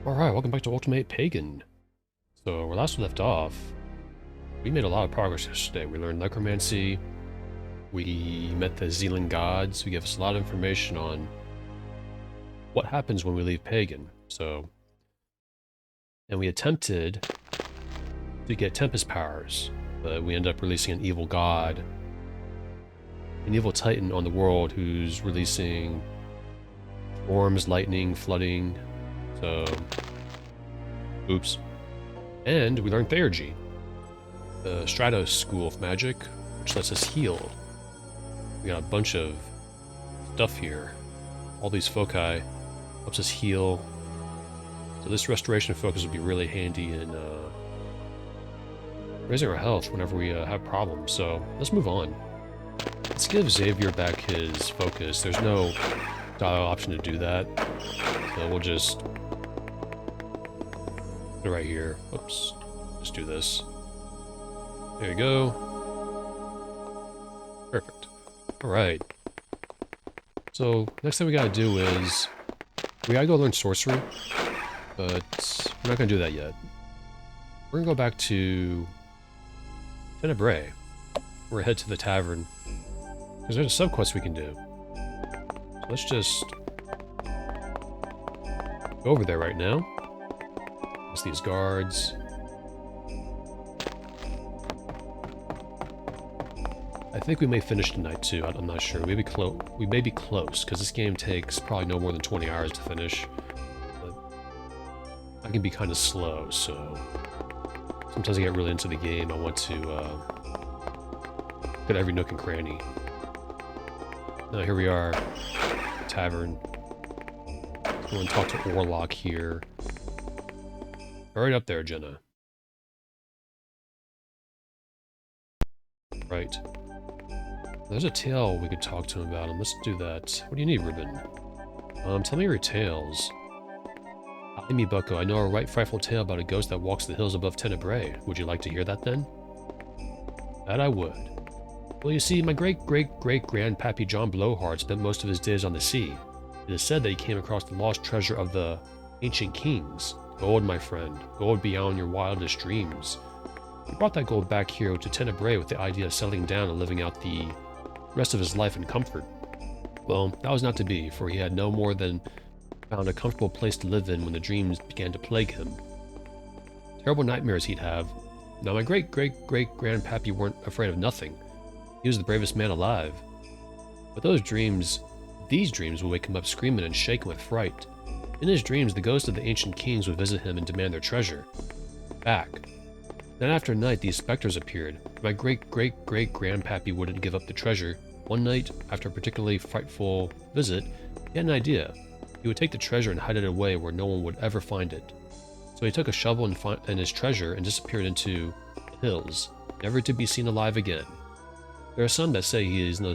Alright, welcome back to Ultima VIII Pagan. So, where last we left off, we made a lot of progress yesterday. We learned necromancy, we met the Zealand gods, we gave us a lot of information on what happens when we leave Pagan. And we attempted to get Tempest powers, but we end up releasing an evil god, an evil titan on the world who's releasing storms, lightning, flooding. So, oops. And we learned Theurgy, the Stratos school of magic, which lets us heal. We got a bunch of stuff here. All these foci helps us heal. So this restoration focus would be really handy in raising our health whenever we have problems. So let's move on. Let's give Xavier back his focus. There's no dial option to do that. So we'll just put it right here. Oops. Just do this. There you go. Perfect. Alright. So, next thing we gotta do is we gotta go learn Sorcery, but we're not gonna do that yet. We're gonna go back to Tenebrae. We're head to the tavern, because there's a subquest we can do. So let's just go over there right now. There's these guards. I think we may finish tonight too. I'm not sure. We may be close because this game takes probably no more than 20 hours to finish. But I can be kind of slow, so sometimes I get really into the game. I want to get every nook and cranny. Now here we are, tavern. Let's go and talk to Orlok here. Right up there, Jenna. Right. There's a tale we could talk to him about, and let's do that. What do you need, Ribbon? Tell me your tales. Me, Bucko, I know a right frightful tale about a ghost that walks the hills above Tenebrae. Would you like to hear that, then? That I would. Well, you see, my great-great-great-grandpappy John Blowhard spent most of his days on the sea. It is said that he came across the lost treasure of the ancient kings. Gold, my friend. Gold beyond your wildest dreams. He brought that gold back here to Tenebrae with the idea of settling down and living out the rest of his life in comfort. Well, that was not to be, for he had no more than found a comfortable place to live in when the dreams began to plague him. Terrible nightmares he'd have. Now, my great-great-great-grandpappy weren't afraid of nothing. He was the bravest man alive. But these dreams would wake him up screaming and shaking with fright. In his dreams, the ghosts of the ancient kings would visit him and demand their treasure back. Night after night, these specters appeared. My great-great-great-grandpappy wouldn't give up the treasure. One night, after a particularly frightful visit, he had an idea. He would take the treasure and hide it away where no one would ever find it. So he took a shovel and his treasure and disappeared into the hills, never to be seen alive again. There are some that say he is in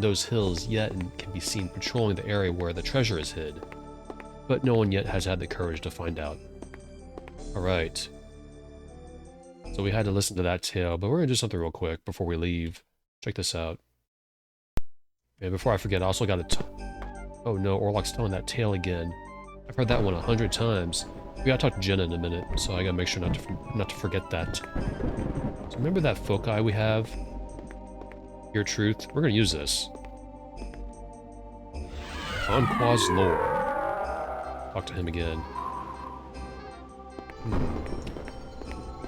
those hills yet and can be seen patrolling the area where the treasure is hid. But no one yet has had the courage to find out. Alright. So we had to listen to that tale, but we're going to do something real quick before we leave. Check this out. And before I forget, I also got to... Oh no, Orlok's telling that tale again. I've heard that one 100 times. We gotta talk to Jenna in a minute, so I gotta make sure not to forget that. So remember that foci we have? Your truth? We're gonna use this. Conqua's lore. Talk to him again.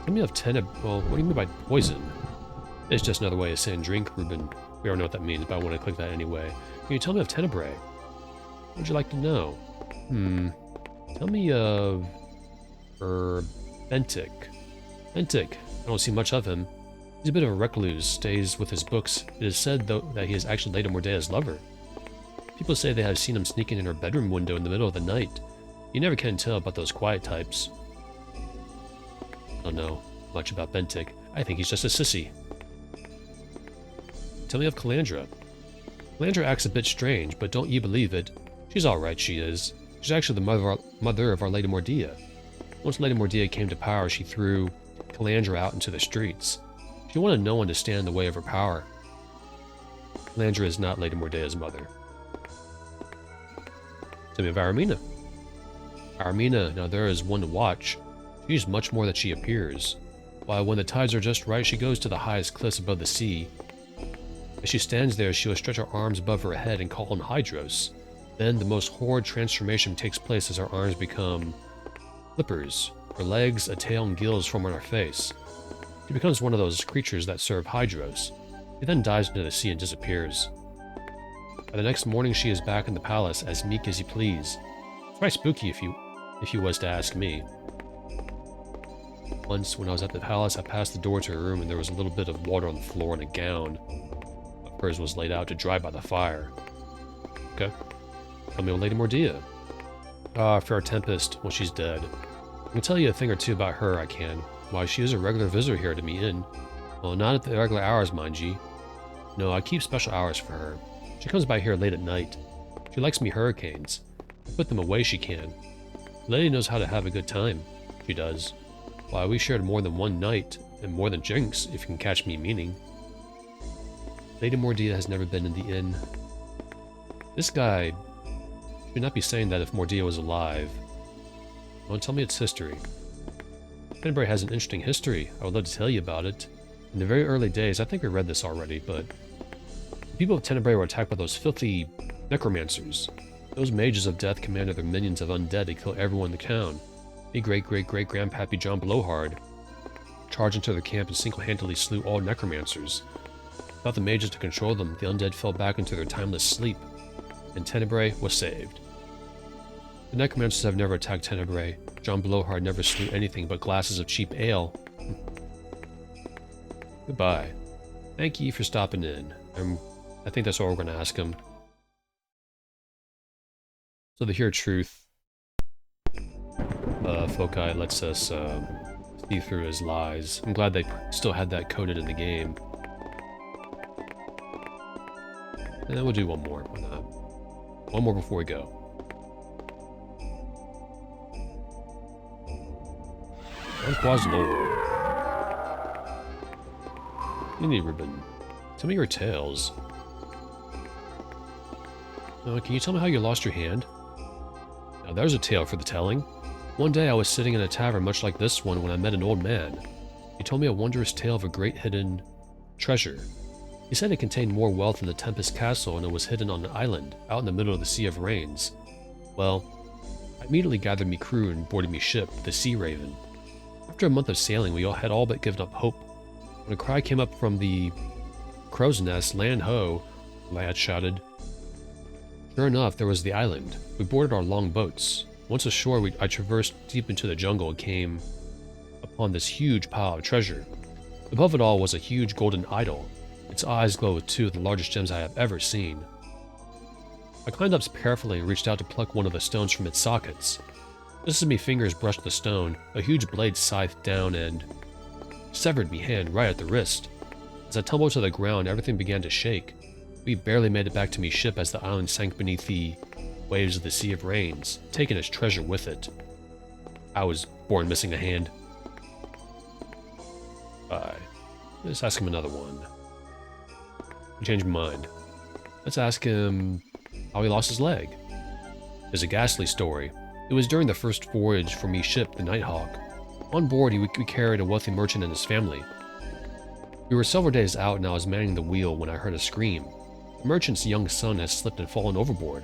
Tell me of well, what do you mean by poison? It's just another way of saying drink, Ruben. We don't know what that means, but I want to click that anyway. Can you tell me of Tenebrae? What would you like to know? Tell me of... Bentic. Bentic. I don't see much of him. He's a bit of a recluse, stays with his books. It is said, though, that he is actually Lady Mordea's lover. People say they have seen him sneaking in her bedroom window in the middle of the night. You never can tell about those quiet types. I don't know much about Bentic. I think he's just a sissy. Tell me of Calandra. Calandra acts a bit strange, but don't you believe it. She's alright, she is. She's actually the mother of our Lady Mordea. Once Lady Mordea came to power, she threw Calandra out into the streets. She wanted no one to stand in the way of her power. Calandra is not Lady Mordea's mother. Tell me of Aramina. Armina, now there is one to watch. She's much more than she appears. Why, when the tides are just right, she goes to the highest cliffs above the sea. As she stands there, she will stretch her arms above her head and call on Hydros. Then the most horrid transformation takes place as her arms become flippers. Her legs, a tail, and gills form on her face. She becomes one of those creatures that serve Hydros. She then dives into the sea and disappears. By the next morning, she is back in the palace, as meek as you please. It's quite spooky if you was to ask me. Once, when I was at the palace, I passed the door to her room and there was a little bit of water on the floor and a gown. Hers was laid out to dry by the fire. Okay. Tell me of Lady Mordia. Ah, Fair Tempest. Well, she's dead. I can tell you a thing or two about her, I can. Why, she is a regular visitor here to me inn. Well, not at the regular hours, mind ye. No, I keep special hours for her. She comes by here late at night. She likes me hurricanes. I put them away she can. The lady knows how to have a good time. She does. Why, we shared more than one night, and more than drinks, if you can catch me meaning. Lady Mordia has never been in the inn. This guy should not be saying that if Mordia was alive. Well, tell me its history. Tenebrae has an interesting history. I would love to tell you about it. In the very early days, I think we read this already, but the people of Tenebrae were attacked by those filthy necromancers. Those mages of death commanded their minions of undead to kill everyone in the town. Me great-great-great-grandpappy John Blowhard charged into their camp and single-handedly slew all necromancers. Without the mages to control them, the undead fell back into their timeless sleep, and Tenebrae was saved. The necromancers have never attacked Tenebrae. John Blowhard never slew anything but glasses of cheap ale. Goodbye. Thank you for stopping in. I think that's all we're going to ask him. So the Hear Truth foci lets us see through his lies. I'm glad they still had that coded in the game. And then we'll do one more. One more before we go. Unquaz Lord. You need ribbon. Tell me your tales. Can you tell me how you lost your hand? Now there's a tale for the telling. One day I was sitting in a tavern much like this one when I met an old man. He told me a wondrous tale of a great hidden treasure. He said it contained more wealth than the Tempest Castle and it was hidden on an island, out in the middle of the Sea of Rains. Well, I immediately gathered me crew and boarded me ship, the Sea Raven. After a month of sailing, we had all but given up hope. When a cry came up from the crow's nest, "Land ho!" the lad shouted. Sure enough, there was the island. We boarded our long boats. Once ashore, I traversed deep into the jungle and came upon this huge pile of treasure. Above it all was a huge golden idol. Its eyes glowed with two of the largest gems I have ever seen. I climbed up carefully and reached out to pluck one of the stones from its sockets. Just as my fingers brushed the stone, a huge blade scythed down and severed me hand right at the wrist. As I tumbled to the ground, everything began to shake. We barely made it back to me ship as the island sank beneath the waves of the Sea of Rains, taking its treasure with it. I was born missing a hand. Bye. Let's ask him another one. I changed my mind. Let's ask him how he lost his leg. There's a ghastly story. It was during the first voyage for me ship, the Nighthawk. On board, we carried a wealthy merchant and his family. We were several days out and I was manning the wheel when I heard a scream. The merchant's young son had slipped and fallen overboard.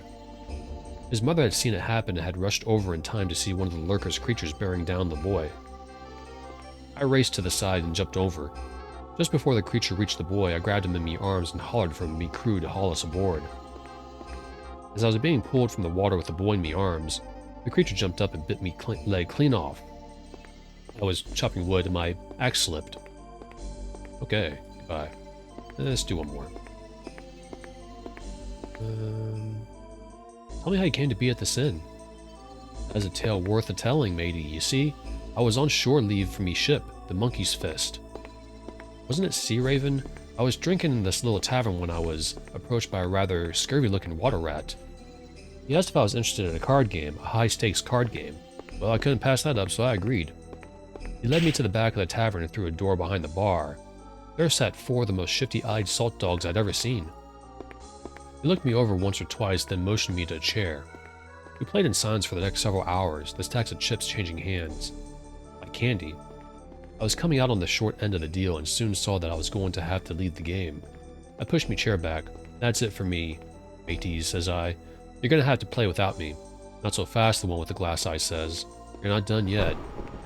His mother had seen it happen and had rushed over in time to see one of the lurker's creatures bearing down the boy. I raced to the side and jumped over. Just before the creature reached the boy, I grabbed him in my arms and hollered for me crew to haul us aboard. As I was being pulled from the water with the boy in my arms, the creature jumped up and bit me leg clean off. I was chopping wood and my axe slipped. Okay, goodbye. Let's do one more. Tell me how you came to be at this inn. That's a tale worth a telling, matey. You see, I was on shore leave from me ship, the Monkey's Fist. Wasn't it Sea Raven? I was drinking in this little tavern when I was approached by a rather scurvy-looking water rat. He asked if I was interested in a card game, a high-stakes card game. Well, I couldn't pass that up, so I agreed. He led me to the back of the tavern and through a door behind the bar. There sat four of the most shifty-eyed salt dogs I'd ever seen. He looked me over once or twice, then motioned me to a chair. We played in silence for the next several hours, the stacks of chips changing hands. Like candy. I was coming out on the short end of the deal and soon saw that I was going to have to lead the game. I pushed my chair back. That's it for me, mateys, says I. You're gonna have to play without me. Not so fast, the one with the glass eye says. You're not done yet.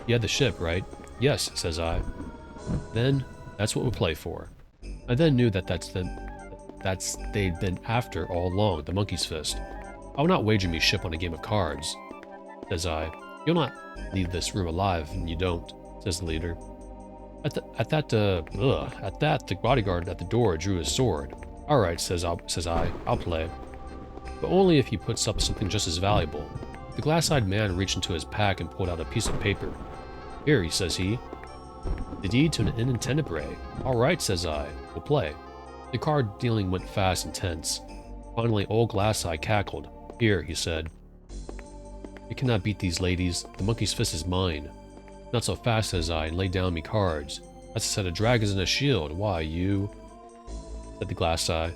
You had the ship, right? Yes, says I. Then, that's what we'll play for. I then knew that they'd been after all along, the monkey's fist. I will not wager me ship on a game of cards, says I. You'll not leave this room alive, and you don't, says the leader. At that, the bodyguard at the door drew his sword. All right, says I, I'll play. But only if he puts up something just as valuable. The glass-eyed man reached into his pack and pulled out a piece of paper. Here, says he. The deed to an inintendibare. All right, says I, we'll play. The card dealing went fast and tense. Finally, old Glass-Eye cackled. Here, he said. You cannot beat these ladies. The monkey's fist is mine. Not so fast, says I, and laid down me cards. That's a set of dragons and a shield. Why, you... said the Glass-Eye.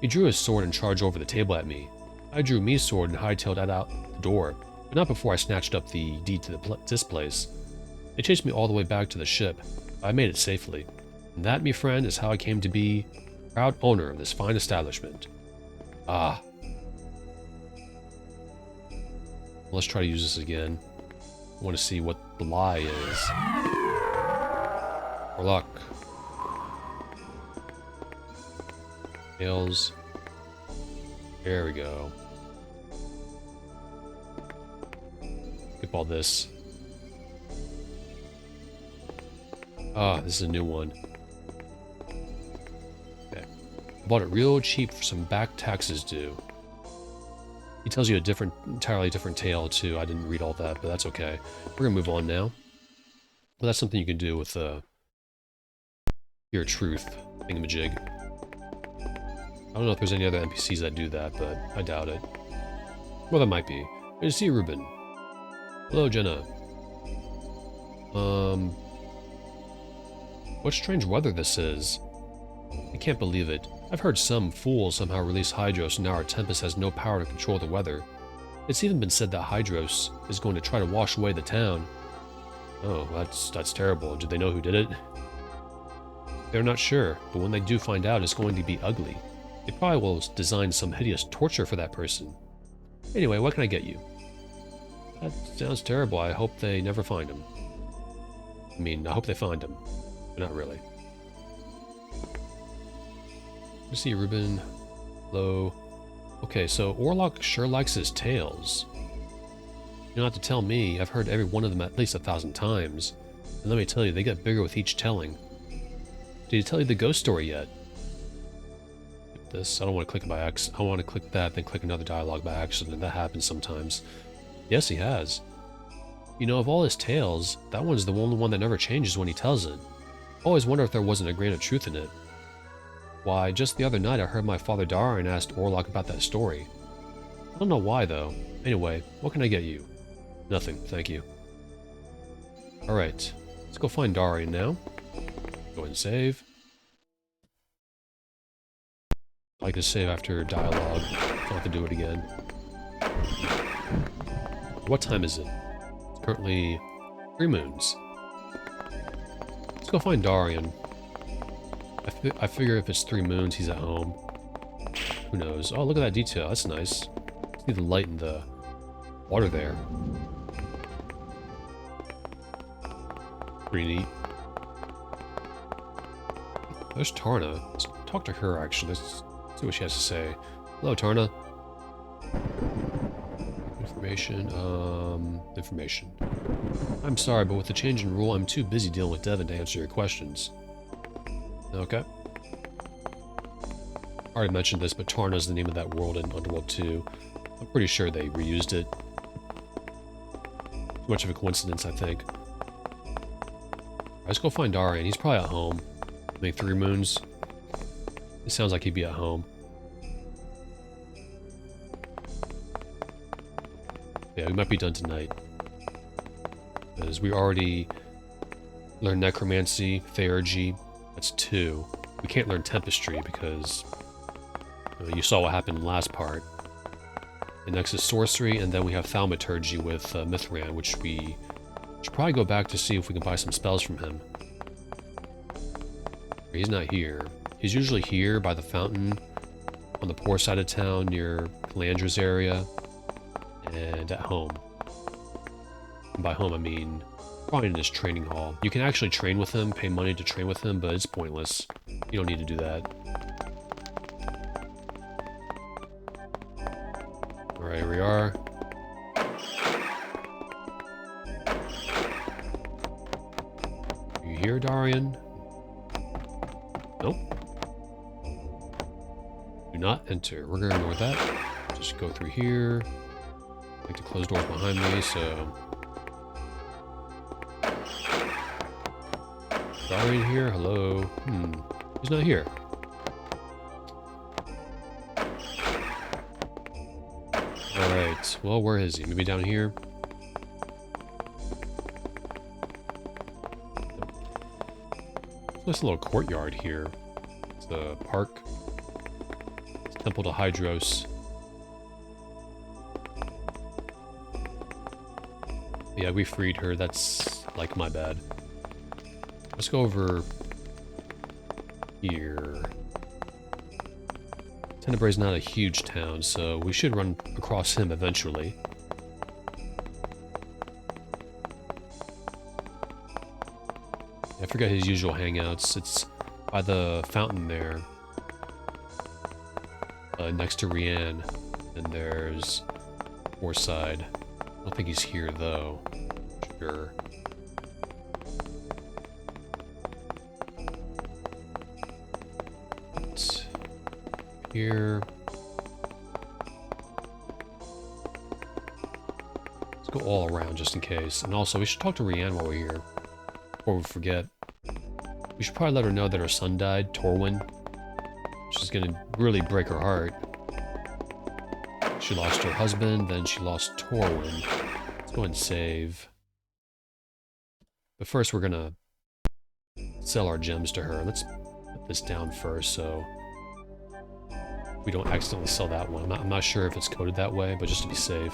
He drew his sword and charged over the table at me. I drew me sword and hightailed it out the door, but not before I snatched up the deed to this place. It chased me all the way back to the ship. I made it safely. And that, me friend, is how I came to be proud owner of this fine establishment. Ah. Let's try to use this again. I want to see what the lie is. Orlok. Tails. There we go. Skip all this. Ah, this is a new one. Okay. I bought it real cheap for some back taxes due. He tells you a entirely different tale too. I didn't read all that, but that's okay. We're gonna move on now. Well, that's something you can do with your truth thingamajig. I don't know if there's any other NPCs that do that, but I doubt it. Well, that might be. Good to see you, Ruben. Hello, Jenna. What strange weather this is. I can't believe it. I've heard some fool somehow release Hydros and now our Tempest has no power to control the weather. It's even been said that Hydros is going to try to wash away the town. Oh, that's terrible. Do they know who did it? They're not sure, but when they do find out, it's going to be ugly. They probably will design some hideous torture for that person. Anyway, what can I get you? That sounds terrible. I hope they never find him. I mean, I hope they find him. But not really. Let's see, Ruben. Hello. Okay, so Orlok sure likes his tales. You don't have to tell me. I've heard every one of them at least 1,000 times. And let me tell you, they get bigger with each telling. Did he tell you the ghost story yet? This. I don't want to click it by accident. I want to click that, then click another dialogue by accident. That happens sometimes. Yes, he has. You know, of all his tales, that one's the only one that never changes when he tells it. I always wonder if there wasn't a grain of truth in it. Why, just the other night I heard my father Darian asked Orlok about that story. I don't know why, though. Anyway, what can I get you? Nothing, thank you. Alright, let's go find Darian now. Go ahead and save. I like to save after dialogue. Don't have to do it again. What time is it? It's currently 3 moons. Let's go find Darian. I figure if it's 3 moons, he's at home. Who knows? Oh, look at that detail. That's nice. See the light in the water there. Pretty neat. There's Tarna. Let's talk to her, actually. Let's see what she has to say. Hello, Tarna. Information. I'm sorry, but with the change in rule, I'm too busy dealing with Devon to answer your questions. Okay. I already mentioned this, but Tarna is the name of that world in Underworld 2. I'm pretty sure they reused it. Too much of a coincidence, I think. Let's go find Darian. He's probably at home. I mean, 3 moons. It sounds like he'd be at home. Yeah, we might be done tonight. Because we already learned Necromancy, Theurgy. That's 2. We can't learn Tempestry because you saw what happened in the last part. And next is Sorcery, and then we have Thaumaturgy with Mithran, which we should probably go back to see if we can buy some spells from him. He's not here. He's usually here by the fountain, on the poor side of town near Calandra's area, and at home. And by home, I mean probably in his training hall. You can actually train with him, pay money to train with him, but it's pointless. You don't need to do that. Alright, here we are. Are you here, Darian? Nope. Do not enter. We're going to ignore that. Just go through here. I like to close doors behind me, so... Darian here? Hello? He's not here. Alright, well, where is he? Maybe down here? Nice little courtyard here. It's the park. It's Temple to Hydros. Yeah, we freed her. That's, like, my bad. Let's go over here. Tenebrae's not a huge town, so we should run across him eventually. I forget his usual hangouts. It's by the fountain there. Next to Rianne. And there's Warside. I don't think he's here, though. Sure. But here. Let's go all around just in case. And also, we should talk to Rianne while we're here. Before we forget. We should probably let her know that her son died, Torwin. Which is gonna really break her heart. She lost her husband, then she lost Torwin. Let's go and save. But first we're gonna sell our gems to her. Let's put this down first so we don't accidentally sell that one. I'm not sure if it's coded that way, but just to be safe.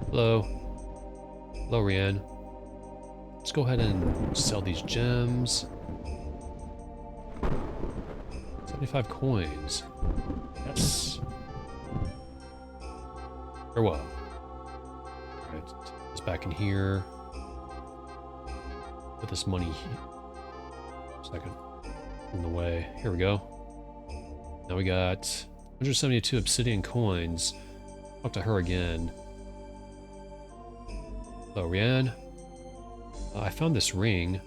Hello. Hello, Rianne. Let's go ahead and sell these gems. 75 coins. Yes. Farewell. Alright, it's back in here. Put this money here. Second. In the way. Here we go. Now we got 172 obsidian coins. Talk to her again. Hello, Rianne. I found this ring.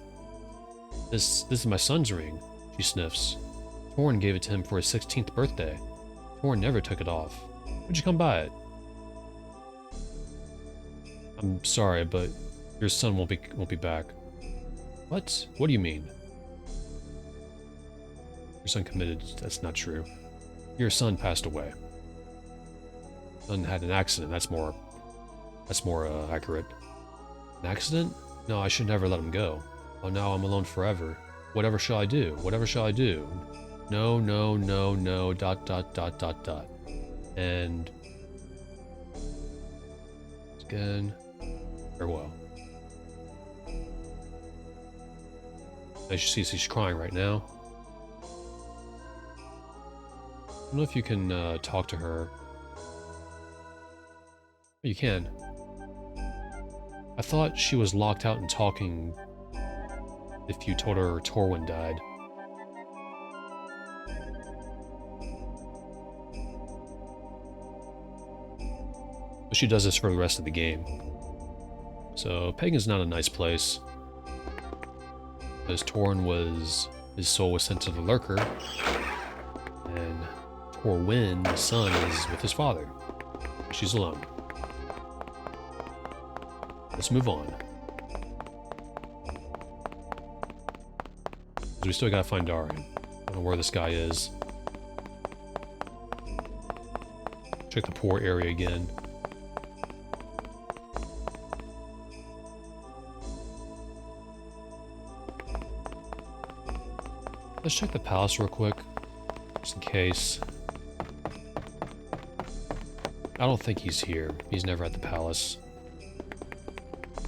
This is my son's ring. She sniffs. Torn gave it to him for his 16th birthday. Torn never took it off. Where'd you come by it? I'm sorry, but your son won't be back. What? What do you mean? Your son committed. That's not true. Your son passed away. Son had an accident. That's more accurate. An accident? No, I should never let him go. Oh, now I'm alone forever. Whatever shall I do? Whatever shall I do? No, no, no, no, ... And... again... farewell. As you see, she's crying right now. I don't know if you can talk to her. You can. I thought she was locked out and talking if you told her Torwin died. But she does this for the rest of the game. So, Pagan's not a nice place. Because his soul was sent to the Lurker. And Torwin, the son, is with his father. She's alone. Let's move on. We still gotta find Darian. I don't know where this guy is. Check the poor area again. Let's check the palace real quick, just in case. I don't think he's here. He's never at the palace.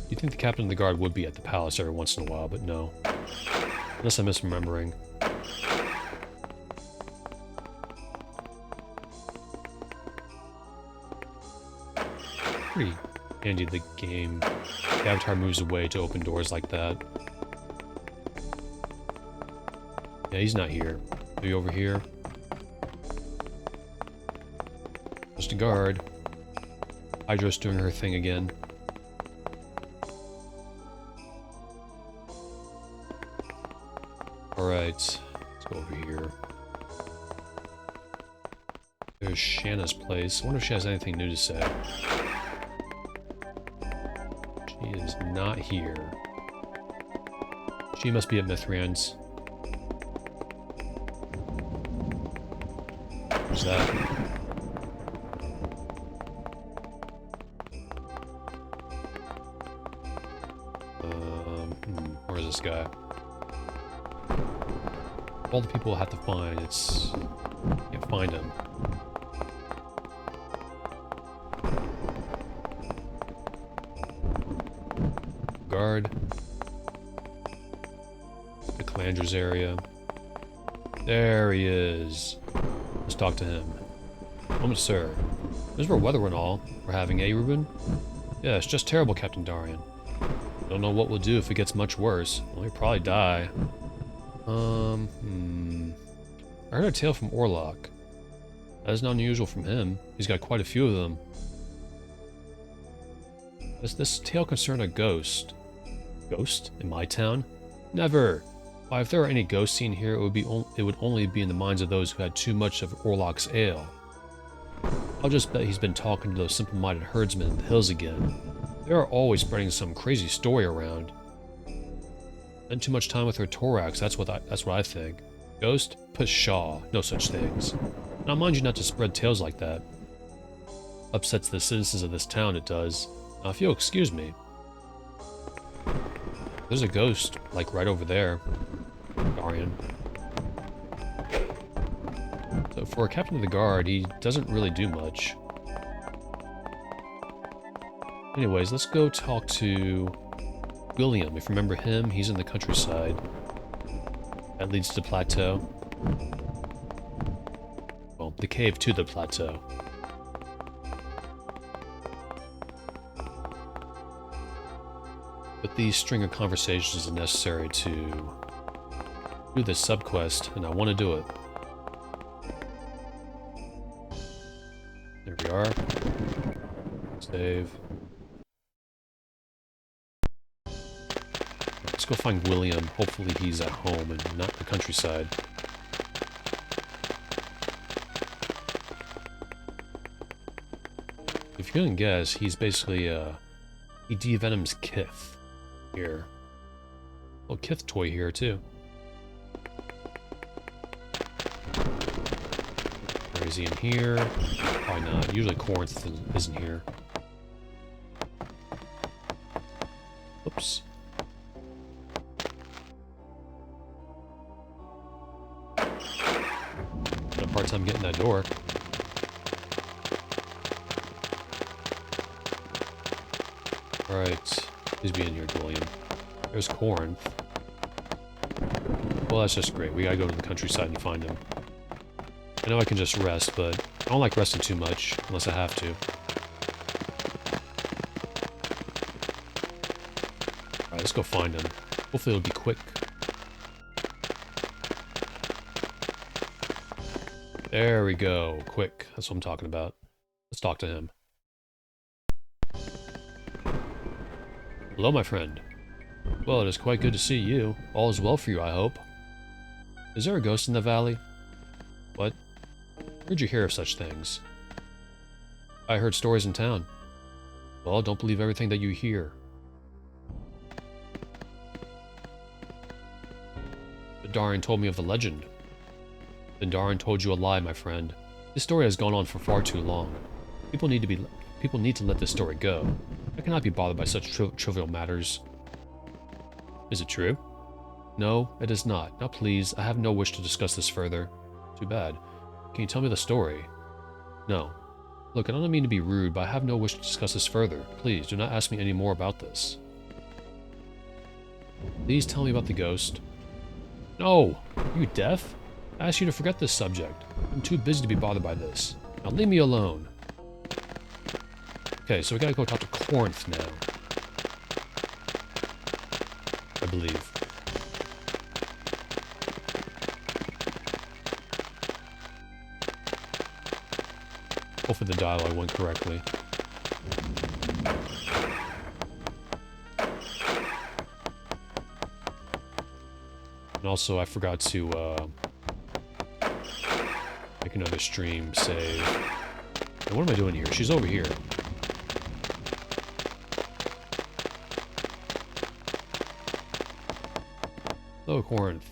You'd think the captain of the guard would be at the palace every once in a while, but no. Unless I'm misremembering. Pretty handy the game. The avatar moves away to open doors like that. Yeah, he's not here. Are you over here? Just a guard. Hydra's doing her thing again. Alright, let's go over here. There's Shanna's place. I wonder if she has anything new to say. She is not here. She must be at Mithran's. What's that? Where's this guy? All the people we'll have to find, can't find him. Guard. The Calandra's area. There he is. Let's talk to him. Moment, sir. Miserable weather and all we're having, eh, Ruben? Yeah, it's just terrible, Captain Darian. Don't know what we'll do if it gets much worse. We'll probably die. I heard a tale from Orlok. That is not unusual from him. He's got quite a few of them. Does this tale concern a ghost? Ghost? In my town? Never! Why, if there are any ghosts seen here, it would only be in the minds of those who had too much of Orlok's ale. I'll just bet he's been talking to those simple-minded herdsmen in the hills again. They are always spreading some crazy story around. Spend too much time with her thorax, that's what I think. Ghost? Pshaw, no such things. Now mind you not to spread tales like that. Upsets the citizens of this town, it does. Now if you'll excuse me. There's a ghost, like right over there. Darian. So for a captain of the guard, he doesn't really do much. Anyways, let's go talk to William. If you remember him, he's in the countryside. That leads to the plateau. Well, the cave to the plateau. But these string of conversations is necessary to do this subquest, and I want to do it. There we are. Save. Let's go find William. Hopefully he's at home and not in the countryside. If you couldn't guess, he's basically, he devenoms Kith here. Little Kith toy here, too. Or is he in here? Probably not. Usually Corinth isn't here. Oops. Had a hard time getting that door. Alright. Please be in here, William. There's Corinth. Well, that's just great. We gotta go to the countryside and find him. I know I can just rest, but I don't like resting too much, unless I have to. Alright, let's go find him. Hopefully it'll be quick. There we go. Quick. That's what I'm talking about. Let's talk to him. Hello, my friend. Well, it is quite good to see you. All is well for you, I hope. Is there a ghost in the valley? What? Where'd you hear of such things? I heard stories in town. Well, don't believe everything that you hear. But Darian told me of the legend. Then Darian told you a lie, my friend. This story has gone on for far too long. People need to let this story go. I cannot be bothered by such trivial matters. Is it true? No, it is not. Now please, I have no wish to discuss this further. Too bad. Can you tell me the story? No. Look, I don't mean to be rude, but I have no wish to discuss this further. Please, do not ask me any more about this. Please tell me about the ghost. No! Are you deaf? I asked you to forget this subject. I'm too busy to be bothered by this. Now leave me alone. Okay, so we gotta go talk to Corinth now. I believe. Hopefully the dialogue went correctly. And also, I forgot to make another stream save. And what am I doing here? She's over here. Hello, Corinth.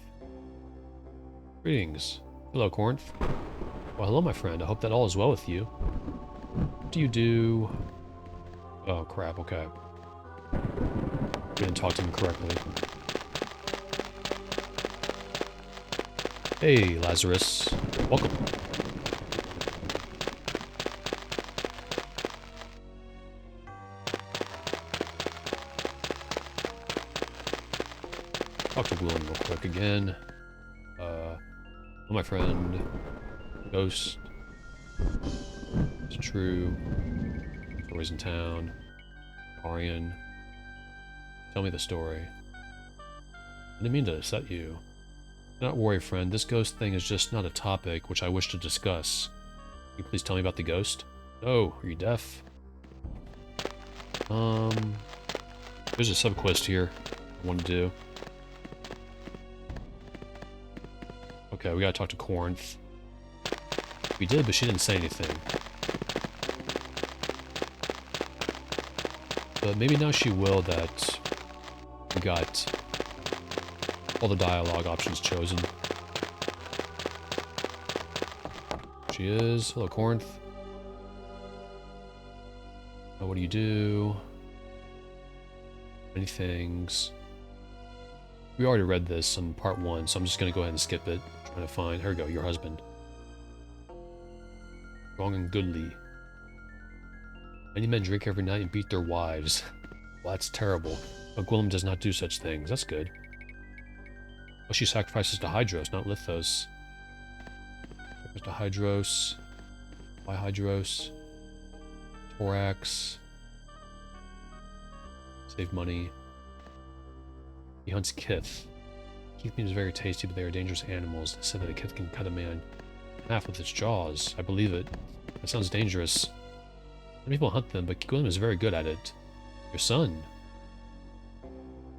Greetings. Hello, Corinth. Well, hello, my friend. I hope that all is well with you. What do you do? Oh, crap. Okay. Didn't talk to him correctly. Hey, Lazarus. Welcome. Talk to Willem real quick again. My friend. Ghost. It's true. Stories in town. Arian. Tell me the story. I didn't mean to upset you. Do not worry, friend. This ghost thing is just not a topic which I wish to discuss. Can you please tell me about the ghost? Oh, are you deaf? There's a sub-quest here I want to do. Okay, we gotta talk to Corinth. We did, but she didn't say anything. But maybe now she will that we got all the dialogue options chosen. She is. Hello, Corinth. What do you do? Many things. We already read this in part 1, so I'm just gonna go ahead and skip it. Trying to find. Here we go. Your husband. Strong and goodly. Many men drink every night and beat their wives. Well, that's terrible. But Gwillem does not do such things. That's good. Well, she sacrifices to Hydros, not Lithos. Sacrifices to Hydros. Why Hydros? Thorax. Save money. He hunts Kith. Kith meat is very tasty, but they are dangerous animals. They said that a Kith can cut a man in half with its jaws. I believe it. That sounds dangerous. Many people hunt them, but Gwillem is very good at it. Your son.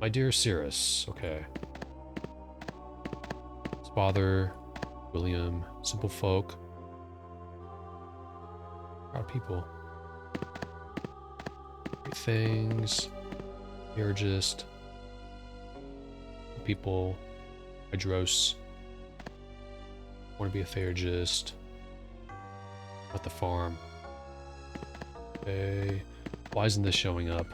My dear Cirrus. Okay. His father, William, simple folk. Proud people. Great things. Argist. People. Hydros. Want to be a Theurgist. At the farm. Okay. Why isn't this showing up?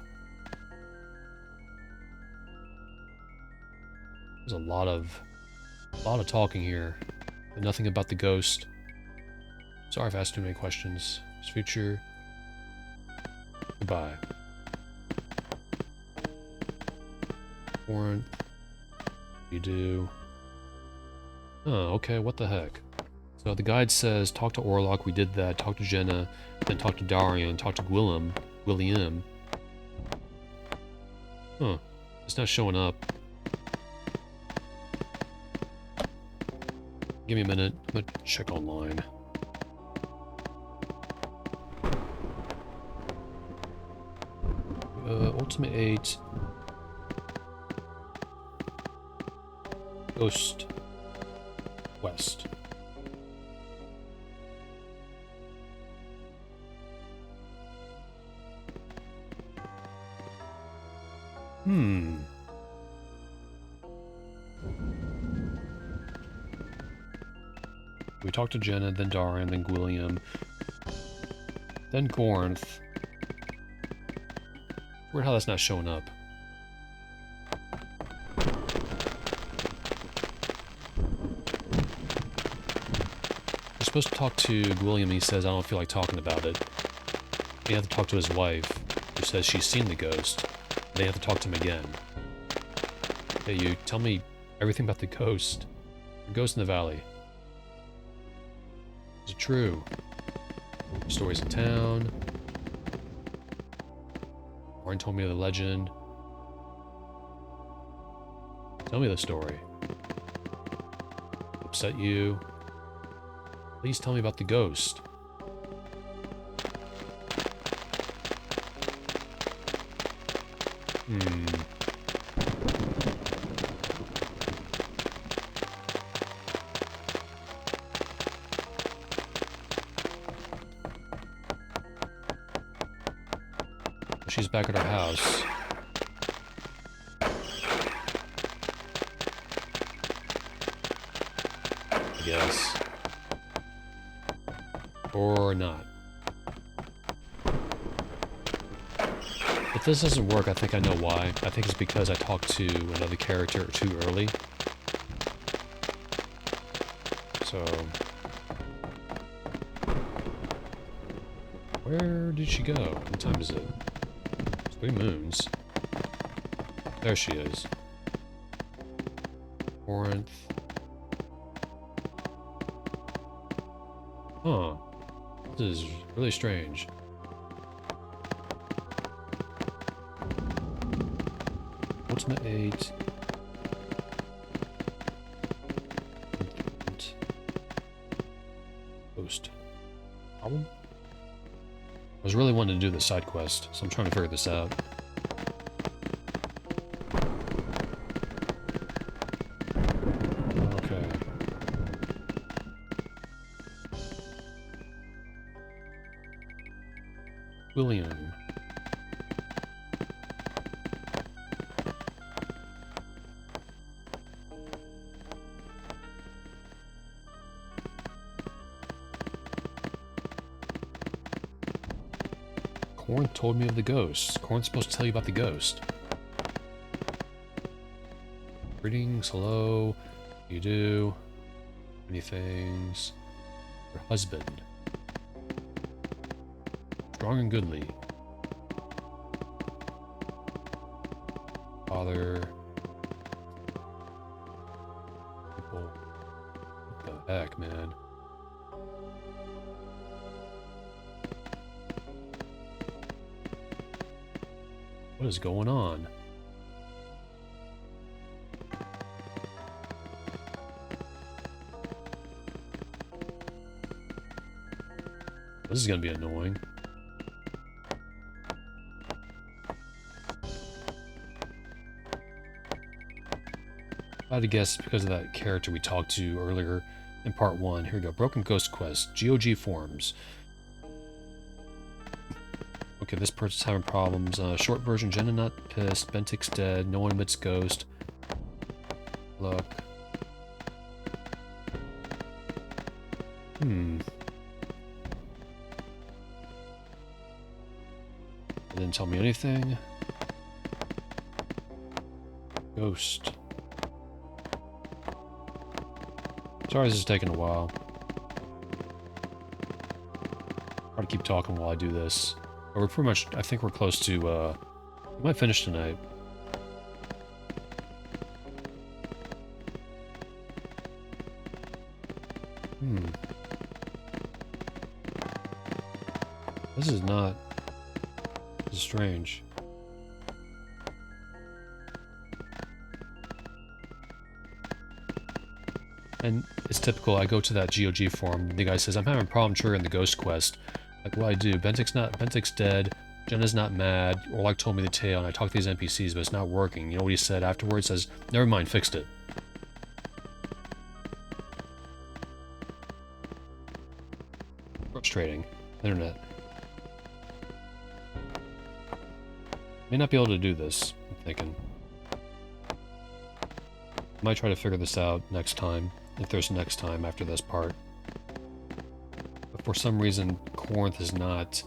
There's a lot of talking here, but nothing about the ghost. Sorry if I asked too many questions. His future. Goodbye. Warrant. You do. Oh, okay, what the heck? So the guide says, talk to Orlok, we did that, talk to Jenna, then talk to Darian, talk to William. Huh. It's not showing up. Give me a minute, I'm gonna check online. Ultima VIII. Ghost West. We talked to Jenna, then Darian, then Gwilliam, then Gornth. Weird how that's not showing up. We're supposed to talk to Gwilliam, he says, I don't feel like talking about it. They have to talk to his wife, who says she's seen the ghost. They have to talk to him again. Hey, you, tell me everything about the ghost. The ghost in the valley. Is it true? Stories in town. Warren told me the legend. Tell me the story. Upset you? Please tell me about the ghost. She's back at her house. I guess. Or not. If this doesn't work, I think I know why. I think it's because I talked to another character too early. So... where did she go? What time is it? It's 3 moons. There she is. Corinth. Huh. This is really strange. Ultima VIII. Ghost. Problem? I was really wanting to do the side quest, so I'm trying to figure this out. Okay. William. Corn told me of the ghost. Corn's supposed to tell you about the ghost. Greetings, hello, you do, many things. Your husband. Strong and goodly. Father. People. What the heck, man? What is going on? This is gonna be annoying. I had to guess because of that character we talked to earlier in part 1. Here we go. Broken Ghost Quest. GOG forms. Okay, this person's having problems. Short version, Jenna not pissed. Bentic's dead. No one admits ghost. Look. It didn't tell me anything. Ghost. Sorry this is taking a while. Try to keep talking while I do this. But we're pretty much, I think we're close to, we might finish tonight. This is not, this is strange. And it's typical, I go to that GOG forum, the guy says, I'm having a problem triggering the ghost quest. Like, what do I do? Bentic's dead, Jenna's not mad, Orlok told me the tale, and I talked to these NPCs, but it's not working. You know what he said afterwards? Says, never mind, fixed it. Frustrating. Internet. May not be able to do this, I'm thinking. Might try to figure this out next time, if there's next time after this part. But for some reason, Corinth is not...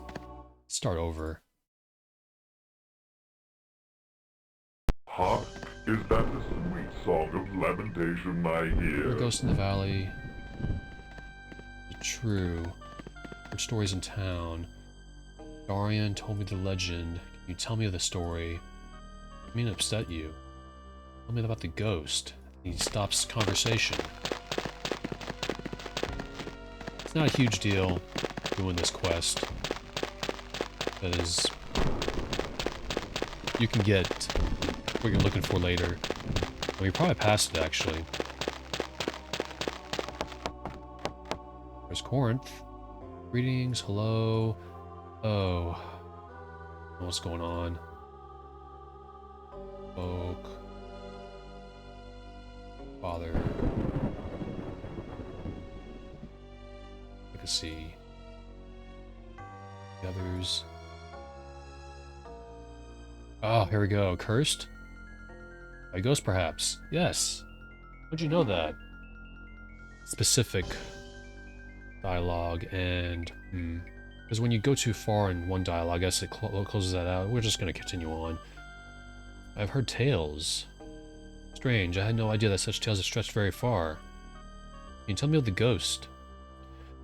Start over. Hark, is that the sweet song of lamentation I hear? There Ghost in the Valley. True. Heard stories in town. Darian told me the legend. Can you tell me the story? I mean, upset you. Tell me about the ghost. He stops conversation. It's not a huge deal doing this quest. Because you can get what you're looking for later. Well, you probably passed it, actually. There's Corinth. Greetings, hello. Oh. What's going on? Oak. Father. I can see. The others. Oh, here we go. Cursed? By ghost, perhaps. Yes. How'd you know that? Specific dialogue and... Because when you go too far in one dialogue, I guess it closes that out. We're just going to continue on. I've heard tales. Strange, I had no idea that such tales had stretched very far. Can you tell me of the ghost?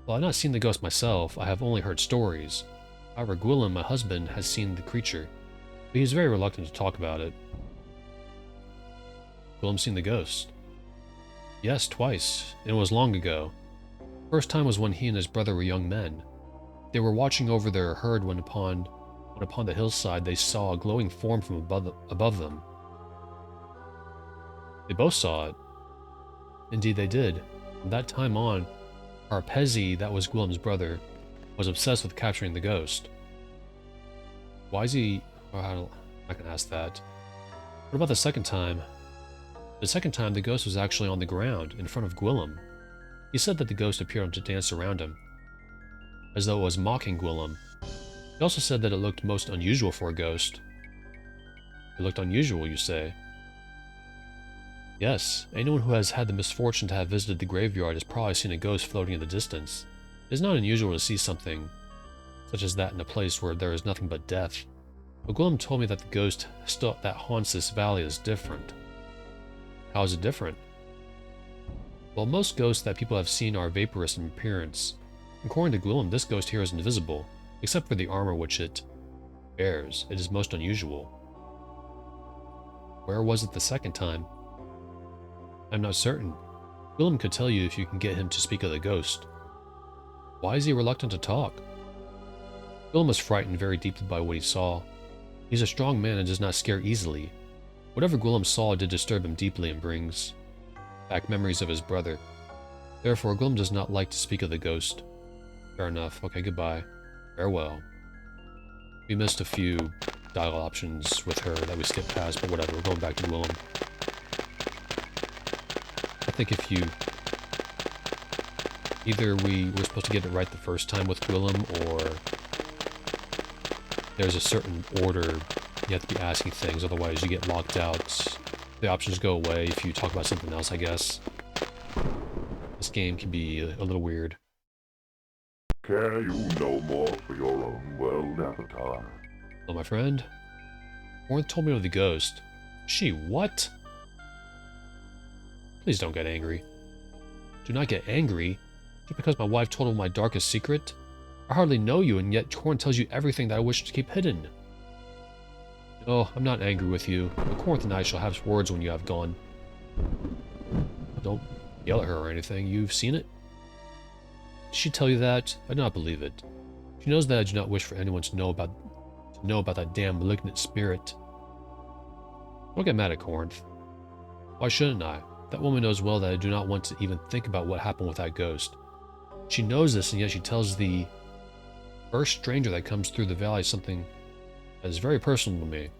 Well, I've not seen the ghost myself, I have only heard stories. However, Gwillem, my husband, has seen the creature, but he is very reluctant to talk about it. Gwillem's seen the ghost? Yes, twice, and it was long ago. First time was when he and his brother were young men. They were watching over their herd when upon the hillside they saw a glowing form from above them. They both saw it. Indeed they did. From that time on, Arpezi, that was Gwillem's brother, was obsessed with capturing the ghost. Why is he... I'm not going to ask that. What about the second time? The second time, the ghost was actually on the ground, in front of Gwillem. He said that the ghost appeared to dance around him, as though it was mocking Gwillem. He also said that it looked most unusual for a ghost. It looked unusual, you say? Yes, anyone who has had the misfortune to have visited the graveyard has probably seen a ghost floating in the distance. It is not unusual to see something such as that in a place where there is nothing but death. But Gwillem told me that the ghost that haunts this valley is different. How is it different? Well, most ghosts that people have seen are vaporous in appearance. According to Gwillem, this ghost here is invisible, except for the armor which it bears. It is most unusual. Where was it the second time? I'm not certain. Gwillem could tell you if you can get him to speak of the ghost. Why is he reluctant to talk? Gwillem was frightened very deeply by what he saw. He's a strong man and does not scare easily. Whatever Gwillem saw did disturb him deeply and brings back memories of his brother. Therefore, Gwillem does not like to speak of the ghost. Fair enough. Okay, goodbye. Farewell. We missed a few dialogue options with her that we skipped past, but whatever. We're going back to Gwillem. I think if you... Either we were supposed to get it right the first time with Gwillem, or there's a certain order you have to be asking things, otherwise you get locked out. The options go away if you talk about something else, I guess. This game can be a little weird. Care you no more for your own world avatar? Hello, my friend. Orlok told me of the ghost. She what? Please don't get angry. Do not get angry? Just because my wife told him my darkest secret? I hardly know you, and yet Corn tells you everything that I wish to keep hidden. No, I'm not angry with you, but Corinth and I shall have words when you have gone. Don't yell at her or anything. You've seen it? Did she tell you that? I do not believe it. She knows that I do not wish for anyone to know about that damn malignant spirit. Don't get mad at Corinth. Why shouldn't I? That woman knows well that I do not want to even think about what happened with that ghost. She knows this, and yet she tells the first stranger that comes through the valley something that is very personal to me.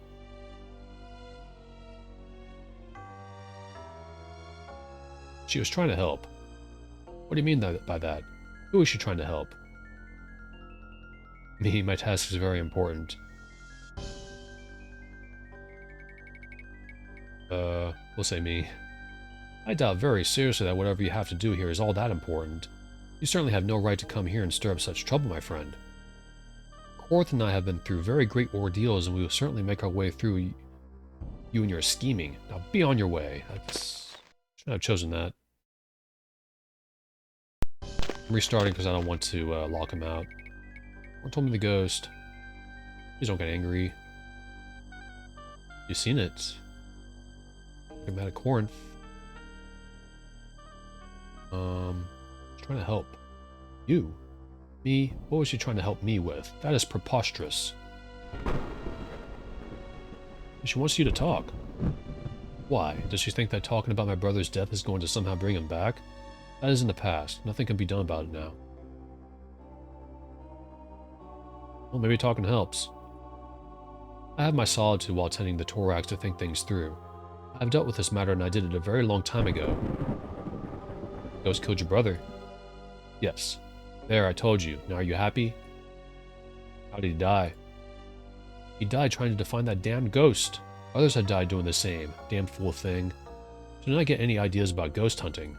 She was trying to help. What do you mean by that? Who is she trying to help? Me, my task is very important. We'll say me. I doubt very seriously that whatever you have to do here is all that important. You certainly have no right to come here and stir up such trouble, my friend. Korth and I have been through very great ordeals, and we will certainly make our way through you and your scheming. Now be on your way. Shouldn't have chosen that. I'm restarting because I don't want to lock him out. Or told me the ghost. Please don't get angry. You seen it? I'm out of Corinth. She's trying to help. You? Me? What was she trying to help me with? That is preposterous. She wants you to talk. Why? Does she think that talking about my brother's death is going to somehow bring him back? That is in the past. Nothing can be done about it now. Well, maybe talking helps. I have my solitude while tending the thorax to think things through. I've dealt with this matter and I did it a very long time ago. Ghost killed your brother? Yes. There, I told you. Now are you happy? How did he die? He died trying to define that damned ghost. Others had died doing the same. Damn fool thing. So did I get any ideas about ghost hunting?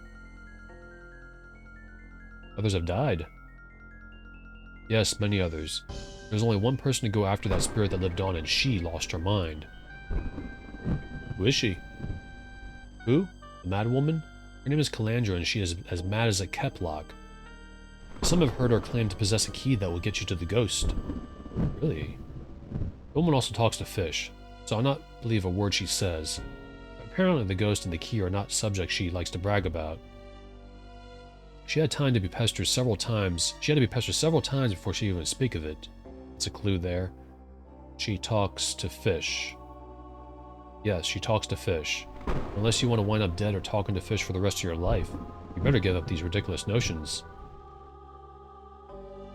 Others have died. Yes, many others. There was only one person to go after that spirit that lived on, and she lost her mind. Who is she? Who? The mad woman? Her name is Calandra, and she is as mad as a Keplock. Some have heard her claim to possess a key that will get you to the ghost. Really? The woman also talks to fish, so I'll not believe a word she says. Apparently the ghost and the key are not subjects she likes to brag about. She had to be pestered several times before she even would speak of it. It's a clue there. She talks to fish. Yes, she talks to fish. Unless you want to wind up dead or talking to fish for the rest of your life, you better give up these ridiculous notions.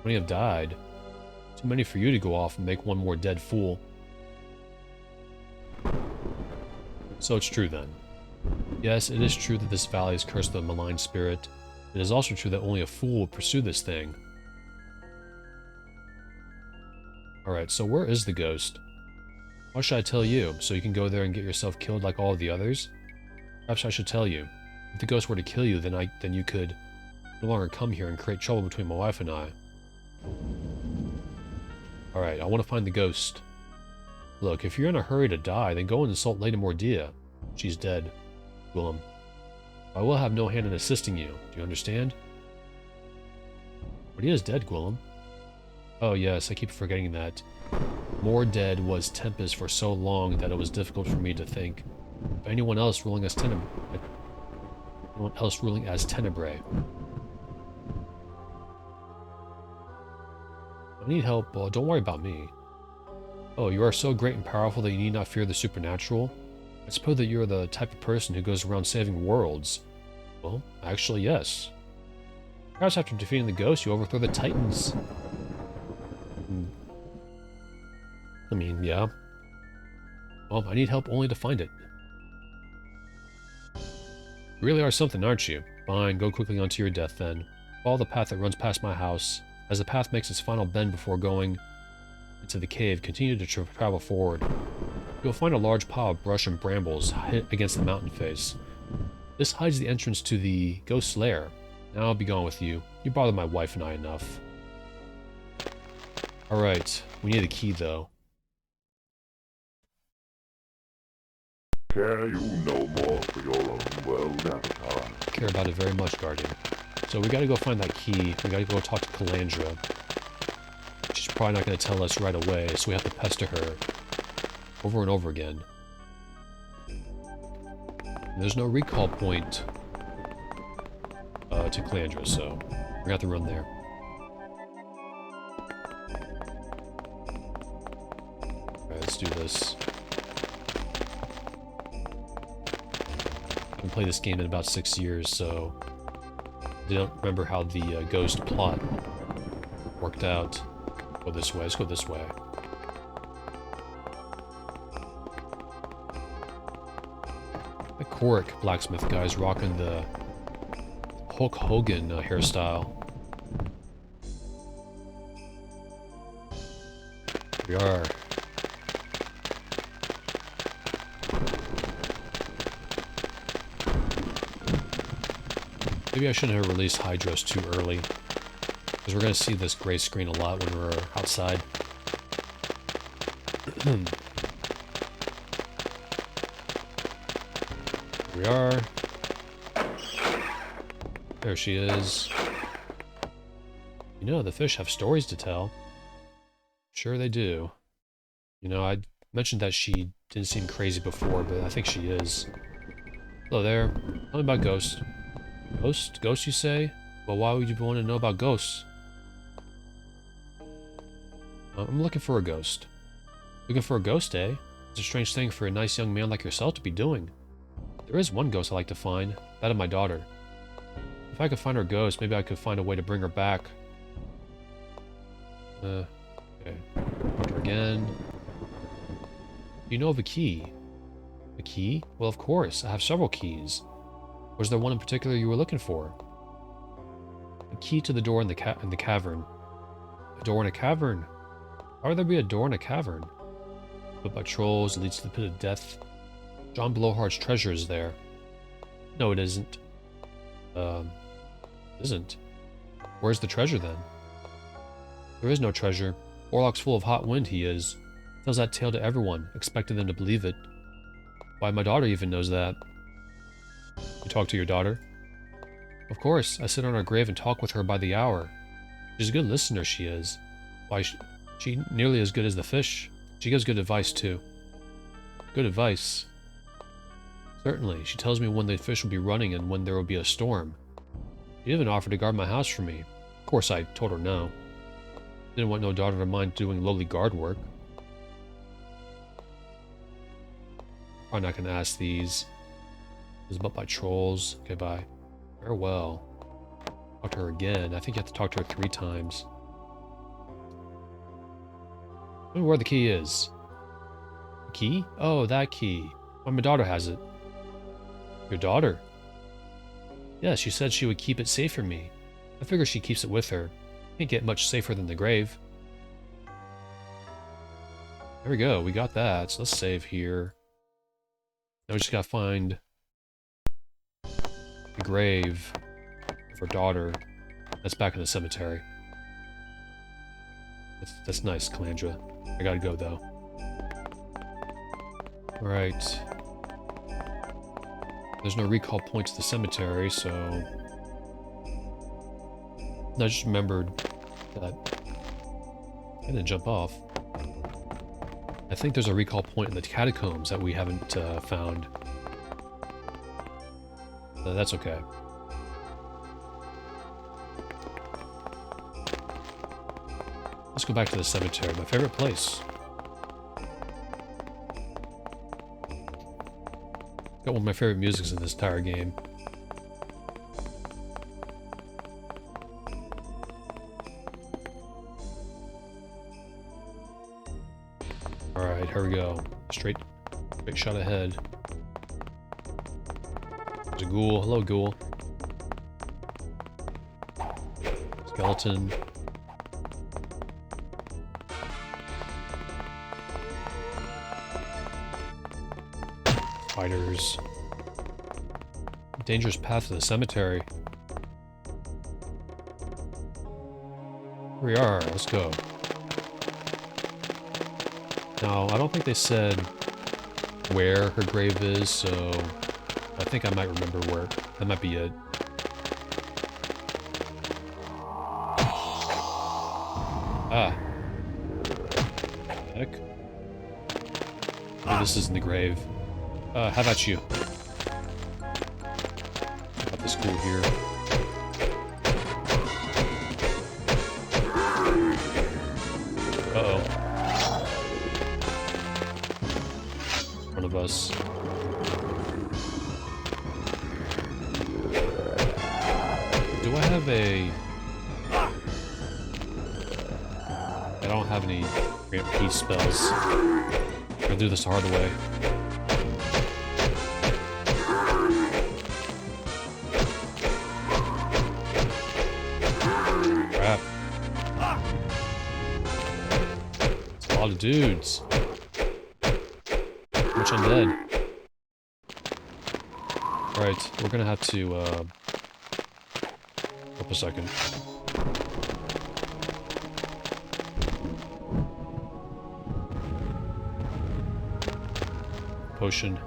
Many have died. Too many for you to go off and make one more dead fool. So it's true then. Yes, it is true that this valley is cursed with a malign spirit. It is also true that only a fool would pursue this thing. Alright, so where is the ghost? Why should I tell you? So you can go there and get yourself killed like all of the others? Perhaps I should tell you. If the ghost were to kill you, then you could no longer come here and create trouble between my wife and I. Alright, I want to find the ghost. Look, if you're in a hurry to die, then go and insult Lady Mordia. She's dead. Willem. I will have no hand in assisting you. Do you understand? Mordia is dead, Gwillem. Oh yes, I keep forgetting that. More dead was Tempest for so long that it was difficult for me to think of anyone else ruling as Tenebrae. I need help. Well, don't worry about me. Oh, you are so great and powerful that you need not fear the supernatural? I suppose that you're the type of person who goes around saving worlds. Well, actually, yes. Perhaps after defeating the ghost, you overthrow the Titans. I mean, yeah. Well, I need help only to find it. You really are something, aren't you? Fine, go quickly onto your death then. Follow the path that runs past my house. As the path makes its final bend before going into the cave, continue to travel forward. You'll find a large pile of brush and brambles hit against the mountain face. This hides the entrance to the ghost's lair. Now I'll be gone with you. You bother my wife and I enough. Alright, we need a key though. Care you no more for your own world, Avatar? Care about it very much, Guardian. So we gotta go find that key. We gotta go talk to Calandra. She's probably not gonna tell us right away, so we have to pester her over and over again. And there's no recall point to Calandra, so we're gonna have to run there. Alright, let's do this. I haven't played this game in about 6 years, so I don't remember how the ghost plot worked out. Go this way. Let's go this way. The Korik blacksmith guy's rocking the Hulk Hogan hairstyle. Here we are. Maybe I shouldn't have released Hydros too early, because we're going to see this gray screen a lot when we're outside. Here we are. There she is. You know, the fish have stories to tell. Sure they do. You know, I mentioned that she didn't seem crazy before, but I think she is. Hello there. Tell me about ghosts. Ghost? Ghost, you say? Well, why would you want to know about ghosts? I'm looking for a ghost. Looking for a ghost, eh? It's a strange thing for a nice young man like yourself to be doing. There is one ghost I'd like to find, that of my daughter. If I could find her ghost, maybe I could find a way to bring her back. Okay. Talk to her again. You know of a key? A key? Well, of course. I have several keys. Was there one in particular you were looking for? A key to the door in the cavern. A door in a cavern? Why would there be a door in a cavern? Built by trolls, it leads to the pit of death. John Blowhard's treasure is there. No, it isn't. Isn't. Where's the treasure then? There is no treasure. Orlok's full of hot wind, he is. Tells that tale to everyone, expecting them to believe it. Why, my daughter even knows that. You talk to your daughter? Of course, I sit on her grave and talk with her by the hour. She's a good listener, she is. Why, she nearly as good as the fish. She gives good advice, too. Good advice? Certainly, she tells me when the fish will be running and when there will be a storm. She even offered to guard my house for me. Of course, I told her no. Didn't want no daughter of mine doing lowly guard work. Probably not gonna ask these. This is built by trolls. Okay, bye. Farewell. Talk to her again. I think you have to talk to her 3 times. I don't know where the key is. The key? Oh, that key. Why, my daughter has it. Your daughter? Yeah, she said she would keep it safe for me. I figure she keeps it with her. Can't get much safer than the grave. There we go, we got that. So let's save here. Now we just gotta find the grave of her daughter. That's back in the cemetery. That's nice, Calandra. I gotta go, though. Alright. There's no recall point to the cemetery, so... I just remembered that... I didn't jump off. I think there's a recall point in the catacombs that we haven't found. That's okay. Let's go back to the cemetery, my favorite place. Got one of my favorite musics in this entire game. Alright, here we go. Straight shot ahead. There's a ghoul. Hello, ghoul. Skeleton. Spiders. Dangerous path to the cemetery. Here we are. Let's go. Now, I don't think they said where her grave is, so I think I might remember where. That might be it. Ah. Heck. Oh, this isn't the grave. How about you? Got this ghoul here. Uh-oh. One of us. Do I have a... I don't have any grant peace spells. I'm gonna do this the hard way. Crap. It's a lot of dudes. Much undead. Alright, we're gonna have to, up a second. Potion.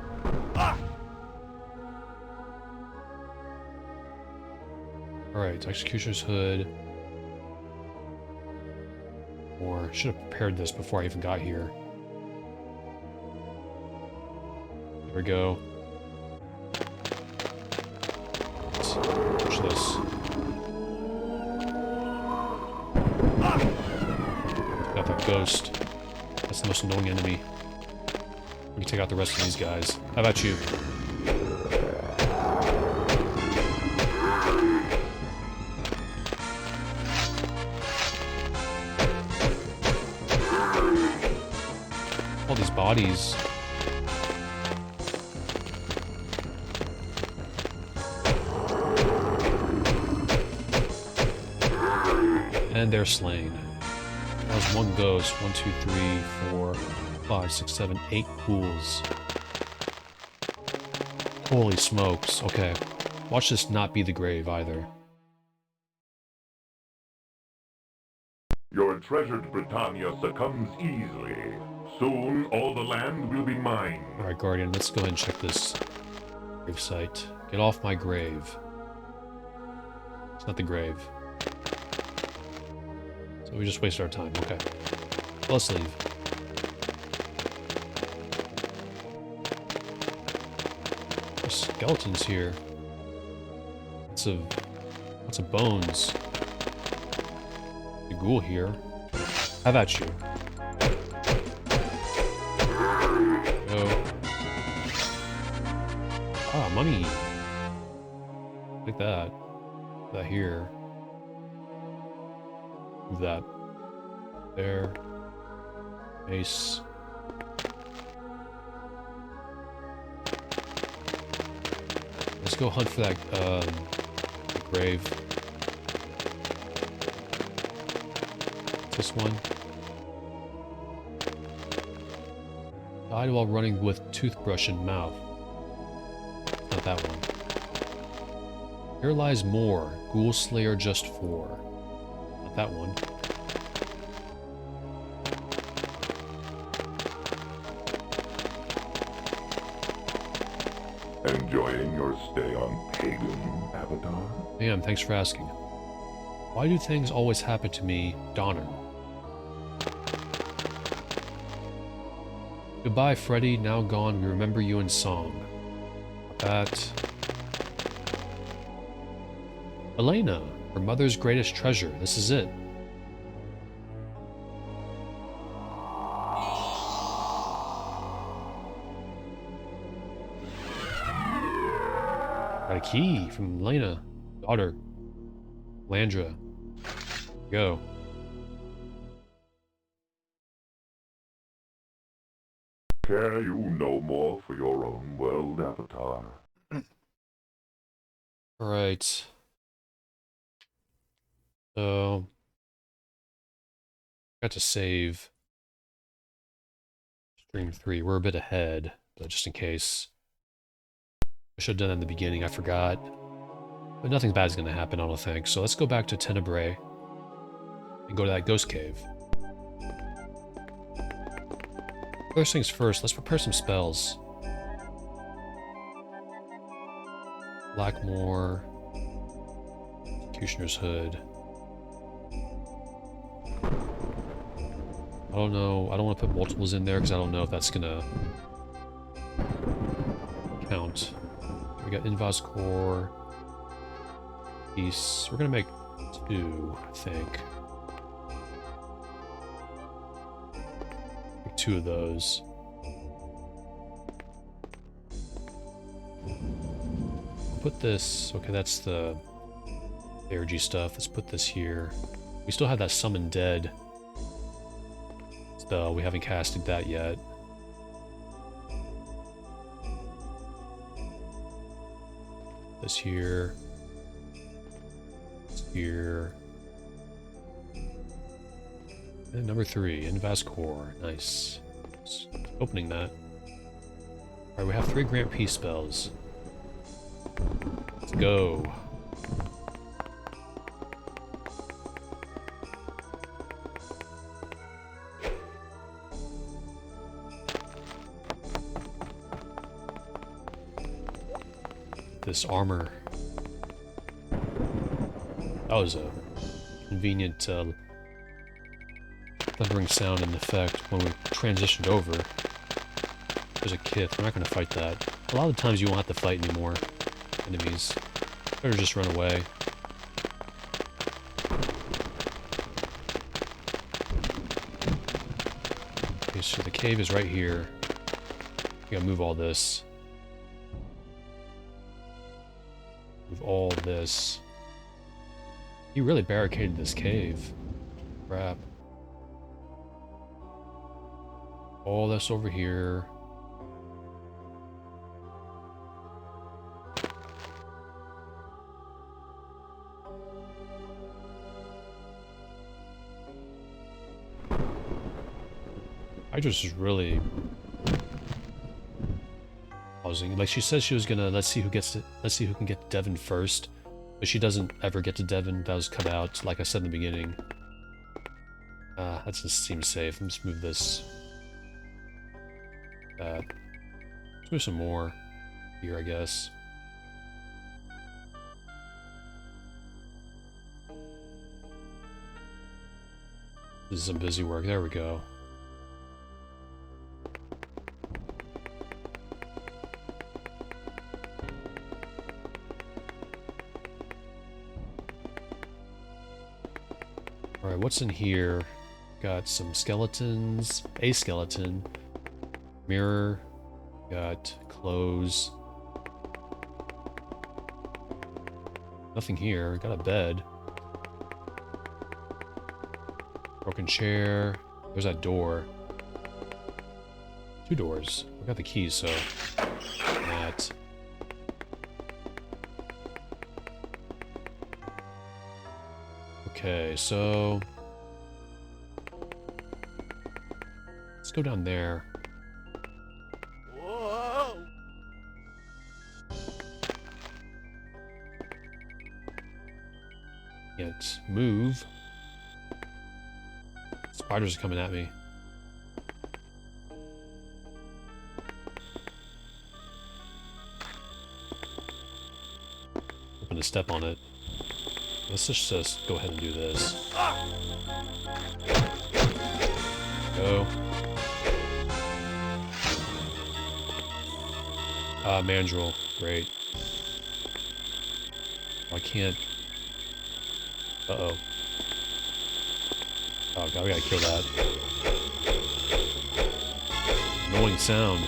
Alright, Executioner's Hood. Or, should have prepared this before I even got here. There we go. Let's push this. Got that ghost. That's the most annoying enemy. We can take out the rest of these guys. How about you? All these bodies. And they're slain. That was one ghost. 1, 2, 3, 4, 5, 6, 7, 8 ghouls. Holy smokes. Okay. Watch this not be the grave either. Your treasured Britannia succumbs easily. Soon all the land will be mine. Alright, Guardian, let's go ahead and check this grave site. Get off my grave. It's not the grave. So we just wasted our time. Okay. Let's leave. There's skeletons here. Lots of bones. A ghoul here. How about you? Go. Ah, money. Like that. That here. Move that. There. Mace. Let's go hunt for that grave. This one. Died while running with toothbrush in mouth. Not that one. Here lies more. Ghoul Slayer just 4. Not that one. Enjoying your stay on Pagan, Avatar? Damn, thanks for asking. Why do things always happen to me, Donner? Goodbye, Freddy. Now gone. We remember you in song. That. Elena, her mother's greatest treasure. This is it. Got a key from Elena, daughter, Landra. Go. Care you no more for your own world, Avatar? Alright. So... got to save Stream 3. We're a bit ahead, but just in case. I should have done that in the beginning, I forgot. But nothing bad is going to happen, I don't think. So let's go back to Tenebrae and go to that ghost cave. First things first, let's prepare some spells. Blackmore, Executioner's Hood. I don't know, I don't want to put multiples in there because I don't know if that's gonna count. We got Invas Core, Peace. We're gonna make 2, I think. Make 2 of those. Put this, okay, that's the ARG stuff. Let's put this here. We still have that Summon Dead. So we haven't casted that yet. This here. This here. And number 3, Invas Core. Nice. Just opening that. Alright, we have 3 Grant Peace spells. Let's go. This armor. That was a convenient thundering sound and effect when we transitioned over. There's a kith. We're not going to fight that. A lot of the times you won't have to fight anymore. Enemies. Better just run away. Okay, so the cave is right here. We gotta move all this. Move all this. He really barricaded this cave. Crap. All this over here. Hydra's is really pausing. Like she says she was gonna let's see who can get to Devon first. But she doesn't ever get to Devon. That was cut out, like I said in the beginning. That just seems safe. Let's move this. Let's move some more here, I guess. This is some busy work. There we go. Alright, what's in here? Got some skeletons, a skeleton, mirror, got clothes. Nothing here, got a bed. Broken chair, there's that door. 2 doors. I got the keys, so that. Okay, so let's go down there. Whoa. Can't move. Spiders are coming at me. Hoping to step on it. Let's just go ahead and do this. Go. Mandrill. Great. I can't. Uh-oh. Oh god, we gotta kill that. Annoying sound.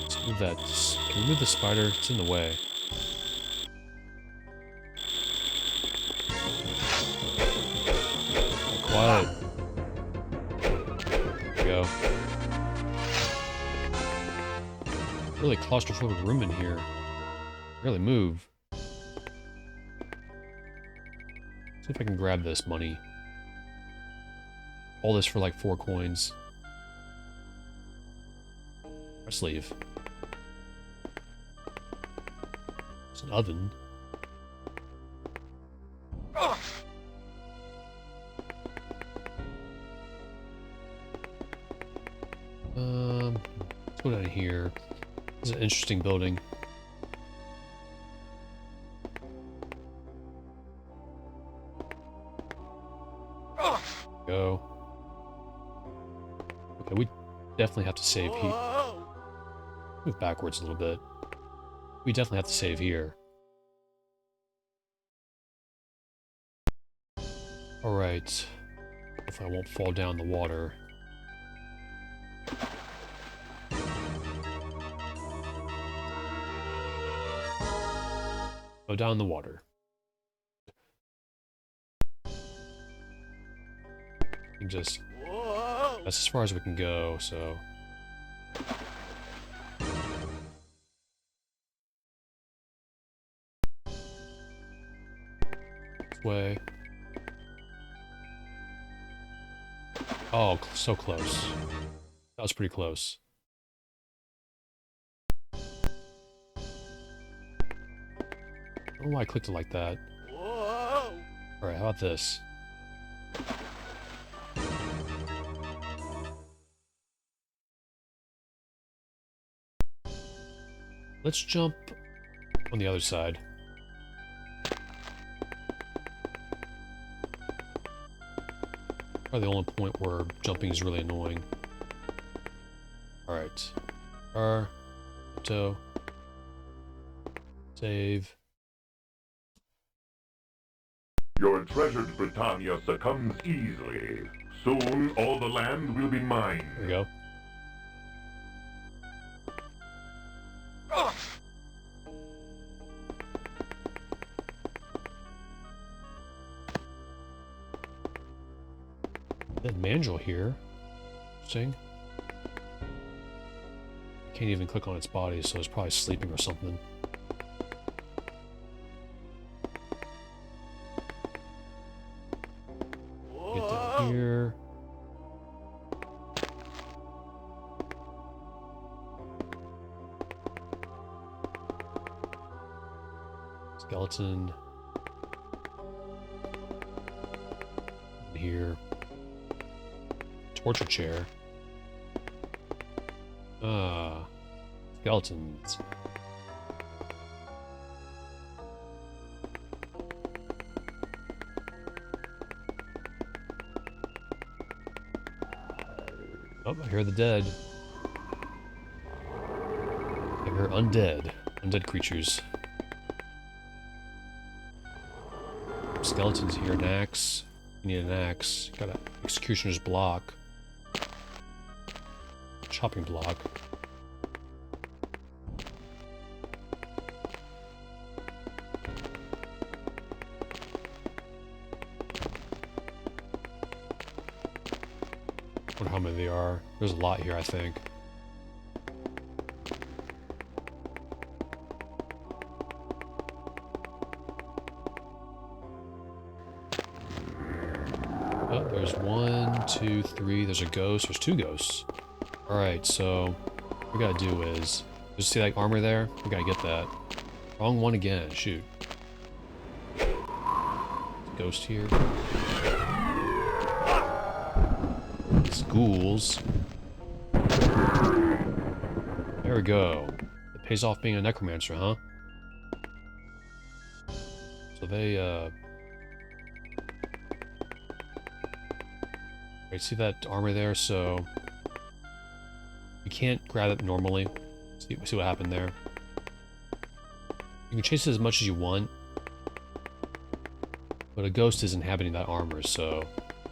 Let's move that. Can we move the spider? It's in the way. Quiet. There we go. Really claustrophobic room in here. Really move. See if I can grab this money. All this for like 4 coins. Let's leave. It's an oven. Let's go down here. This is an interesting building. Go. Okay, we definitely have to save here. Move backwards a little bit. We definitely have to save here. Alright. Hopefully I won't fall down the water. Go down the water. And just... That's as far as we can go, so... This way. Oh, so close. That was pretty close. I don't know why I clicked it like that. Alright, how about this? Let's jump on the other side. Probably the only point where jumping is really annoying. Alright. Auto. Save. Your treasured Britannia succumbs easily. Soon all the land will be mine. There we go. That Mandrill here. Interesting. Can't even click on its body, so it's probably sleeping or something. Get down here. Skeleton. In here. Torture chair. Skeletons. Oh, I hear the dead. I hear undead. Undead creatures. Skeletons here. An axe. You need an axe. Got an executioner's block. Chopping block. I wonder how many they are. There's a lot here, I think. Oh, there's 1, 2, 3. There's a ghost. There's 2 ghosts. Alright, so what we gotta do is, just see that armor there? We gotta get that. Wrong one again, shoot. Ghost here. Ghouls. There we go. It pays off being a necromancer, huh? So they, Right, see that armor there? So you can't grab it normally. See what happened there. You can chase it as much as you want, but a ghost is inhabiting that armor, so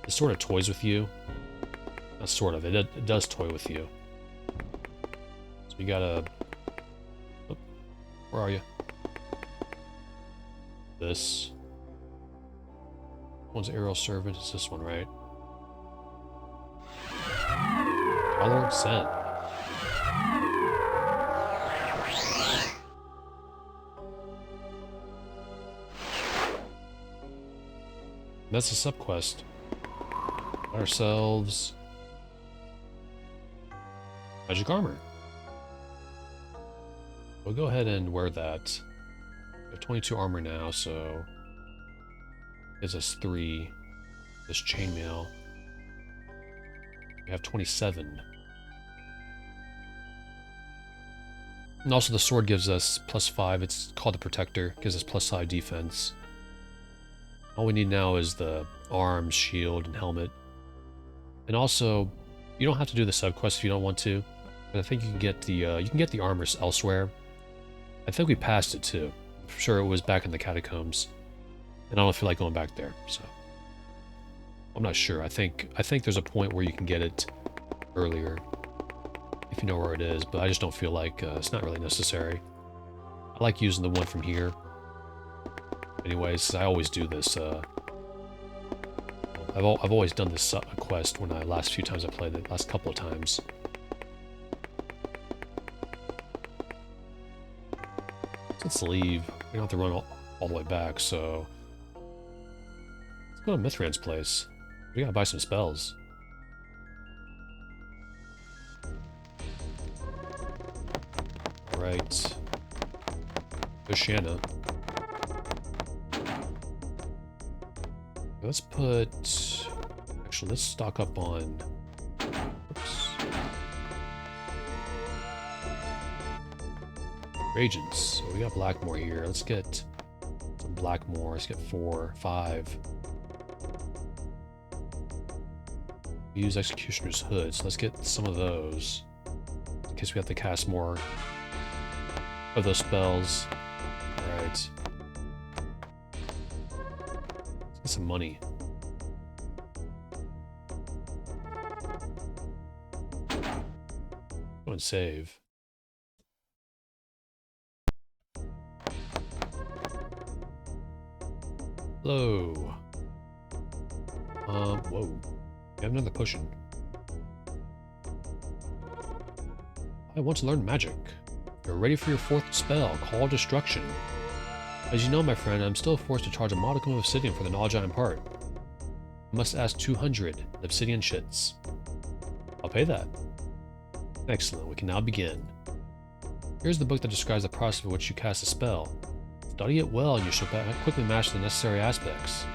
it sort of toys with you. Not sort of, it does toy with you. So you gotta... Oh, where are you? This. One's Aerial Servant, it's this one, right? Tolerant Scent. That's a subquest. Got ourselves magic armor. We'll go ahead and wear that. We have 22 armor now, so gives us 3. This chainmail. We have 27. And also the sword gives us +5. It's called the Protector. Gives us +5 defense. All we need now is the arms, shield, and helmet. And also, you don't have to do the subquest if you don't want to. But I think you can get the armors elsewhere. I think we passed it too. I'm sure it was back in the catacombs. And I don't feel like going back there, so I'm not sure. I think there's a point where you can get it earlier if you know where it is, but I just don't feel like it's not really necessary. I like using the one from here. Anyways, I always do this. I've always done this quest when last few times I played it, last couple of times. Let's leave. We don't have to run all the way back, so let's go to Mithran's place. We gotta buy some spells. Alright. There's Shanna. Let's put... Actually, let's stock up on... Oops. Reagents. So we got Blackmore here. Let's get some Blackmore. Let's get 4, 5. We use Executioner's Hood, so let's get some of those. case we have to cast more of those spells. Alright. Let's get some money. Go and save. Hello. Whoa. We have another potion. I want to learn magic. You're ready for your 4th spell, Call Destruction. As you know, my friend, I'm still forced to charge a modicum of obsidian for the knowledge I impart. I must ask 200 obsidian shits. I'll pay that. Excellent, we can now begin. Here's the book that describes the process of which you cast a spell. Study it well and you shall quickly master the necessary aspects.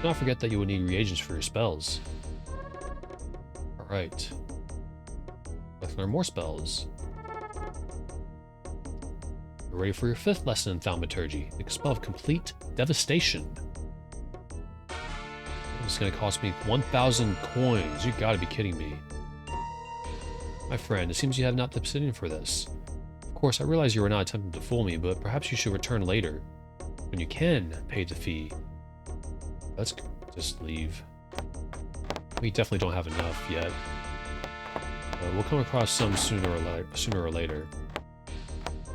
Do not forget that you will need reagents for your spells. Alright. Let's learn more spells. You're ready for your 5th lesson in Thaumaturgy, the spell of Complete Devastation. It's going to cost me 1,000 coins. You gotta be kidding me. My friend, it seems you have not the obsidian for this. Of course, I realize you were not attempting to fool me, but perhaps you should return later, when you can pay the fee. Let's just leave. We definitely don't have enough yet. We'll come across some sooner or later.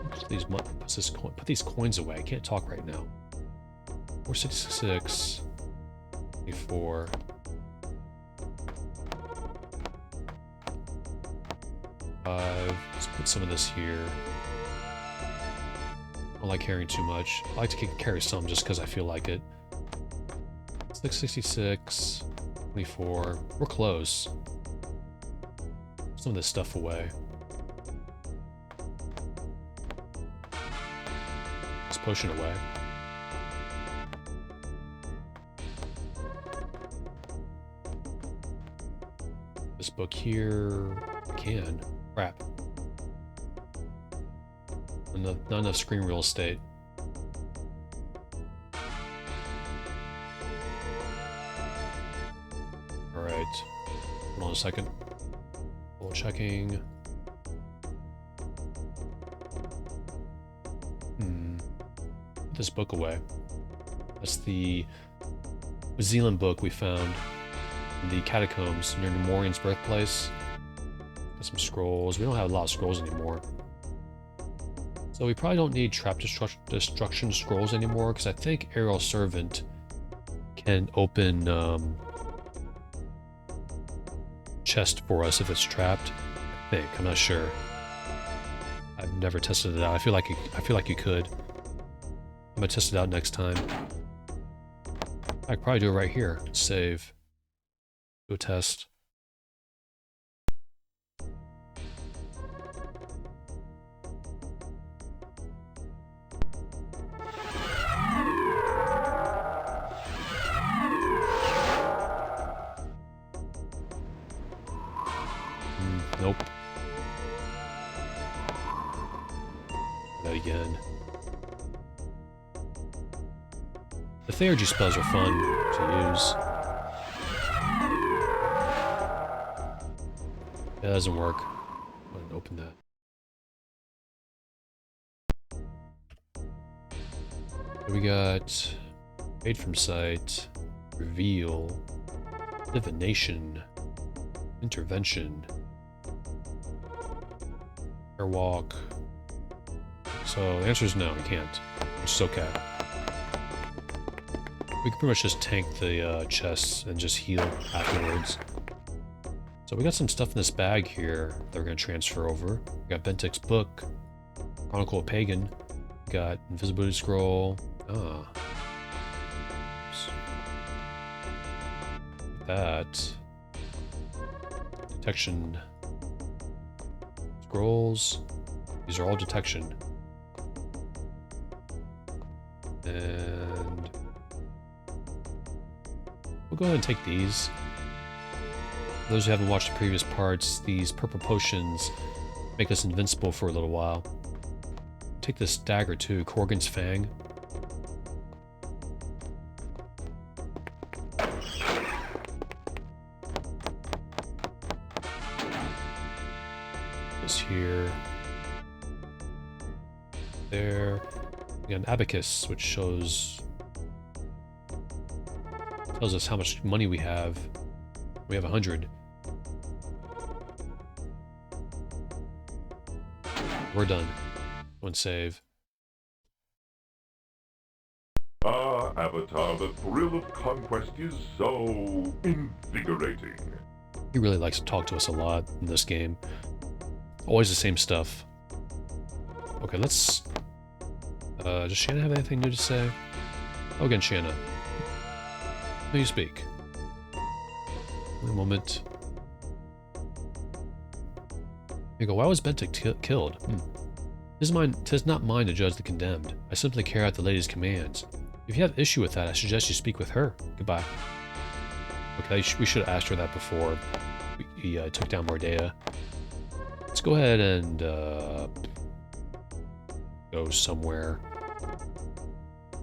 Put these coins away. I can't talk right now. 466. 24. Let's put some of this here. I don't like carrying too much. I like to carry some just because I feel like it. 666. 24. We're close. Put some of this stuff away. This potion away. This book here. I can. Crap. Not enough screen real estate. Alright. Hold on a second. Double checking. Put this book away. That's the New Zealand book we found in the catacombs near Nemorian's birthplace. Got some scrolls. We don't have a lot of scrolls anymore. So we probably don't need trap destruction scrolls anymore, because I think Aerial Servant can open chest for us if it's trapped. I think. I'm not sure. I've never tested it out. I feel like you could. I'm gonna test it out next time. I could probably do it right here. Save. Do a test. Nope. That again. The Theurgy spells are fun to use. That doesn't work. Go ahead and open that. We got Fade from Sight, Reveal, Divination, Intervention, Airwalk. So the answer is no, we can't, which is okay. We can pretty much just tank the chests and just heal afterwards. So we got some stuff in this bag here that we're going to transfer over. We got Bentek's book, Chronicle of Pagan. We got Invisibility Scroll. Ah. Oops. That. Detection. Scrolls. These are all detection. And we'll go ahead and take these. For those who haven't watched the previous parts, these purple potions make us invincible for a little while. Take this dagger too, Korgan's Fang. This here. There. We got an abacus, which tells us how much money we have. We have 100. We're done. One save. Ah, Avatar, the thrill of conquest is so invigorating. He really likes to talk to us a lot in this game. Always the same stuff. Okay, let's... does Shanna have anything new to say? Oh, again, Shanna. May you speak? Wait a moment. You go, why was Bentic killed? Tis not mine to judge the condemned. I simply carry out the lady's commands. If you have issue with that, I suggest you speak with her. Goodbye. Okay, we should have asked her that before we took down Mordea. Let's go ahead and go somewhere.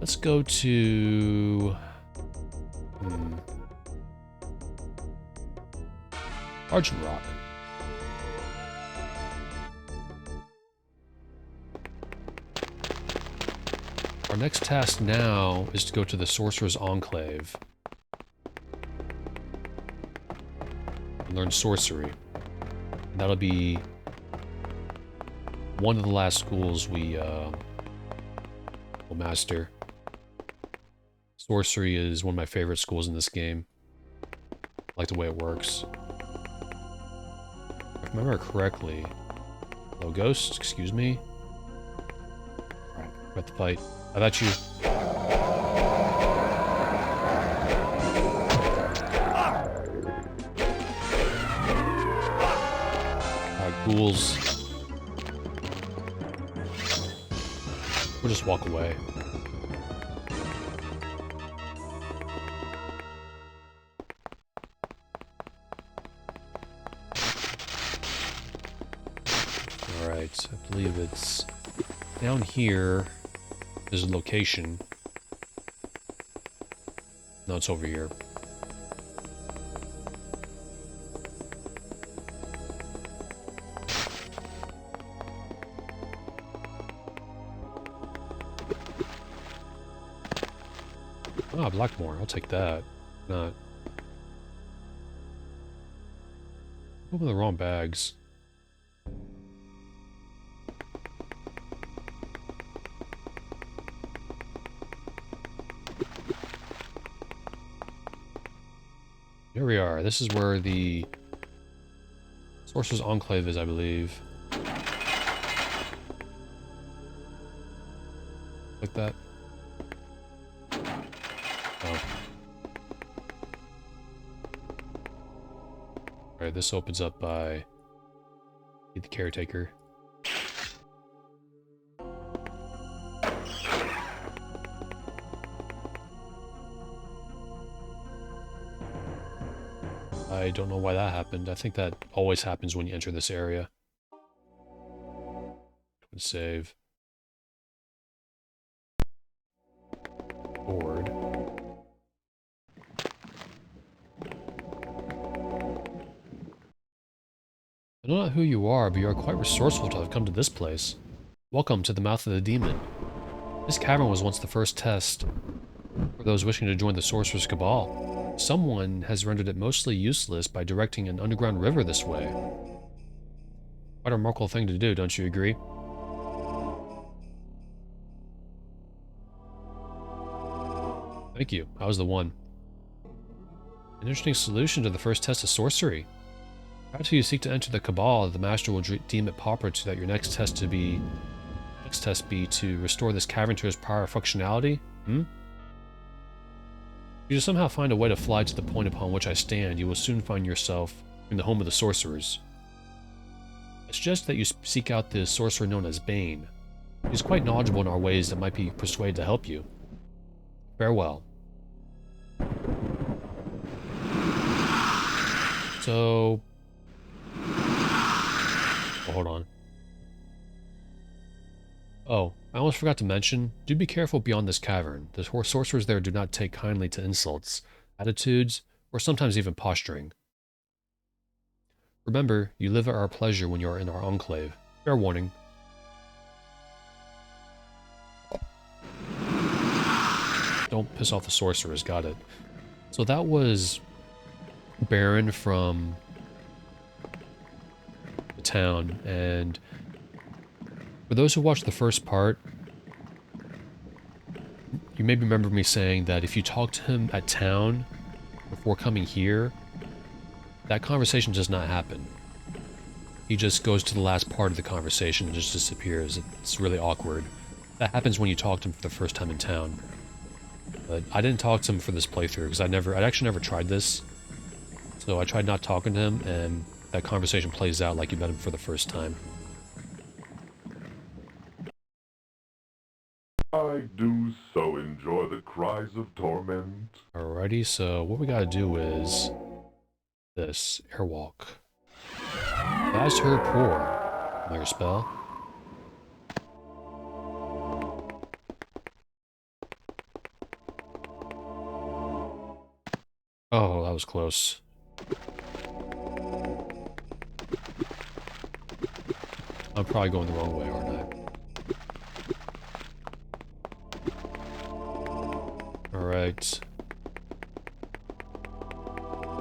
Let's go to... Argent Rock. Our next task now is to go to the Sorcerer's Enclave and learn Sorcery. And that'll be one of the last schools we will master. Sorcery is one of my favorite schools in this game. I like the way it works. If I remember correctly... Hello, Ghost, excuse me. Alright, we're at the fight. How about you? Ghouls. We'll just walk away. Alright, I believe it's down here. There's a location. No, it's over here. Ah, Blackmore. I'll take that. Not. Open the wrong bags. Here we are. This is where the Sorcerer's Enclave is, I believe. Like that. Oh. Alright, this opens up by the caretaker. I don't know why that happened. I think that always happens when you enter this area. Save. Board. I know not who you are, but you are quite resourceful to have come to this place. Welcome to the mouth of the demon. This cavern was once the first test for those wishing to join the Sorcerer's Cabal. Someone has rendered it mostly useless by directing an underground river this way. Quite a remarkable thing to do, don't you agree? Thank you. I was the one. An interesting solution to the first test of sorcery. Perhaps if you seek to enter the Cabal, the Master will deem it proper to that your next test be to restore this cavern to its prior functionality? If you somehow find a way to fly to the point upon which I stand, you will soon find yourself in the home of the sorcerers. I suggest that you seek out the sorcerer known as Bane. He is quite knowledgeable in our ways that might be persuaded to help you. Farewell. So... oh, hold on. Oh, I almost forgot to mention, do be careful beyond this cavern. The sorcerers there do not take kindly to insults, attitudes, or sometimes even posturing. Remember, you live at our pleasure when you are in our enclave. Fair warning. Don't piss off the sorcerers, got it. So that was Baron from the town, and for those who watched the first part, you may remember me saying that if you talk to him at town before coming here, that conversation does not happen. He just goes to the last part of the conversation and just disappears. It's really awkward. That happens when you talk to him for the first time in town. But I didn't talk to him for this playthrough because I'd actually never tried this. So I tried not talking to him, and that conversation plays out like you met him for the first time. I do so enjoy the cries of torment. Alrighty, so what we gotta do is this airwalk. As her poor. Minor spell. Oh, that was close. I'm probably going the wrong way, aren't I? Alright.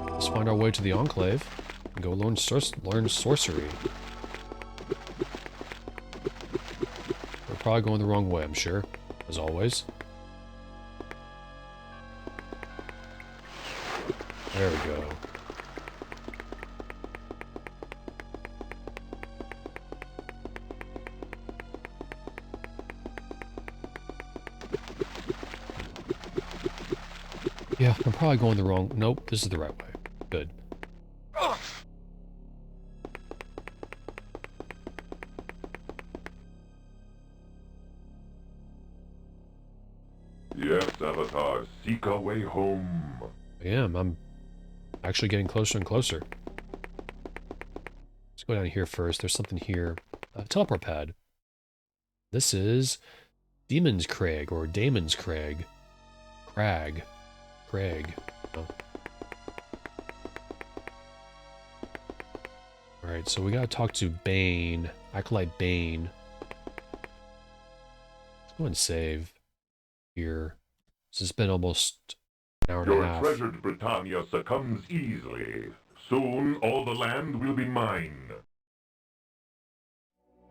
Let's find our way to the Enclave and go learn sorcery. We're probably going the wrong way, I'm sure, as always. There we go. Yeah, I'm probably going the wrong... Nope, this is the right way. Good. Yes, Avatar, seek our way home. I am. I'm actually getting closer and closer. Let's go down here first. There's something here. Teleport pad. This is Demon's Crag, or Damon's Crag. Crag. Oh. Alright, so we gotta talk to Bane. Acolyte Bane. Let's go and save here. This has been almost an hour and a Your half. treasured Britannia succumbs easily. Soon all the land will be mine.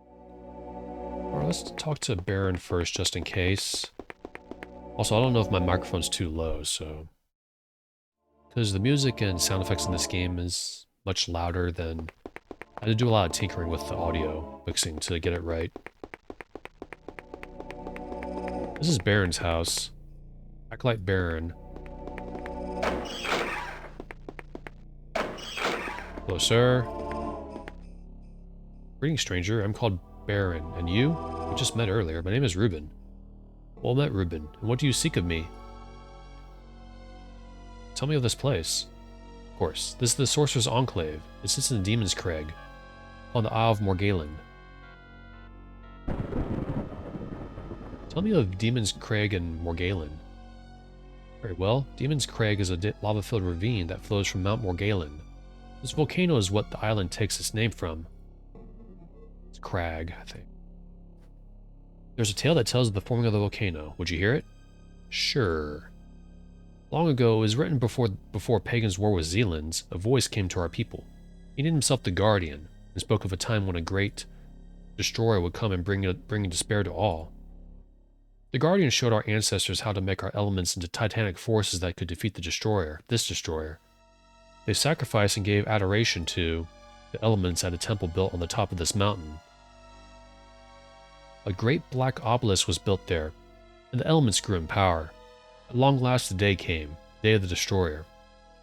Alright, let's talk to Baron first, just in case. Also, I don't know if my microphone's too low, so... Because the music and sound effects in this game is much louder than... I had to do a lot of tinkering with the audio mixing to get it right. This is Baron's house. Acolyte Baron. Hello, sir. Greetings, stranger. I'm called Baron. And you? We just met earlier. My name is Reuben. Well met, Reuben. And what do you seek of me? Tell me of this place. Of course. This is the Sorcerer's Enclave. It sits in the Demon's Crag, on the Isle of Morgalen. Tell me of Demon's Crag and Morgalen. Very well. Demon's Crag is a lava-filled ravine that flows from Mount Morgalen. This volcano is what the island takes its name from. It's Crag, I think. There's a tale that tells of the forming of the volcano. Would you hear it? Sure. Long ago, it was written before Pagan's war with Zealands, a voice came to our people. He named himself the Guardian, and spoke of a time when a great destroyer would come and bring despair to all. The Guardian showed our ancestors how to make our elements into titanic forces that could defeat this destroyer. They sacrificed and gave adoration to the elements at a temple built on the top of this mountain. A great black obelisk was built there, and the elements grew in power. At long last the day came, the day of the destroyer.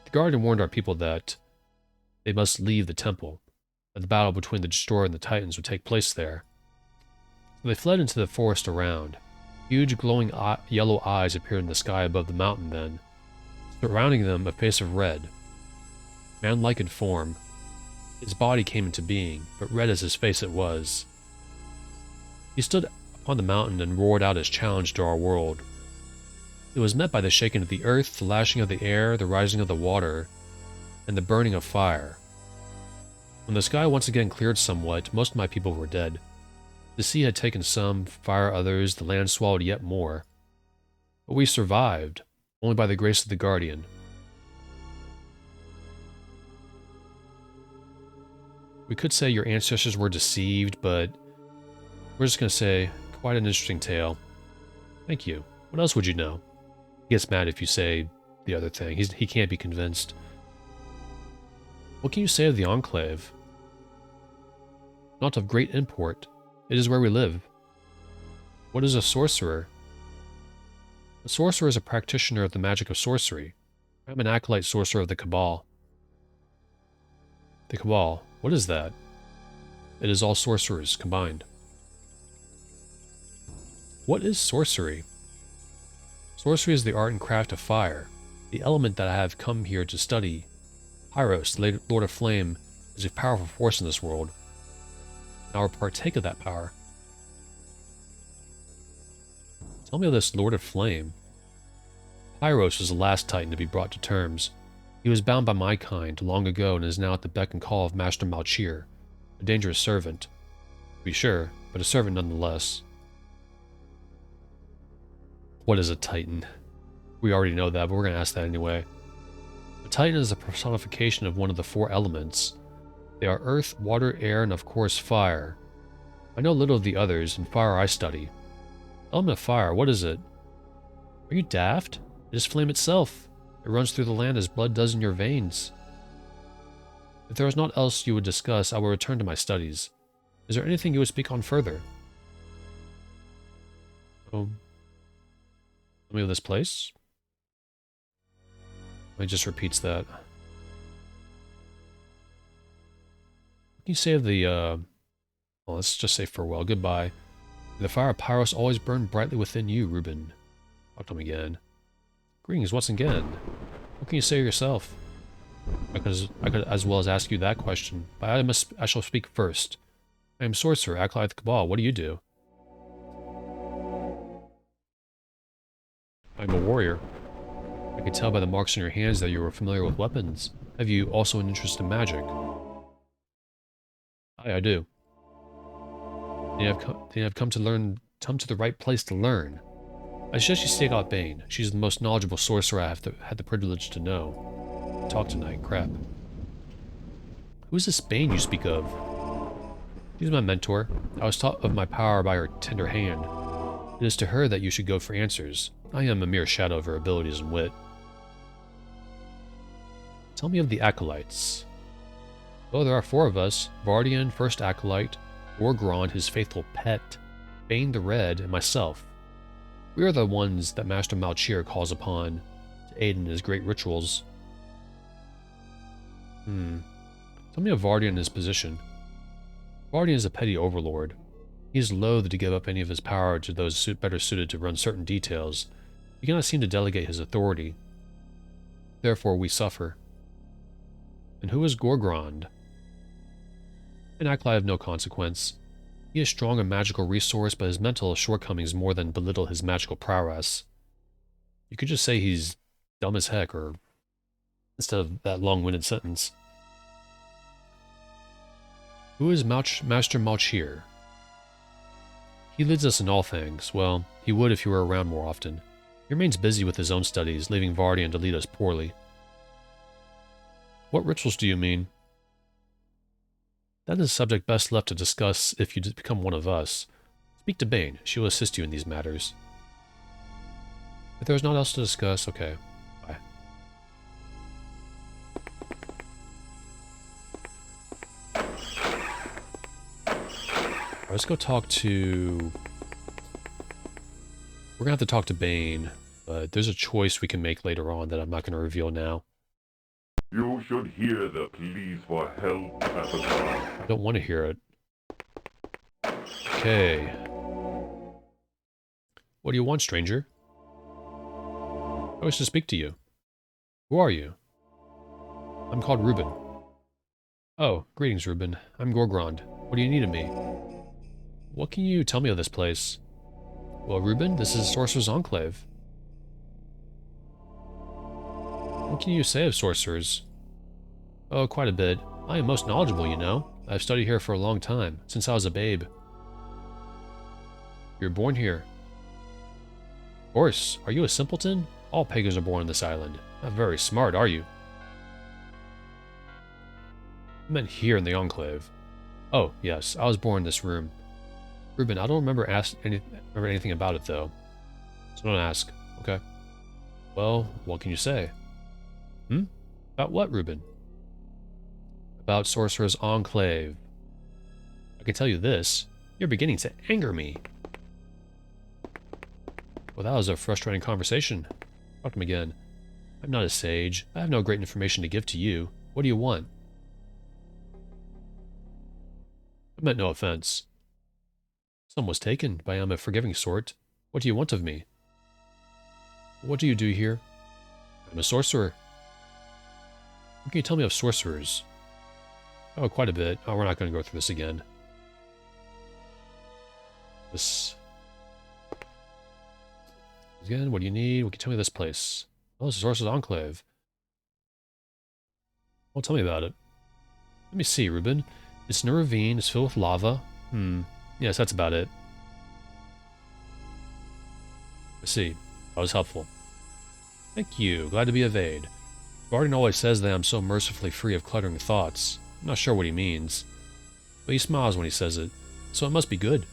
The Guardian warned our people that they must leave the temple, that the battle between the destroyer and the titans would take place there. So they fled into the forest around. Huge glowing yellow eyes appeared in the sky above the mountain then, surrounding them a face of red. Man-like in form, his body came into being, but red as his face it was. He stood upon the mountain and roared out his challenge to our world. It was met by the shaking of the earth, the lashing of the air, the rising of the water, and the burning of fire. When the sky once again cleared somewhat, most of my people were dead. The sea had taken some, fire others, the land swallowed yet more. But we survived, only by the grace of the Guardian. We could say your ancestors were deceived, but we're just going to say, quite an interesting tale. Thank you. What else would you know? He gets mad if you say the other thing. He can't be convinced. What can you say of the Enclave? Not of great import. It is where we live. What is a sorcerer? A sorcerer is a practitioner of the magic of sorcery. I am an acolyte sorcerer of the Cabal. The Cabal, what is that? It is all sorcerers combined. What is sorcery? Sorcery is the art and craft of fire, the element that I have come here to study. Pyros, Lord of Flame, is a powerful force in this world. And I will partake of that power. Tell me of this Lord of Flame. Pyros was the last Titan to be brought to terms. He was bound by my kind long ago and is now at the beck and call of Master Malchir, a dangerous servant. To be sure, but a servant nonetheless. What is a Titan? We already know that, but we're going to ask that anyway. A Titan is a personification of one of the four elements. They are earth, water, air, and of course fire. I know little of the others, and fire I study. Element of fire, what is it? Are you daft? It is flame itself. It runs through the land as blood does in your veins. If there is naught else you would discuss, I will return to my studies. Is there anything you would speak on further? Oh. Tell me of this place. It just repeats that. What can you say of the, well, let's just say farewell, goodbye. May the fire of Pyros always burn brightly within you, Reuben. Talk to him again. Greetings, once again. What can you say of yourself? I could as well as ask you that question, but I shall speak first. I am Sorcerer, acolyte of the Cabal. What do you do? I'm a warrior. I could tell by the marks on your hands that you were familiar with weapons. Have you also an interest in magic? Aye, I do. Then you have come to the right place to learn. I suggest you seek out Bane. She's the most knowledgeable sorcerer I have had the privilege to know. Talk tonight, crap. Who is this Bane you speak of? She's my mentor. I was taught of my power by her tender hand. It is to her that you should go for answers. I am a mere shadow of her abilities and wit. Tell me of the acolytes. Oh, there are four of us. Vardian, first acolyte, Orgrond, his faithful pet, Bane the Red, and myself. We are the ones that Master Malchir calls upon to aid in his great rituals. Tell me of Vardian and his position. Vardian is a petty overlord. He is loath to give up any of his power to those better suited to run certain details. He cannot seem to delegate his authority. Therefore we suffer. And who is Gorgrond? An acolyte of no consequence. He is strong in magical resource, but his mental shortcomings more than belittle his magical prowess. You could just say he's dumb as heck, or instead of that long-winded sentence. Who is Master Malchir? He leads us in all things. Well, he would if he were around more often. He remains busy with his own studies, leaving Vardian to lead us poorly. What rituals do you mean? That is a subject best left to discuss if you become one of us. Speak to Bane. She will assist you in these matters. If there is naught else to discuss, okay. Bye. Alright, let's go talk to... We're gonna have to talk to Bane, but there's a choice we can make later on that I'm not gonna reveal now. You should hear the pleas for help at the top. I don't want to hear it. Okay. What do you want, stranger? I wish to speak to you. Who are you? I'm called Reuben. Oh, greetings, Reuben. I'm Gorgrond. What do you need of me? What can you tell me of this place? Well, Reuben, this is Sorcerer's Enclave. What can you say of sorcerers? Oh, quite a bit. I am most knowledgeable, you know. I've studied here for a long time, since I was a babe. You were born here. Of course. Are you a simpleton? All pagans are born on this island. Not very smart, are you? I meant here in the Enclave. Oh, yes, I was born in this room. Ruben, I don't remember anything about it, though. So don't ask. Okay. Well, what can you say? Hmm? About what, Ruben? About Sorcerer's Enclave. I can tell you this. You're beginning to anger me. Well, that was a frustrating conversation. Talk to him again. I'm not a sage. I have no great information to give to you. What do you want? I meant no offense. Some was taken, but I am a forgiving sort. What do you want of me? What do you do here? I'm a sorcerer. What can you tell me of sorcerers? Oh, quite a bit. Oh, we're not going to go through this again. This... Again, what do you need? What can you tell me of this place? Oh, it's a Sorcerer's Enclave. Well, tell me about it. Let me see, Ruben. It's in a ravine. It's filled with lava. Yes, that's about it. I see. That was helpful. Thank you. Glad to be of aid. Varden always says that I'm so mercifully free of cluttering thoughts. I'm not sure what he means. But he smiles when he says it. So it must be good.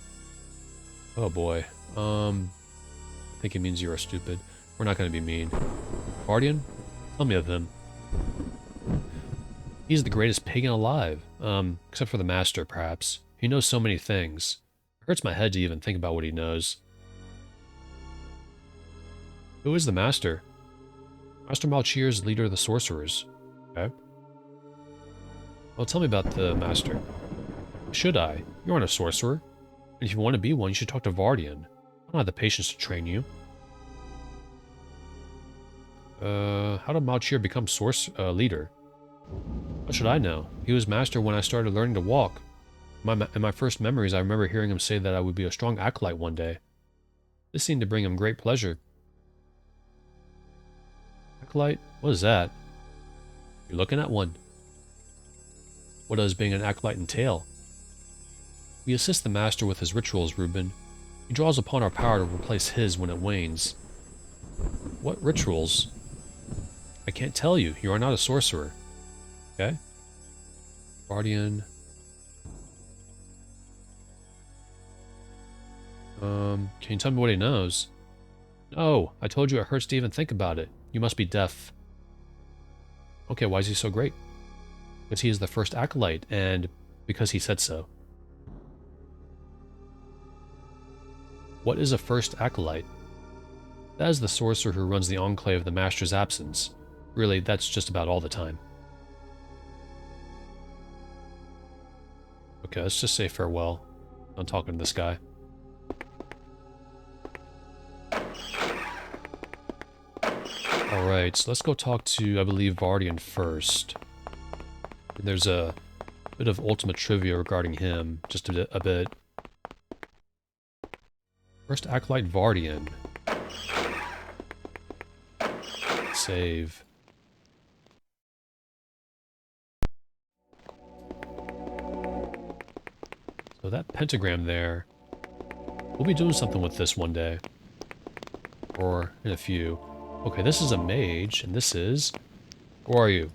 Oh boy. I think it means you are stupid. We're not going to be mean. Guardian? Tell me of him. He's the greatest pagan alive. Except for the Master, perhaps. He knows so many things. It hurts my head to even think about what he knows. Who is the Master? Master Malchir is the leader of the Sorcerers. Okay. Well, tell me about the Master. Should I? You aren't a sorcerer. And if you want to be one, you should talk to Vardian. I don't have the patience to train you. How did Malchir become leader? What should I know? He was master when I started learning to walk. In my first memories, I remember hearing him say that I would be a strong acolyte one day. This seemed to bring him great pleasure. Acolyte? What is that? You're looking at one. What does being an acolyte entail? We assist the master with his rituals, Ruben. He draws upon our power to replace his when it wanes. What rituals? I can't tell you. You are not a sorcerer. Okay. Guardian. Can you tell me what he knows? No, I told you it hurts to even think about it. You must be deaf. Okay, why is he so great? Because he is the first acolyte, and because he said so. What is a first acolyte? That is the sorcerer who runs the Enclave in the Master's absence. Really, that's just about all the time. Okay, let's just say farewell. I'm talking to this guy. Alright, so let's go talk to, I believe, Vardian first. And there's a bit of ultimate trivia regarding him, just a bit. First Acolyte Vardian. Save. So that pentagram there, we'll be doing something with this one day. Or in a few. Okay, this is a mage, and this is... Who are you?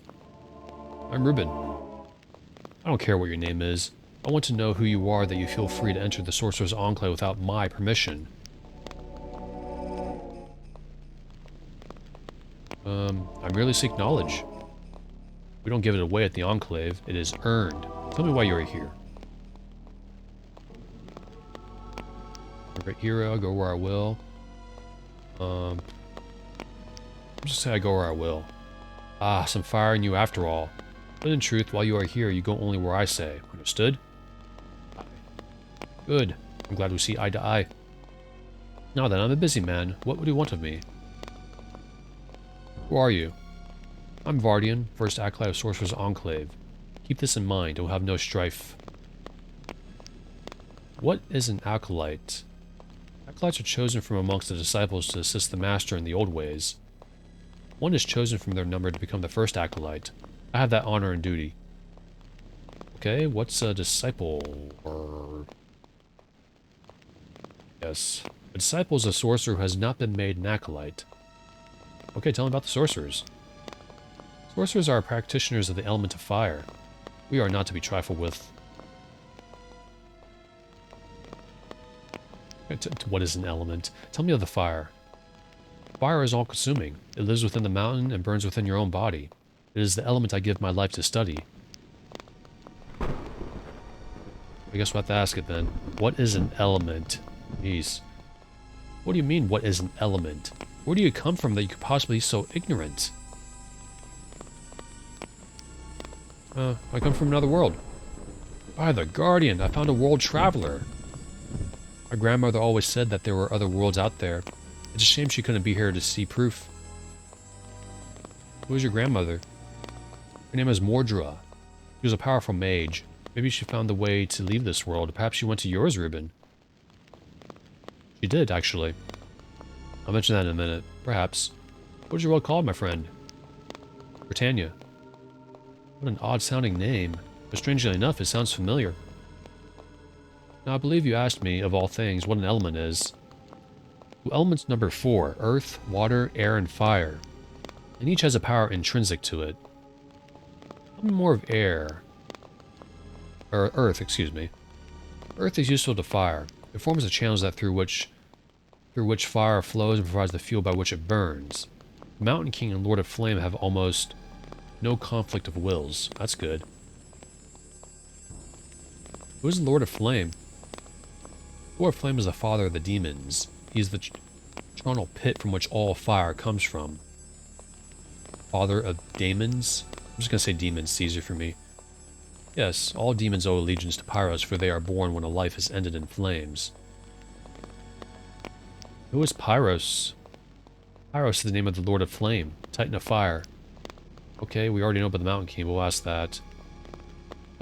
I'm Ruben. I don't care what your name is. I want to know who you are that you feel free to enter the Sorcerer's Enclave without my permission. I merely seek knowledge. We don't give it away at the Enclave. It is earned. Tell me why you are here. I'm a great hero. Go where I will. Just say I go where I will. Ah, some fire in you after all. But in truth, while you are here, you go only where I say. Understood? Aye. Good. I'm glad we see eye to eye. Now then, I'm a busy man. What would you want of me? Who are you? I'm Vardian, first acolyte of Sorcerer's Enclave. Keep this in mind, and we'll have no strife. What is an acolyte? Acolytes are chosen from amongst the disciples to assist the master in the old ways. One is chosen from their number to become the first acolyte. I have that honor and duty. Okay, what's a disciple? Or... Yes. A disciple is a sorcerer who has not been made an acolyte. Okay, tell me about the sorcerers. Sorcerers are practitioners of the element of fire. We are not to be trifled with. What is an element? Tell me of the fire. Fire is all-consuming. It lives within the mountain and burns within your own body. It is the element I give my life to study. I guess we'll have to ask it then. What is an element? Jeez. What do you mean, what is an element? Where do you come from that you could possibly be so ignorant? I come from another world. By the Guardian, I found a world traveler. My grandmother always said that there were other worlds out there. It's a shame she couldn't be here to see proof. Who is your grandmother? Her name is Mordra. She was a powerful mage. Maybe she found the way to leave this world. Perhaps she went to yours, Ruben. She did, actually. I'll mention that in a minute. Perhaps. What is your world called, my friend? Britannia. What an odd-sounding name. But strangely enough, it sounds familiar. Now, I believe you asked me, of all things, what an element is. Well, element's number 4. Earth, water, air, and fire. And each has a power intrinsic to it. I'm more of air. Or earth, excuse me. Earth is useful to fire. It forms the channels that through which fire flows and provides the fuel by which it burns. The Mountain King and Lord of Flame have almost no conflict of wills. That's good. Who is the Lord of Flame? Lord of Flame is the father of the demons. He's the charnel pit from which all fire comes from. Father of demons? I'm just gonna say demons, it's easier for me. Yes, all demons owe allegiance to Pyros, for they are born when a life is ended in flames. Who is Pyros? Pyros is the name of the Lord of Flame, Titan of Fire. Okay, we already know about the Mountain King, we'll ask that.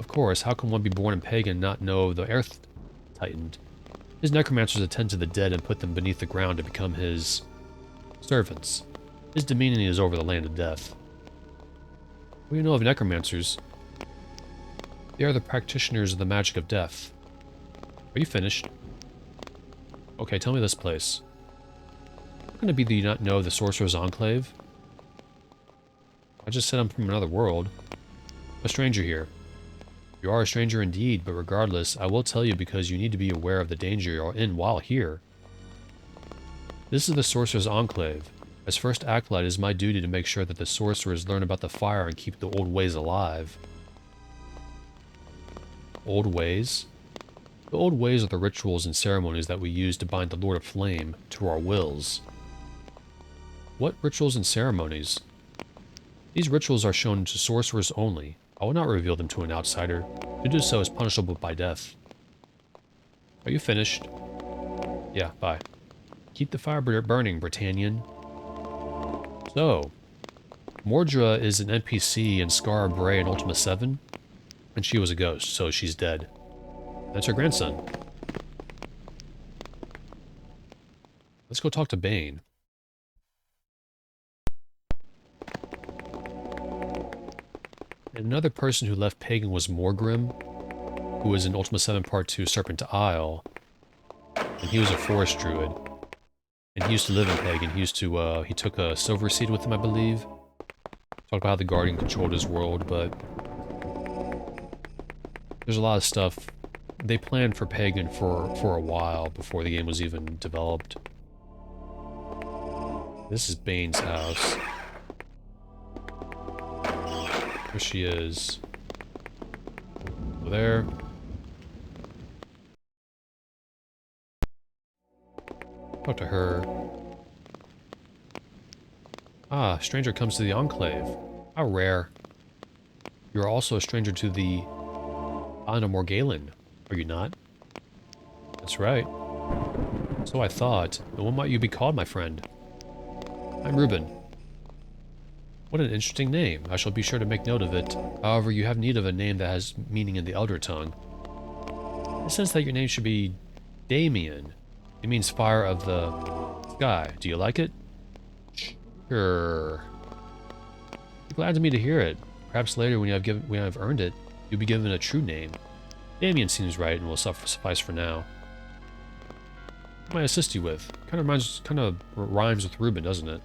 Of course, how can one be born in Pagan and not know the Earth Titan? His necromancers attend to the dead and put them beneath the ground to become his servants. His dominion is over the land of death. What do you know of necromancers? They are the practitioners of the magic of death. Are you finished? Okay, tell me this place. How can it be that you not know the Sorcerer's Enclave? I just said I'm from another world. I'm a stranger here. You are a stranger indeed, but regardless, I will tell you because you need to be aware of the danger you're in while here. This is the Sorcerer's Enclave. As first acolyte, it is my duty to make sure that the sorcerers learn about the fire and keep the old ways alive. Old ways? The old ways are the rituals and ceremonies that we use to bind the Lord of Flame to our wills. What rituals and ceremonies? These rituals are shown to sorcerers only. I will not reveal them to an outsider. To do so is punishable by death. Are you finished? Yeah, bye. Keep the fire burning, Britannian. So, Mordra is an NPC in Scar Bray in Ultima VIII, and she was a ghost, so she's dead. That's her grandson. Let's go talk to Bane. And another person who left Pagan was Morgrim, who was in Ultima VII Part 2 Serpent Isle, and he was a forest druid. And he used to live in Pagan. He took a silver seed with him, I believe. Talk about how the Guardian controlled his world, but there's a lot of stuff. They planned for Pagan for a while before the game was even developed. This is Bane's house. There she is. Over there. Talk to her. Ah, stranger comes to the Enclave. How rare. You're also a stranger to the Anna Morgalen, are you not? That's right. So I thought. But what might you be called, my friend? I'm Ruben. What an interesting name. I shall be sure to make note of it. However, you have need of a name that has meaning in the Elder tongue. It says that your name should be Damien. It means fire of the sky. Do you like it? Sure. Glad to me to hear it. Perhaps later when you have earned it. You'll be given a true name. Damien seems right and will suffice for now. What can I assist you with? Kind of rhymes with Ruben, doesn't it?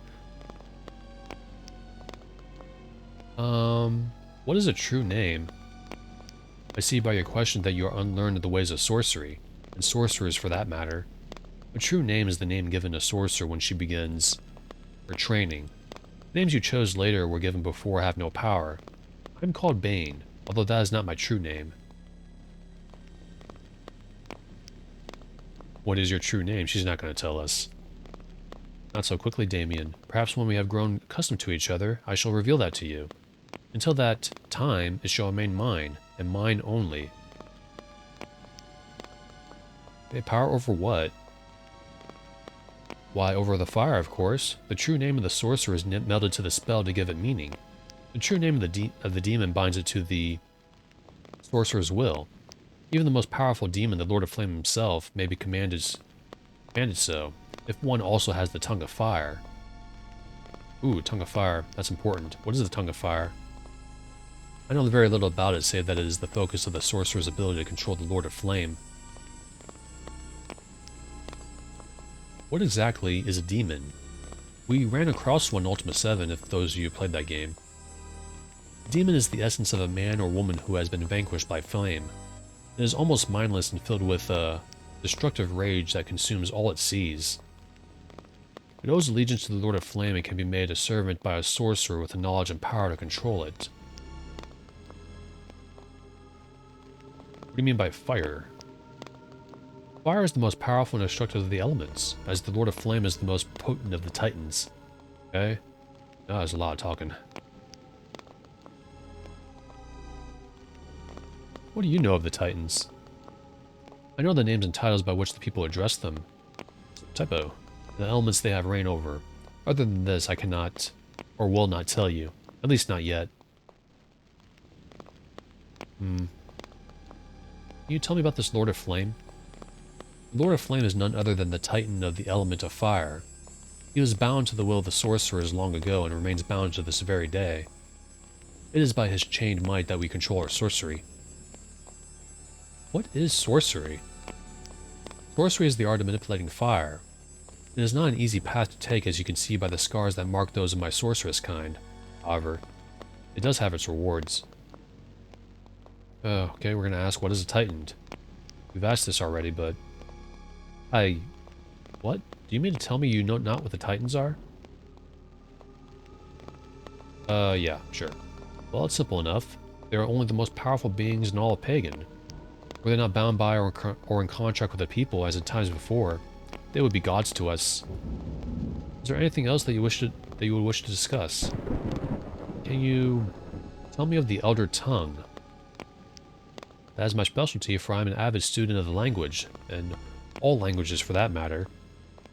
What is a true name? I see by your question that you are unlearned of the ways of sorcery, and sorcerers for that matter. A true name is the name given a sorcerer when she begins her training. Names you chose later were given before have no power. I am called Bane, although that is not my true name. What is your true name? She's not going to tell us. Not so quickly, Damien. Perhaps when we have grown accustomed to each other, I shall reveal that to you. Until that time, it shall remain mine, and mine only. Okay, power over what? Why, over the fire, of course. The true name of the sorcerer is melded to the spell to give it meaning. The true name of the demon binds it to the sorcerer's will. Even the most powerful demon, the Lord of Flame himself, may be commanded so, if one also has the Tongue of Fire. Ooh, Tongue of Fire. That's important. What is the Tongue of Fire? I know very little about it, save that it is the focus of the sorcerer's ability to control the Lord of Flame. What exactly is a demon? We ran across one in Ultima VII, if those of you played that game. A demon is the essence of a man or woman who has been vanquished by flame. It is almost mindless and filled with a destructive rage that consumes all it sees. It owes allegiance to the Lord of Flame and can be made a servant by a sorcerer with the knowledge and power to control it. What do you mean by fire? Fire is the most powerful and destructive of the elements, as the Lord of Flame is the most potent of the Titans. Okay? Oh, there's a lot of talking. What do you know of the Titans? I know the names and titles by which the people address them. Typo. The elements they have reign over. Other than this, I cannot, or will not tell you. At least not yet. Can you tell me about this Lord of Flame? The Lord of Flame is none other than the Titan of the element of fire. He was bound to the will of the sorcerers long ago and remains bound to this very day. It is by his chained might that we control our sorcery. What is sorcery? Sorcery is the art of manipulating fire. It is not an easy path to take, as you can see by the scars that mark those of my sorceress kind. However, it does have its rewards. Okay, we're gonna ask, what is a Titan? We've asked this already, but... What? Do you mean to tell me you know not what the Titans are? Yeah, sure. Well, it's simple enough. They are only the most powerful beings in all of Pagan. Were they not bound by or in contract with the people, as in times before, they would be gods to us. Is there anything else that you would wish to discuss? Can you tell me of the Elder Tongue? That is my specialty, for I am an avid student of the language, and all languages for that matter.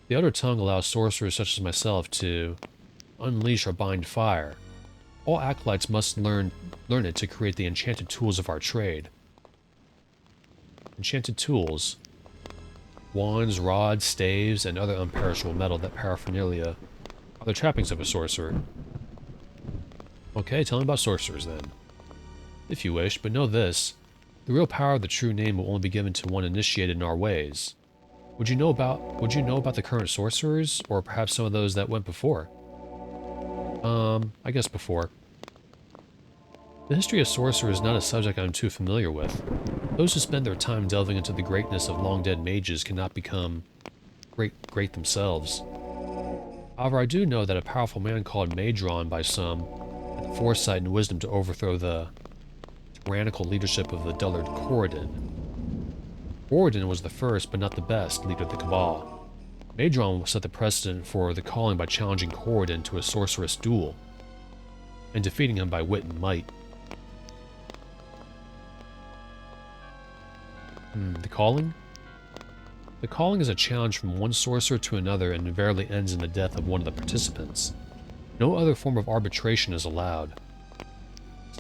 The Elder Tongue allows sorcerers such as myself to unleash or bind fire. All acolytes must learn it to create the enchanted tools of our trade. Enchanted tools. Wands, rods, staves, and other unperishable metal that paraphernalia are the trappings of a sorcerer. Okay, tell me about sorcerers then. If you wish, but know this. The real power of the true name will only be given to one initiated in our ways. Would you know about the current sorcerers, or perhaps some of those that went before? I guess before. The history of sorcery is not a subject I'm too familiar with. Those who spend their time delving into the greatness of long-dead mages cannot become great themselves. However, I do know that a powerful man called Madron by some had the foresight and wisdom to overthrow the tyrannical leadership of the dullard Corridon. Corridon was the first, but not the best, leader of the Cabal. Madron set the precedent for the calling by challenging Corridon to a sorceress duel, and defeating him by wit and might. The calling? The calling is a challenge from one sorcerer to another and invariably ends in the death of one of the participants. No other form of arbitration is allowed,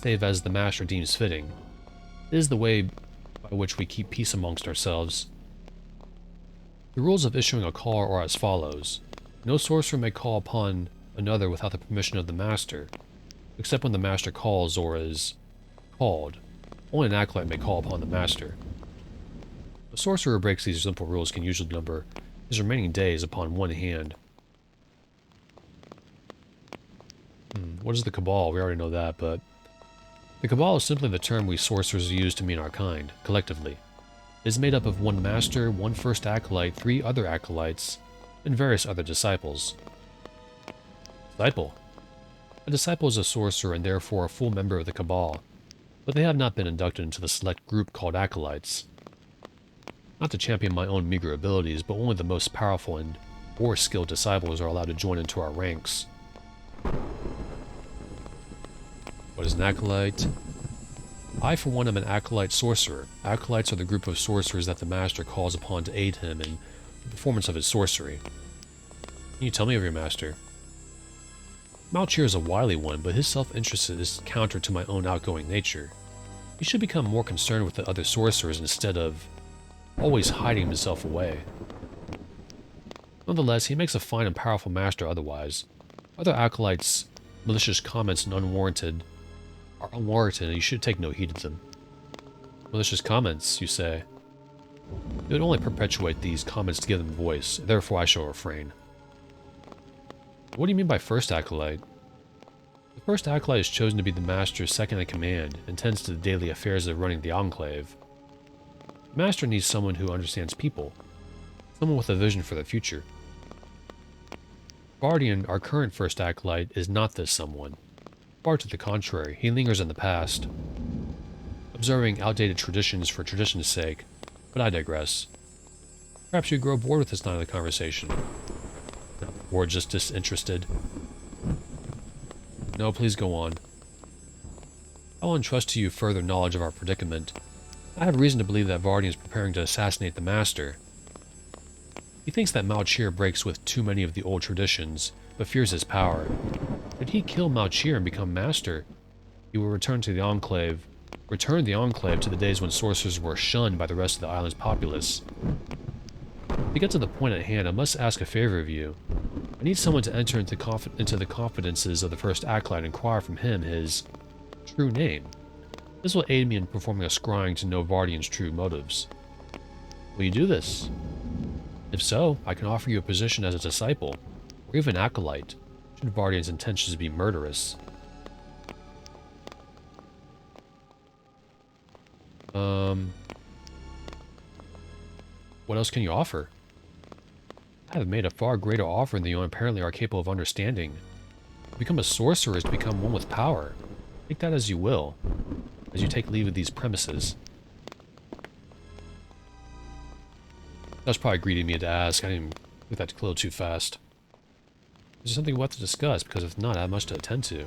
save as the master deems fitting. It is the way by which we keep peace amongst ourselves. The rules of issuing a call are as follows. No sorcerer may call upon another without the permission of the master, except when the master calls or is called. Only an acolyte may call upon the master. A sorcerer who breaks these simple rules can usually number his remaining days upon one hand. What is the Cabal? We already know that, but... The Cabal is simply the term we sorcerers use to mean our kind, collectively. It is made up of one master, one first acolyte, 3 other acolytes, and various other disciples. Disciple. A disciple is a sorcerer and therefore a full member of the Cabal, but they have not been inducted into the select group called acolytes. Not to champion my own meager abilities, but only the most powerful and or skilled disciples are allowed to join into our ranks. What is an acolyte? I, for one, am an acolyte sorcerer. Acolytes are the group of sorcerers that the master calls upon to aid him in the performance of his sorcery. Can you tell me of your master? Malchir is a wily one, but his self-interest is counter to my own outgoing nature. He should become more concerned with the other sorcerers instead of always hiding himself away. Nonetheless, he makes a fine and powerful master otherwise. Other acolytes' malicious comments are unwarranted, and you should take no heed of them. Malicious comments, you say? It would only perpetuate these comments to give them voice, therefore I shall refrain. What do you mean by first acolyte? The first acolyte is chosen to be the master's second-in-command and tends to the daily affairs of running the Enclave. The master needs someone who understands people, someone with a vision for the future. Guardian, our current first acolyte, is not this someone. Far to the contrary, he lingers in the past, observing outdated traditions for tradition's sake, but I digress. Perhaps you grow bored with this line of the conversation. Or just disinterested. No, please go on. I will entrust to you further knowledge of our predicament. I have reason to believe that Vardian is preparing to assassinate the Master. He thinks that Malchir breaks with too many of the old traditions, but fears his power. Did he kill Malchir and become Master, he will return the Enclave to the days when sorcerers were shunned by the rest of the island's populace. To get to the point at hand, I must ask a favor of you. I need someone to enter into the confidences of the first acolyte and inquire from him his true name. This will aid me in performing a scrying to know Vardian's true motives. Will you do this? If so, I can offer you a position as a disciple, or even acolyte, should Vardian's intentions be murderous. What else can you offer? I have made a far greater offer than you apparently are capable of understanding. To become a sorcerer is to become one with power. Take that as you will, as you take leave of these premises. That was probably greedy of me to ask. I didn't get that a little too fast. Is there something we'll have to discuss? Because if not, I have much to attend to.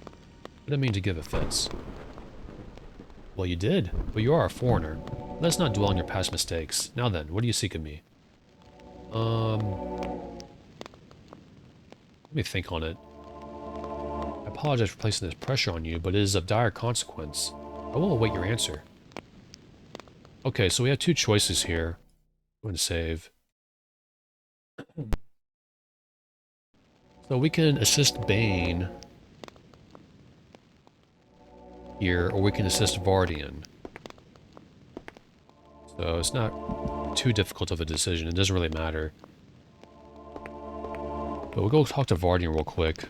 I didn't mean to give offense. Well, you did, but you are a foreigner. Let's not dwell on your past mistakes. Now then, what do you seek of me? Let me think on it. I apologize for placing this pressure on you, but it is of dire consequence. I will await your answer. Okay, so we have two choices here. Go and save. So we can assist Bane here, or we can assist Vardian. So it's not too difficult of a decision. It doesn't really matter. But we'll go talk to Vardian real quick.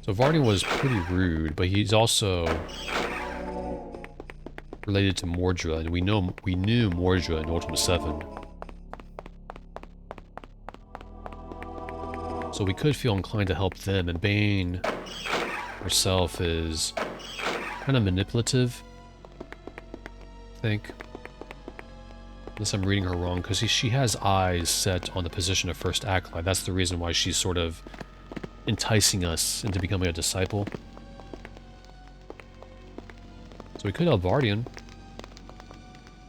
So Vardian was pretty rude, but he's also related to Mordra, and we knew Mordra in Ultima VIII. So we could feel inclined to help them, and Bane herself is kind of manipulative, I think. Unless I'm reading her wrong, because she has eyes set on the position of first acolyte. That's the reason why she's sort of enticing us into becoming a disciple. So we could help Vardian.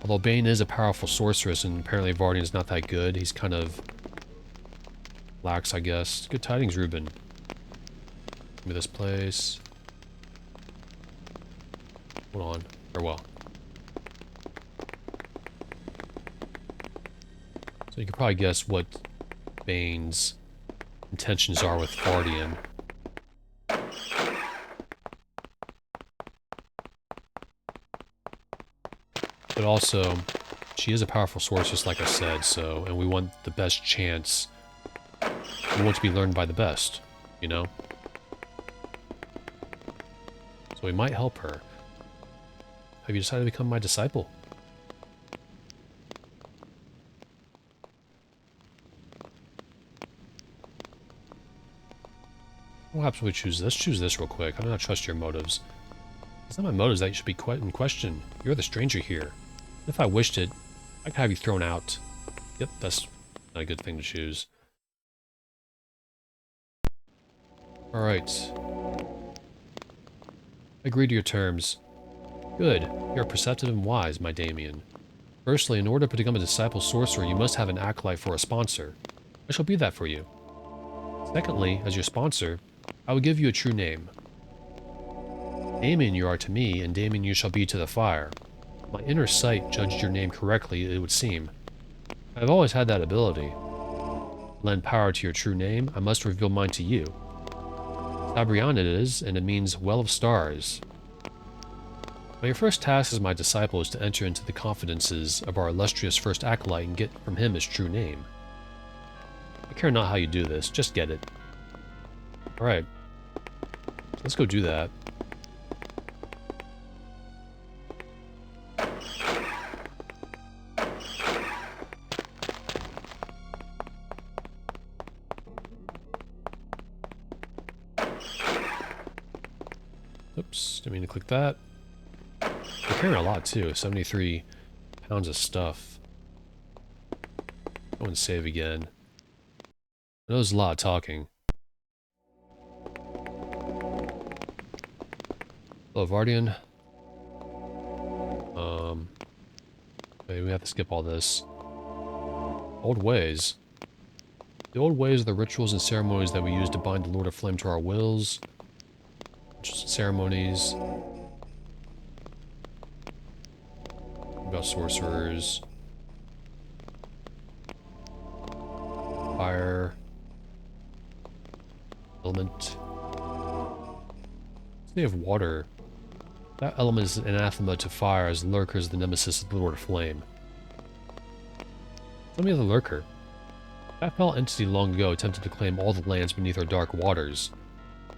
Although Bane is a powerful sorceress, and apparently Vardian's not that good. He's kind of lax, I guess. Good tidings, Ruben. Give me this place. Hold on. Farewell. So you can probably guess what Bane's intentions are with Vardian. But also, she is a powerful sorceress, like I said, so, and we want the best chance. We want to be learned by the best, you know? So we might help her. Have you decided to become my disciple? What happens if we choose this? Let's choose this real quick. I do not trust your motives. It's not my motives that should be in question. You're the stranger here. If I wished it, I could have you thrown out. Yep, that's not a good thing to choose. Alright. Agree to your terms. Good. You're perceptive and wise, my Damien. Firstly, in order to become a disciple sorcerer, you must have an acolyte for a sponsor. I shall be that for you. Secondly, as your sponsor, I will give you a true name. Damien you are to me, and Damien you shall be to the fire. My inner sight judged your name correctly, it would seem. I have always had that ability. To lend power to your true name, I must reveal mine to you. Sabrian it is, and it means well of stars. Now your first task as my disciple is to enter into the confidences of our illustrious first acolyte and get from him his true name. I care not how you do this, just get it. Alright. Let's go do that. Oops, didn't mean to click that. We're carrying a lot too, 73 pounds of stuff. Go and save again. I know there's a lot of talking. Hello, Vardian. Okay, we have to skip all this. Old ways. The old ways are the rituals and ceremonies that we use to bind the Lord of Flame to our wills. Ceremonies. About sorcerers. Fire. Element. They have water. That element is an anathema to fire, as Lurker is the nemesis of the Lord of Flame. Tell me of the Lurker. That foul entity long ago attempted to claim all the lands beneath our dark waters.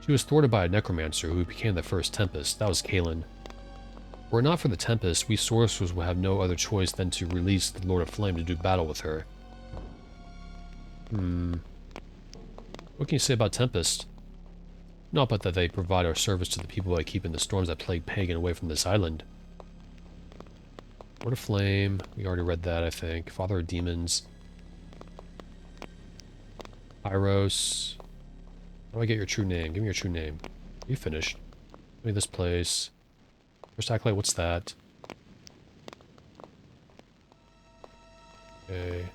She was thwarted by a necromancer who became the first Tempest. That was Kalen. Were it not for the Tempest, we sorcerers would have no other choice than to release the Lord of Flame to do battle with her. What can you say about Tempest? Not but that they provide our service to the people by keeping the storms that plague Pagan away from this island. Lord of Flame, we already read that, I think. Father of Demons. Pyros. How do I get your true name? Give me your true name. You finished. Give me this place. First acolyte, what's that? Okay.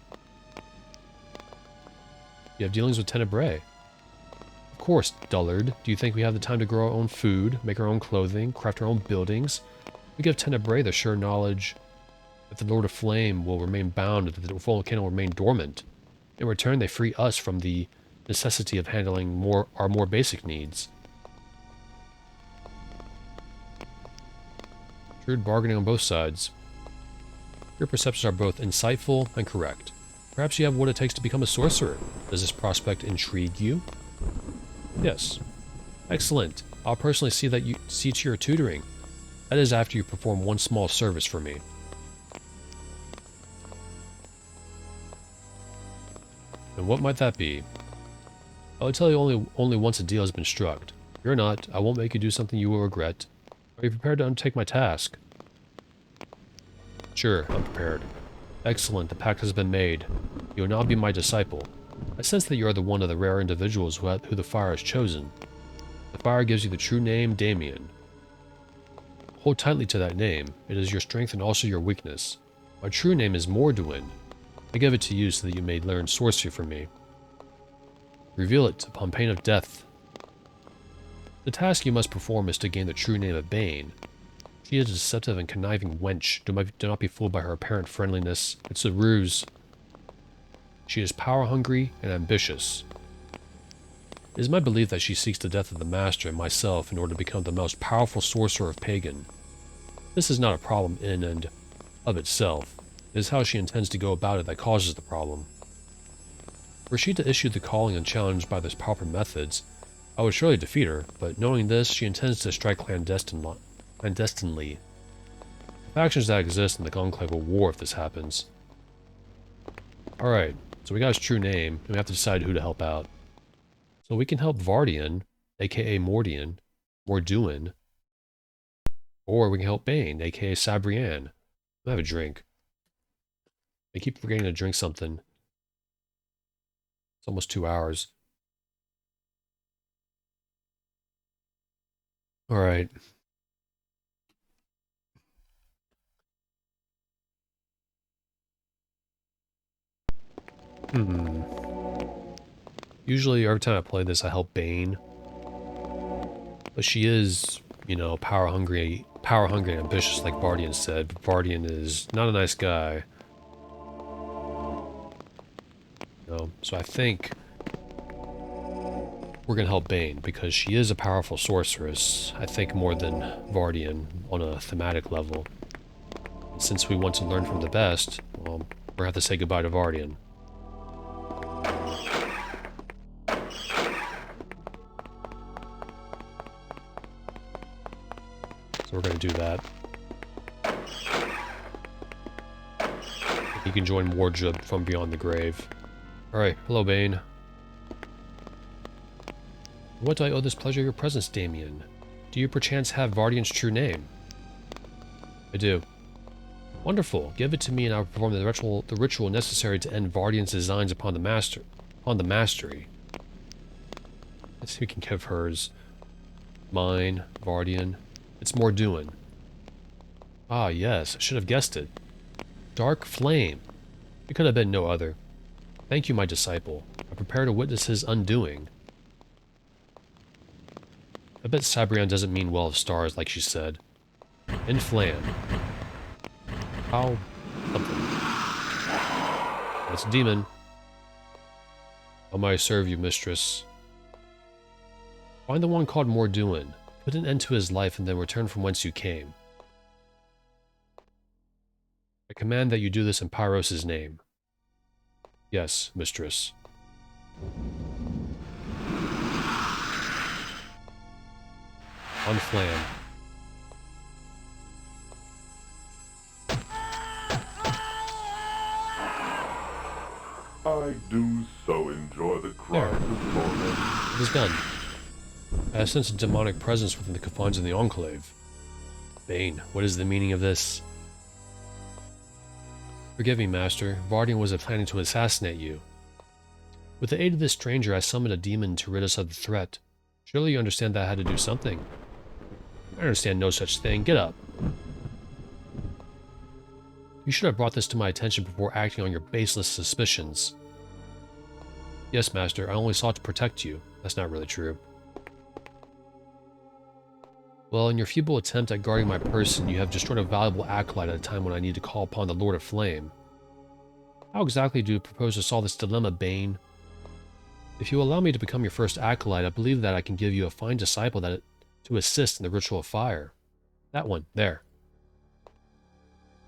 You have dealings with Tenebrae. Of course, dullard. Do you think we have the time to grow our own food, make our own clothing, craft our own buildings? We give Tenebrae the sure knowledge that the Lord of Flame will remain bound, that the volcano will remain dormant. In return, they free us from the necessity of handling our more basic needs. Shrewd bargaining on both sides. Your perceptions are both insightful and correct. Perhaps you have what it takes to become a sorcerer. Does this prospect intrigue you? Yes. Excellent. I'll personally see to your tutoring. That is after you perform one small service for me. And what might that be? I will tell you only once a deal has been struck. Fear not, I won't make you do something you will regret. Are you prepared to undertake my task? Sure, I'm prepared. Excellent, the pact has been made. You will now be my disciple. I sense that you are one of the rare individuals who the fire has chosen. The fire gives you the true name, Damien. Hold tightly to that name. It is your strength and also your weakness. My true name is Morduin. I give it to you so that you may learn sorcery from me. Reveal it upon pain of death. The task you must perform is to gain the true name of Bane. She is a deceptive and conniving wench. Do not be fooled by her apparent friendliness. It's a ruse. She is power-hungry and ambitious. It is my belief that she seeks the death of the Master and myself in order to become the most powerful sorcerer of Pagan. This is not a problem in and of itself. It is how she intends to go about it that causes the problem. Were she to issue the calling unchallenged by the proper methods, I would surely defeat her, but knowing this, she intends to strike clandestinely. The factions that exist in the Enclave will war if this happens. Alright, so we got his true name, and we have to decide who to help out. So we can help Vardian, aka Morduin, or we can help Bane, aka Sabrian. I have a drink. I keep forgetting to drink something. It's almost 2 hours. Alright. Usually, every time I play this, I help Bane. But she is, you know, power hungry and ambitious, like Vardian said. But Vardian is not a nice guy. So I think we're gonna help Bane because she is a powerful sorceress. I think more than Vardian on a thematic level. And since we want to learn from the best, well, we're gonna have to say goodbye to Vardian. So we're gonna do that. You can join Wardrub from beyond the grave. Alright, hello Bane. What do I owe this pleasure of your presence, Damien? Do you perchance have Vardian's true name? I do. Wonderful. Give it to me and I'll perform the ritual necessary to end Vardian's designs upon the mastery. Let's see if we can give hers. Mine, Vardian. It's Morduin. Ah, yes, I should have guessed it. Dark Flame. It could have been no other. Thank you, my disciple. I prepare to witness his undoing. I bet Sabrian doesn't mean well of stars like she said. Inflam. How? Something. That's a demon. How may I serve you, mistress? Find the one called Morduin. Put an end to his life and then return from whence you came. I command that you do this in Pyros' name. Yes, mistress. On Flam. I do so enjoy the cries of torment. It is done. I sense a demonic presence within the confines of the Enclave. Bane, what is the meaning of this? Forgive me, Master. Vardian was planning to assassinate you. With the aid of this stranger, I summoned a demon to rid us of the threat. Surely you understand that I had to do something. I understand no such thing. Get up. You should have brought this to my attention before acting on your baseless suspicions. Yes, Master, I only sought to protect you. That's not really true. Well, in your feeble attempt at guarding my person, you have destroyed a valuable acolyte at a time when I need to call upon the Lord of Flame. How exactly do you propose to solve this dilemma, Bane? If you allow me to become your first acolyte, I believe that I can give you a fine disciple to assist in the ritual of fire. That one, there.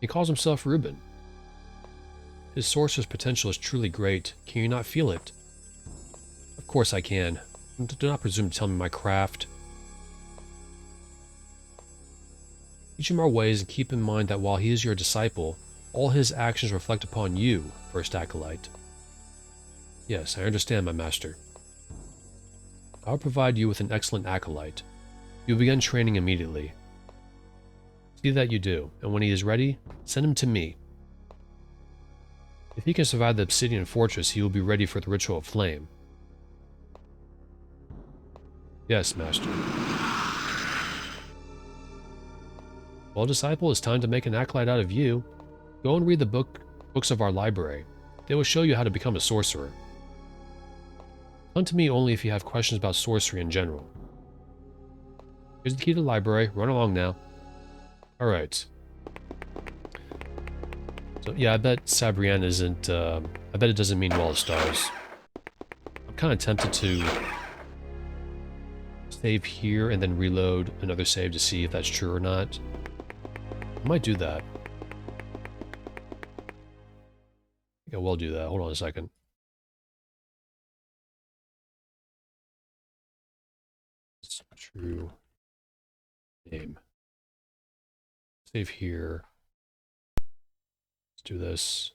He calls himself Reuben. His sorcerer's potential is truly great. Can you not feel it? Of course I can. Do not presume to tell me my craft. Teach him our ways and keep in mind that while he is your disciple, all his actions reflect upon you, first acolyte. Yes, I understand, my master. I will provide you with an excellent acolyte. You will begin training immediately. See that you do, and when he is ready, send him to me. If he can survive the Obsidian Fortress, he will be ready for the Ritual of Flame. Yes, master. Well, disciple, it's time to make an acolyte out of you. Go and read the books of our library. They will show you how to become a sorcerer. Come to me only if you have questions about sorcery in general. Here's the key to the library. Run along now. Alright. So, yeah, I bet Sabrian isn't, I bet it doesn't mean well of stars. I'm kind of tempted to save here and then reload another save to see if that's true or not. I might do that. Yeah, we'll do that. Hold on a second. It's true name. Save here. Let's do this.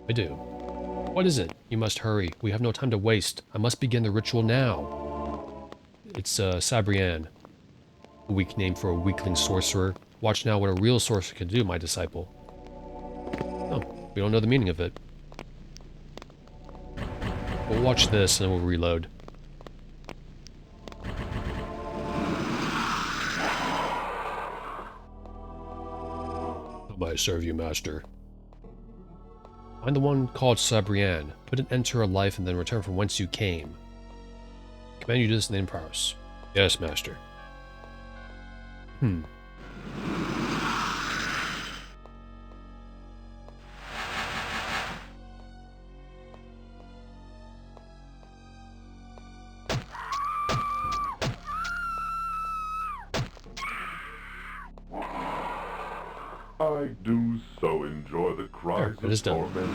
I do. What is it? You must hurry. We have no time to waste. I must begin the ritual now. It's Sabrian. A weak name for a weakling sorcerer. Watch now what a real sorcerer can do, my disciple. Oh, we don't know the meaning of it. We'll watch this and then we'll reload. How may I serve you, master? Find the one called Sabrian. Put an end to her life and then return from whence you came. I command you to this in prowess. Yes, master. I do so enjoy the cries There, it is of done. torment.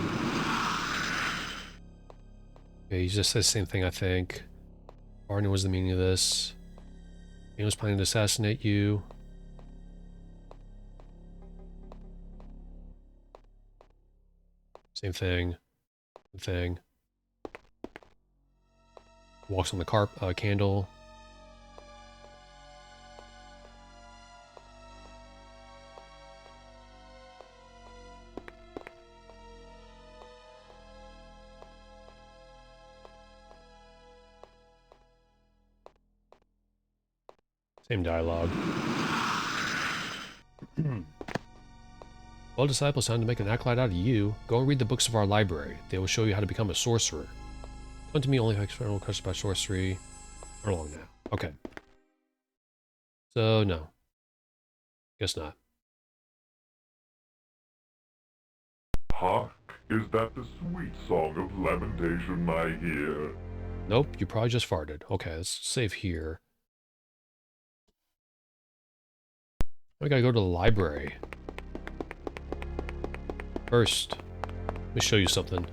Okay, he just says the same thing, I think. Barney was the meaning of this. He was planning to assassinate you. Same thing. Same thing. Walks on the candle. Same dialogue. Well, disciples, time to make an acolyte out of you. Go and read the books of our library. They will show you how to become a sorcerer. Come to me only if external questions by sorcery. Run along now. Okay. So, no. Guess not. Hark, is that the sweet song of lamentation I hear? Nope, you probably just farted. Okay, let's save here. We gotta go to the library. First, let me show you something.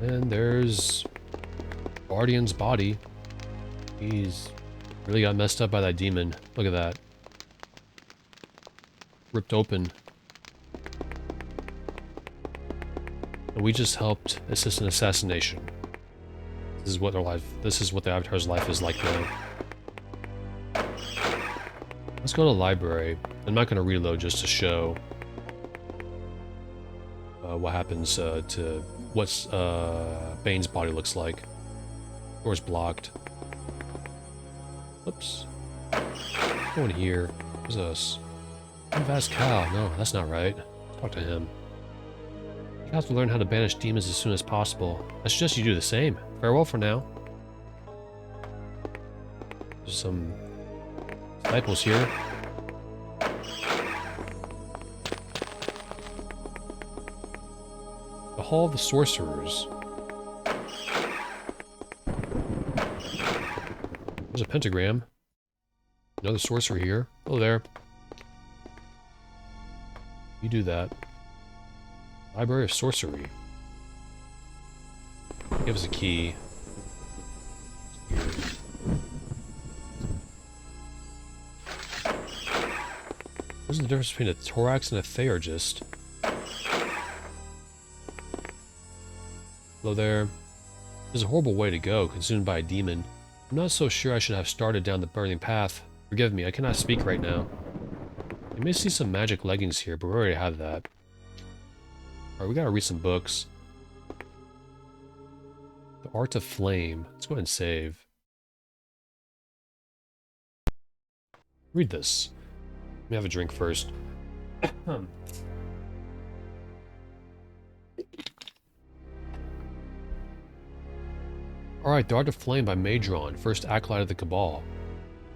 And there's Guardian's body. He's really got messed up by that demon. Look at that. Ripped open. And we just helped assist an assassination. This is what the Avatar's life is like now. Let's go to the library. I'm not going to reload just to show what happens to what Bane's body looks like. Door's blocked. Oops. Go in here. Who's this? Vast Cow. No, that's not right. Talk to him. You have to learn how to banish demons as soon as possible. I suggest you do the same. Farewell for now. There's some disciples here. The Hall of the Sorcerers. There's a pentagram. Another sorcerer here. Hello there. You do that. Library of Sorcery. Give us a key. What's the difference between a thorax and a theurgist? Hello there. This is a horrible way to go, consumed by a demon. I'm not so sure I should have started down the burning path. Forgive me, I cannot speak right now. You may see some magic leggings here, but we already have that. Alright, we gotta read some books. The Art of Flame. Let's go ahead and save. Read this. Let me have a drink first. Alright, the Art of Flame by Madron, first acolyte of the Cabal.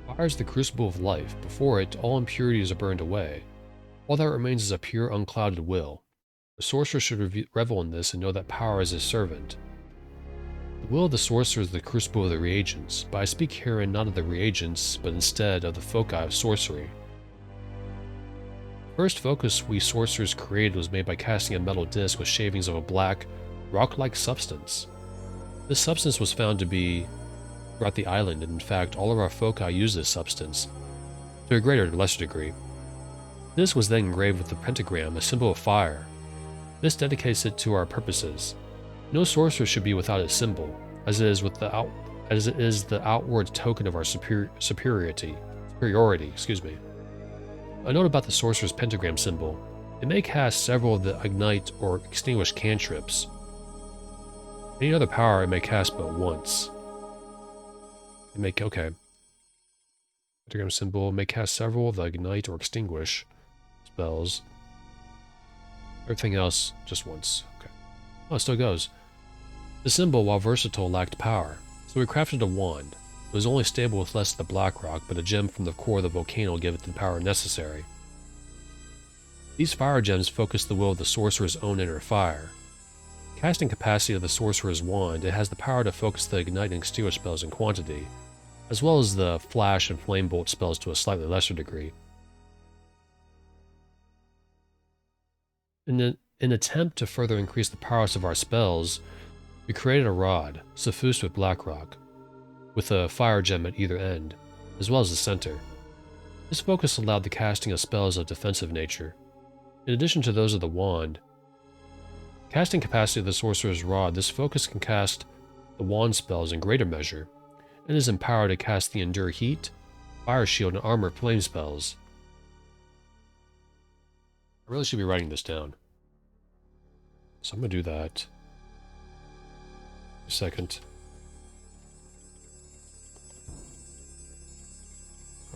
Fire is the crucible of life. Before it, all impurities are burned away. All that remains is a pure, unclouded will. The sorcerer should revel in this and know that power is his servant. The will of the sorcerer is the crucible of the reagents, but I speak herein not of the reagents, but instead of the foci of sorcery. The first focus we sorcerers created was made by casting a metal disc with shavings of a black, rock-like substance. This substance was found to be throughout the island, and in fact all of our foci use this substance, to a greater or lesser degree. This was then engraved with the pentagram, a symbol of fire. This dedicates it to our purposes. No sorcerer should be without its symbol, as it is the outward token of our superiority. A note about the sorcerer's pentagram symbol: it may cast several of the ignite or extinguish cantrips. Any other power it may cast but once. Okay. Pentagram symbol may cast several of the ignite or extinguish spells. Everything else, just once. Okay. Oh, it still goes. The symbol, while versatile, lacked power, so we crafted a wand. It was only stable with less of the black rock, but a gem from the core of the volcano gave it the power necessary. These fire gems focus the will of the sorcerer's own inner fire. Casting capacity of the sorcerer's wand, it has the power to focus the ignite and extinguish spells in quantity, as well as the flash and flame bolt spells to a slightly lesser degree. In an attempt to further increase the powers of our spells, we created a rod, suffused with black rock, with a fire gem at either end, as well as the center. This focus allowed the casting of spells of defensive nature. In addition to those of the wand, casting capacity of the sorcerer's rod, this focus can cast the wand spells in greater measure, and is empowered to cast the Endure Heat, Fire Shield, and Armor Flame spells. I really should be writing this down, so I'm going to do that. A second.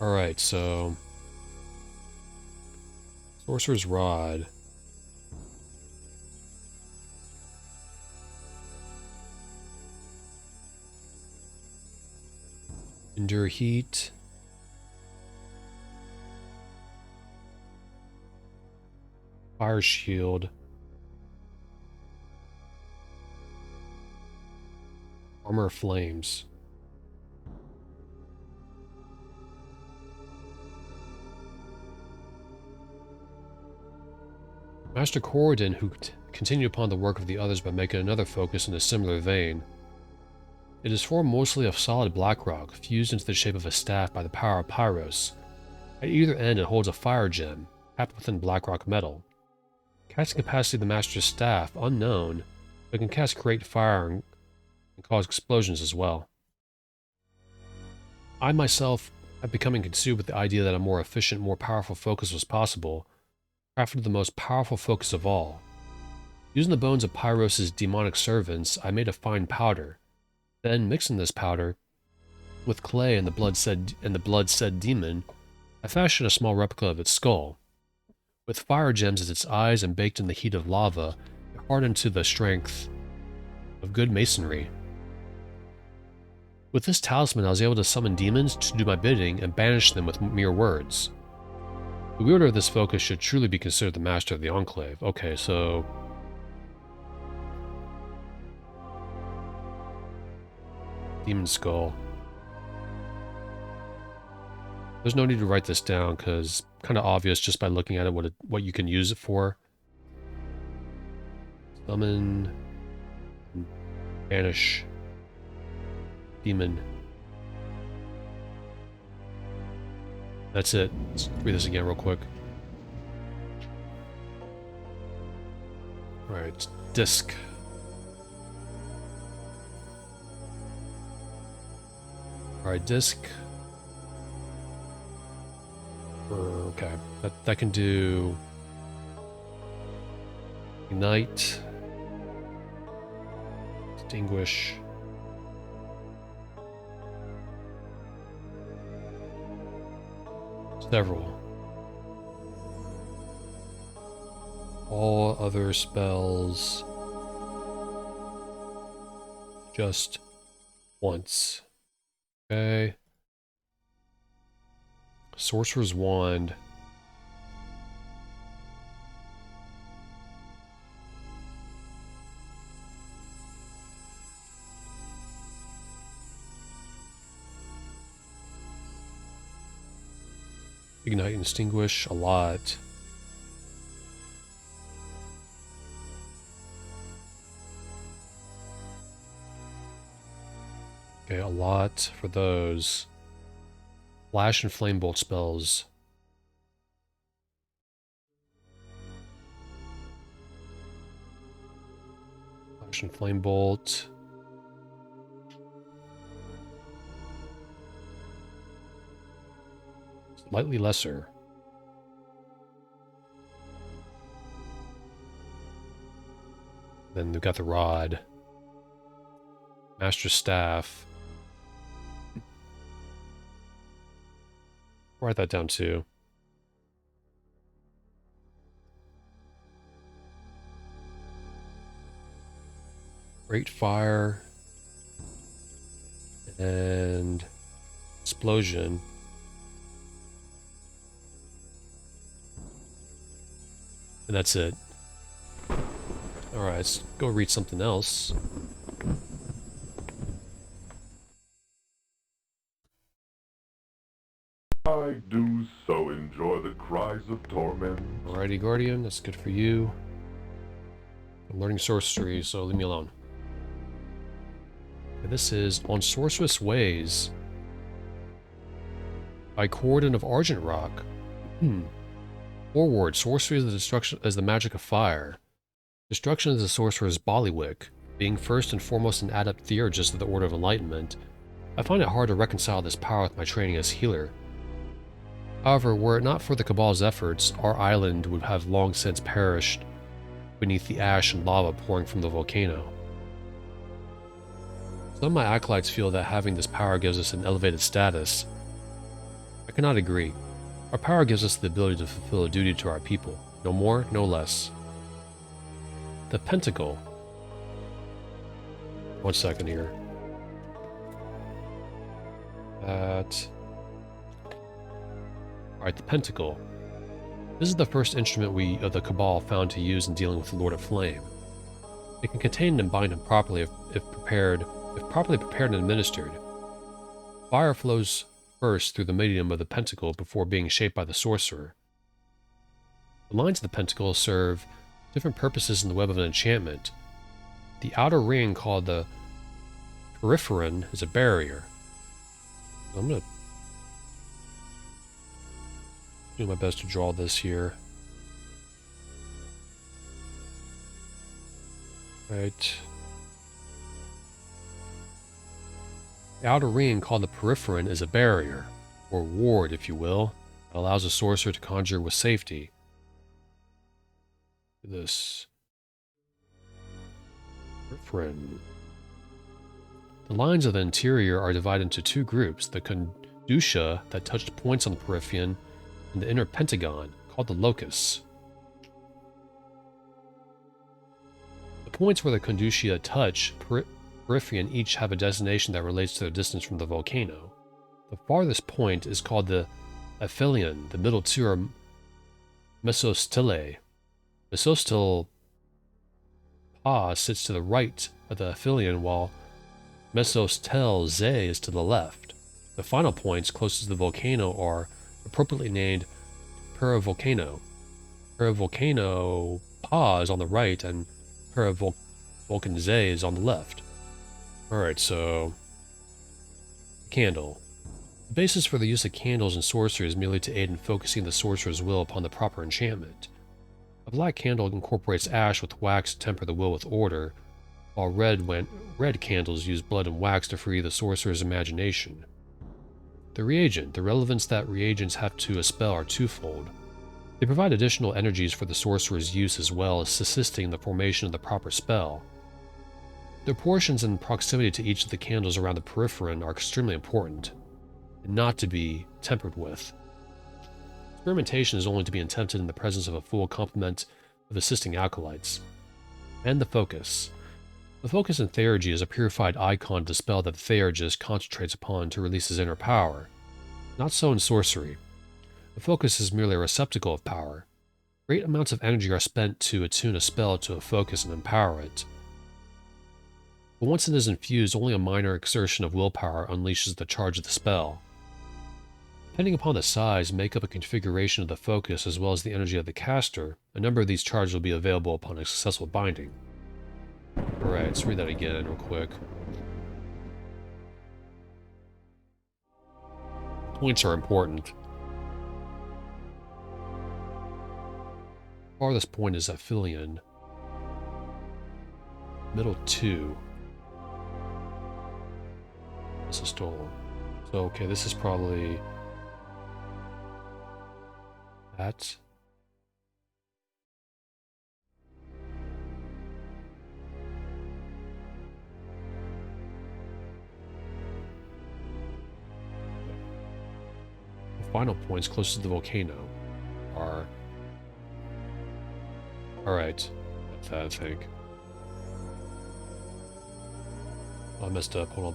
Alright, so Sorcerer's Rod. Endure Heat. Fire Shield. Armor Flames. Master Corridon, who continued upon the work of the others by making another focus in a similar vein. It is formed mostly of solid black rock, fused into the shape of a staff by the power of Pyros. At either end it holds a fire gem, capped within black rock metal. Casting capacity of the Master's staff, unknown, but can cast great fire and cause explosions as well. I myself, at becoming consumed with the idea that a more efficient, more powerful focus was possible, crafted the most powerful focus of all. Using the bones of Pyros' demonic servants, I made a fine powder. Then, mixing this powder with clay and the blood-said demon, I fashioned a small replica of its skull. With fire gems as its eyes and baked in the heat of lava, it hardened to the strength of good masonry. With this talisman, I was able to summon demons to do my bidding and banish them with mere words. The wielder of this focus should truly be considered the master of the Enclave. Okay, so Demon Skull. There's no need to write this down because kind of obvious just by looking at it what you can use it for. Summon, banish, demon. That's it. Let's read this again real quick. Alright, disc. Alright, disc. Okay, that can do ignite, extinguish, several. All other spells just once. Okay. Sorcerer's Wand. Ignite and extinguish, a lot. Okay, a lot for those. Flash and flame bolt spells. Flash and flame bolt. Slightly lesser. Then we've got the rod. Master staff. Write that down too. Great fire. And explosion. And that's it. Alright, let's go read something else. I do so enjoy the cries of torment. Alrighty, Guardian, that's good for you. I'm learning sorcery, so leave me alone. Okay, this is On Sorcerous Ways by Cordon of Argent Rock. Forward, sorcery is the destruction as the magic of fire. Destruction is the sorcerer's bailiwick. Being first and foremost an adept theurgist of the Order of Enlightenment, I find it hard to reconcile this power with my training as healer. However, were it not for the Cabal's efforts, our island would have long since perished beneath the ash and lava pouring from the volcano. Some of my acolytes feel that having this power gives us an elevated status. I cannot agree. Our power gives us the ability to fulfill a duty to our people. No more, no less. The Pentacle. One second here. Alright, the Pentacle. This is the first instrument we of the Cabal found to use in dealing with the Lord of Flame. It can contain and bind him properly if properly prepared and administered. Fire flows first through the medium of the Pentacle before being shaped by the Sorcerer. The lines of the Pentacle serve different purposes in the web of an enchantment. The outer ring, called the Peripheron, is a barrier. I'm going to do my best to draw this here. Right. The outer ring, called the Peripheron, is a barrier, or ward, if you will, that allows a sorcerer to conjure with safety. This Peripheron. The lines of the interior are divided into two groups: the conducia that touched points on the Peripheron, and the inner pentagon, called the locus. The points where the conducia touch Peripheron each have a designation that relates to their distance from the volcano. The farthest point is called the aphelion. The middle two are mesostillae. Mesostil Pa sits to the right of the aphelion, while Mesostel Ze is to the left. The final points closest to the volcano are appropriately named Perivolcano. Perivolcano Pa is on the right, and Perivolcan Ze is on the left. Alright, so candle. The basis for the use of candles in sorcery is merely to aid in focusing the sorcerer's will upon the proper enchantment. A black candle incorporates ash with wax to temper the will with order, while red candles use blood and wax to free the sorcerer's imagination. The reagent. The relevance that reagents have to a spell are twofold. They provide additional energies for the sorcerer's use as well as assisting in the formation of the proper spell. Their portions and proximity to each of the candles around the Peripheron are extremely important, and not to be tampered with. Experimentation is only to be attempted in the presence of a full complement of assisting acolytes. And the focus. The focus in theurgy is a purified icon to spell that the theurgist concentrates upon to release his inner power. Not so in sorcery. The focus is merely a receptacle of power. Great amounts of energy are spent to attune a spell to a focus and empower it. But once it is infused, only a minor exertion of willpower unleashes the charge of the spell. Depending upon the size, makeup, and configuration of the focus, as well as the energy of the caster, a number of these charges will be available upon a successful binding. Alright, let's read that again real quick. Points are important. Farthest point is Aphelion. Middle 2. This is stolen. So, okay, this is probably... that. The final points closest to the volcano are... Alright, that's that, I think. Oh, I messed up. Hold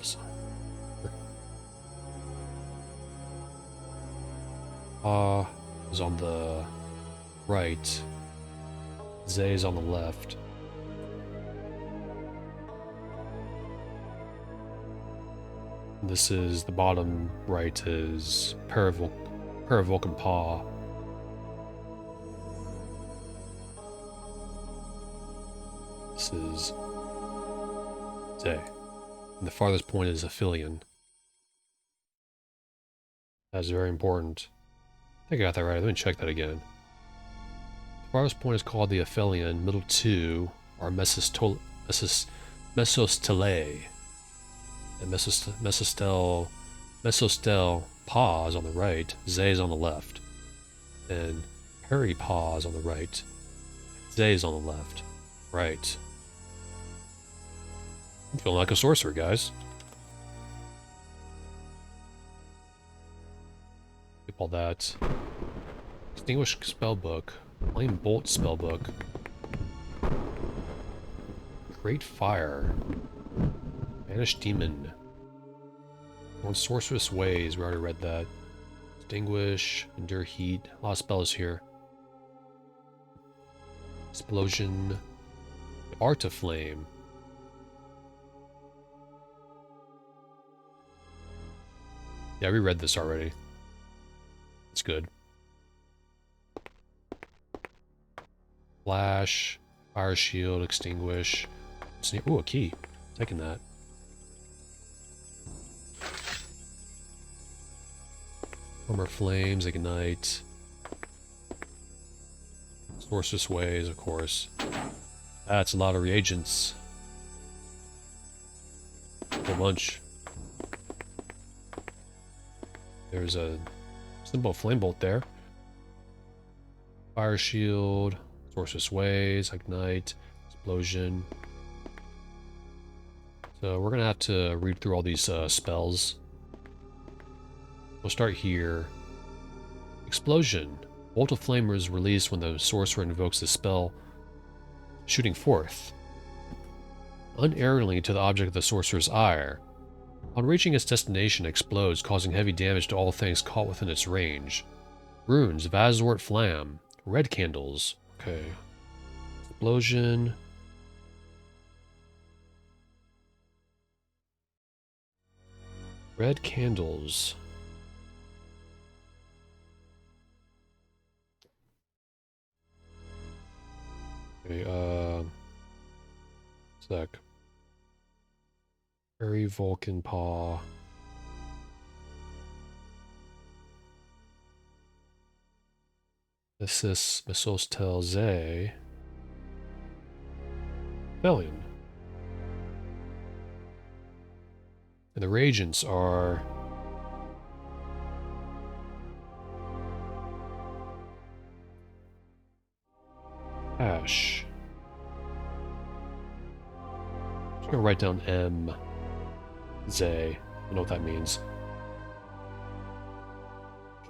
on. Is on the right. Zay is on the left. This is the bottom right is Paravulcan Paw. This is Zay. And the farthest point is Aphelion. That's very important. I think I got that right. Let me check that again. The farthest point is called the Aphelion. Middle 2 are Mesostele. And Mesostel Paw is on the right. Zay is on the left. And Peri Paw is on the right. Zay is on the left. Right. I'm feeling like a sorcerer, guys. Skip all that. Extinguish spellbook. Flame Bolt spellbook. Great Fire. Banish Demon. On Sorceress Ways, we already read that. Extinguish. Endure Heat. A lot of spells here. Explosion. Art of Flame. Yeah, we read this already. It's good. Flash, Fire Shield, Extinguish. Ooh, a key. Taking that. Armor Flames, Ignite. Sorceress Ways, of course. That's a lot of reagents. A whole bunch. There's a simple flame bolt there. Fire shield, Sorceress Ways, Ignite, Explosion. So we're gonna have to read through all these spells. We'll start here. Explosion. Bolt of flame is released when the sorcerer invokes the spell, shooting forth unerringly to the object of the sorcerer's ire. On reaching its destination, it explodes, causing heavy damage to all things caught within its range. Runes, Vazort Flam, red candles. Okay. Explosion. Red candles. Okay, sec. Fairy Vulcan Paw. This is Mesostel Zay. Bellion. And the reagents are Ash. I'm just gonna write down M. Zay. I don't know what that means.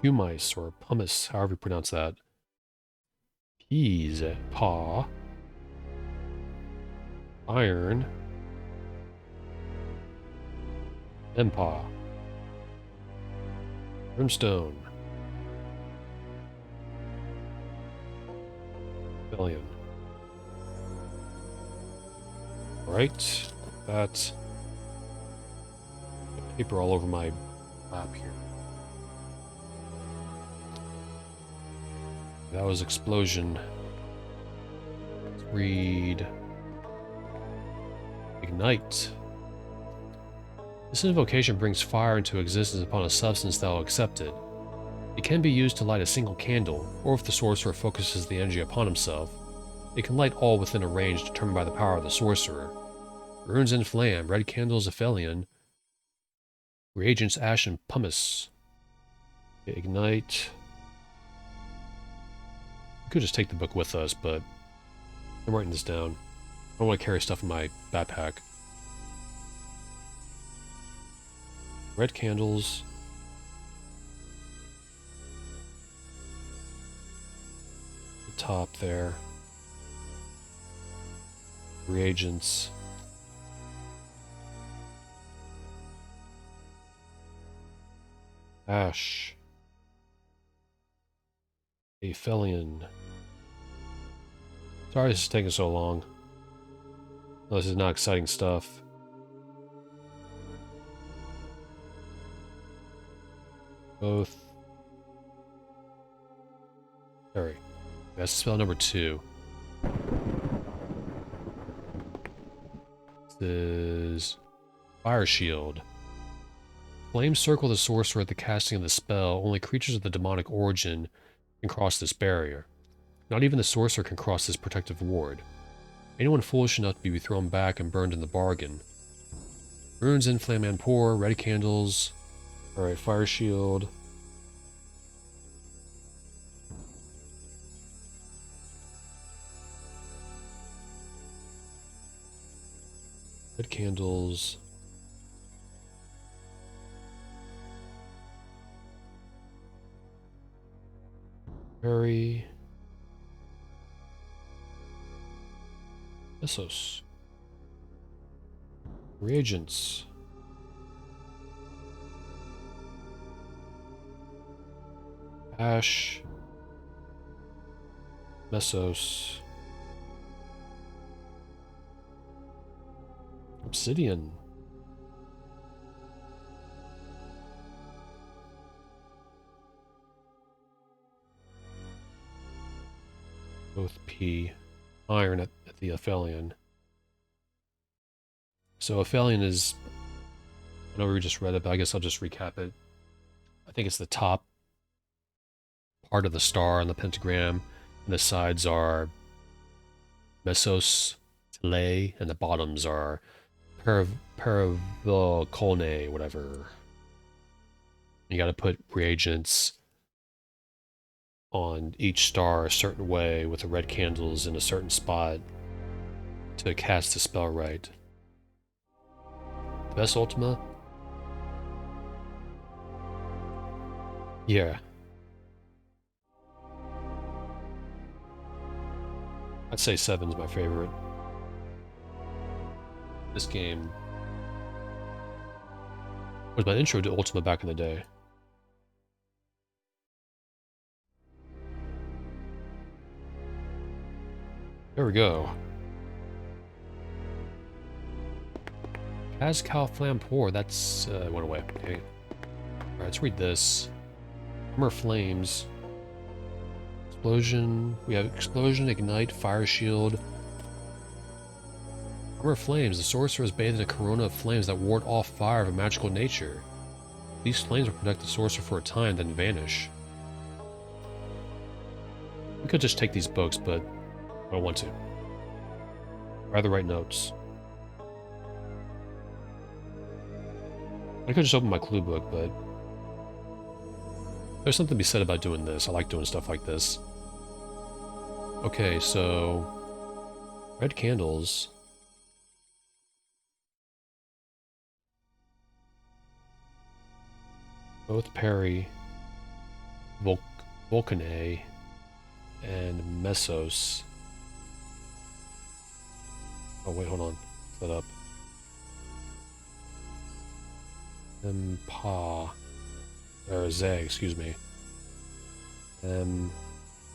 Pumice or pumice, however you pronounce that. Peas, paw. Iron. Empaw. Brimstone. Bellion. Right. That. Paper all over my lap here. That was explosion. Let's read ignite. This invocation brings fire into existence upon a substance that will accept it. It can be used to light a single candle, or if the sorcerer focuses the energy upon himself, it can light all within a range determined by the power of the sorcerer. Runes and Flam, red candles Aphelion, reagents ash and pumice. Ignite. We could just take the book with us, but I'm writing this down. I don't want to carry stuff in my backpack. Red candles. The top there. Reagents. Ash. Aphelion. Sorry this is taking so long. No, this is not exciting stuff. Both. Sorry. That's spell number 2. This is Fire Shield. Flames circle the sorcerer at the casting of the spell. Only creatures of the demonic origin can cross this barrier. Not even the sorcerer can cross this protective ward. Anyone foolish enough to be thrown back and burned in the bargain. Runes in Flame and Pour, red candles. Alright, Fire Shield. Red candles. Very. Essos. Reagents. Ash. Mesos. Obsidian. Both P. Iron at the Aphelion. So Aphelion is... I know we just read it, but I guess I'll just recap it. I think it's the top part of the star on the pentagram, and the sides are Mesos, Tele, and the bottoms are Paravolcolne, whatever. You gotta put reagents on each star a certain way with the red candles in a certain spot to cast the spell right. The best Ultima? Yeah. I'd say 7's my favorite. This game was my intro to Ultima back in the day. There we go. Cascal Flampour, that's went away. Okay. Alright, let's read this. Armor Flames. Explosion. We have Explosion, Ignite, Fire Shield. Armor Flames. The sorcerer is bathed in a corona of flames that ward off fire of a magical nature. These flames will protect the sorcerer for a time, then vanish. We could just take these books, but I don't want to. I'd rather write notes. I could just open my clue book, but there's something to be said about doing this. I like doing stuff like this. Okay, so red candles. Both Perry, Vulcanae, and Mesos. Oh wait, hold on. Set up. Empa. Or Zay, excuse me.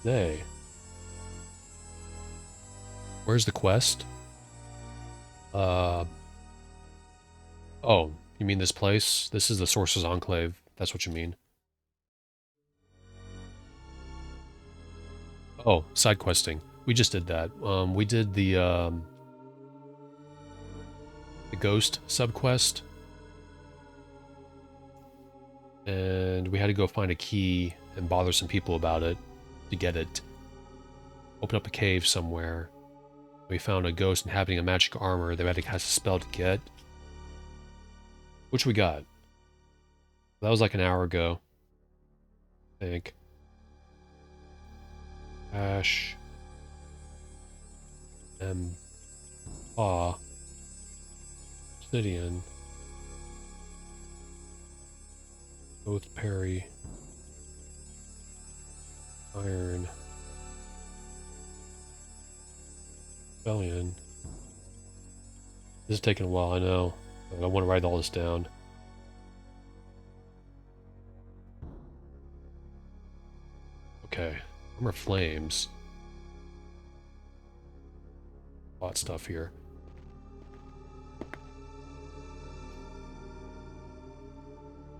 Zay. Where's the quest? Oh, you mean this place? This is the Sorcerer's Enclave. That's what you mean. Oh, side questing. We just did that. We did the ghost subquest, and we had to go find a key and bother some people about it to get it. Open up a cave somewhere. We found a ghost inhabiting a magic armor that we had to cast a spell to get, which we got. That was like an hour ago, I think. Ash. Obsidian. Both parry. Iron. Rebellion. This is taking a while, I know. I want to write all this down. Okay. Armor Flames. A lot of stuff here.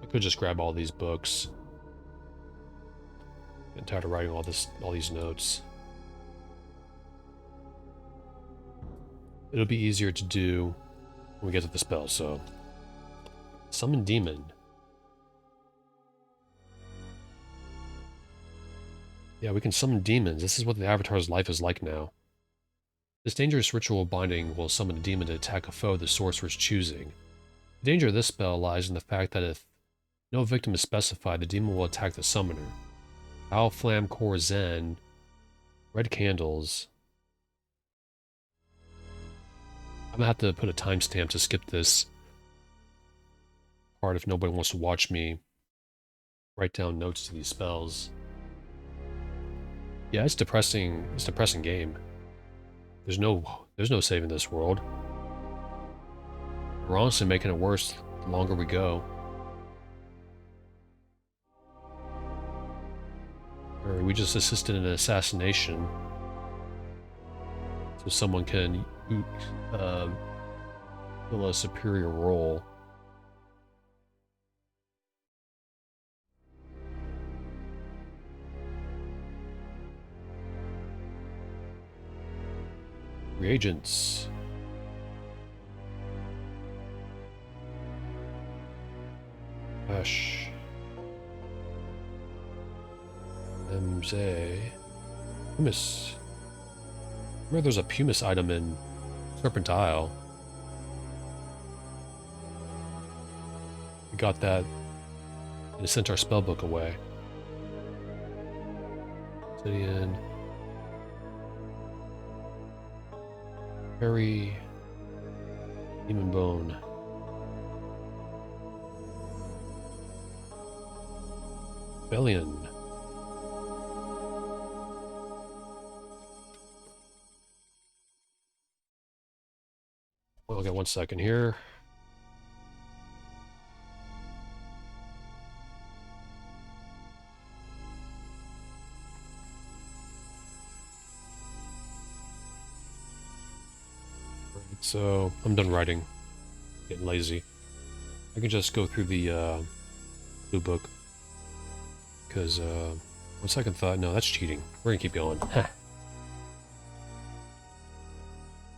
I could just grab all these books. Getting tired of writing all these notes. It'll be easier to do when we get to the spell, so. Summon Demon. Yeah, we can summon demons. This is what the Avatar's life is like now. This dangerous ritual binding will summon a demon to attack a foe the sorcerer's choosing. The danger of this spell lies in the fact that if no victim is specified, the demon will attack the summoner. Al Flam Core Zen. Red candles. I'm gonna have to put a timestamp to skip this part if nobody wants to watch me write down notes to these spells. Yeah, it's depressing. It's a depressing game. There's no saving this world. We're honestly making it worse the longer we go. Or we just assisted in an assassination, so someone can fill a superior role. Reagents. Ash. MZ. Pumice. Remember there's a Pumice item in Serpent Isle. We got that and it sent our spellbook away. Obsidian. Fairy. Demon Bone. Rebellion. Well, okay, 1 second here. Right, so I'm done writing. Getting lazy. I can just go through the blue book. Because, on second thought, no, that's cheating. We're gonna keep going.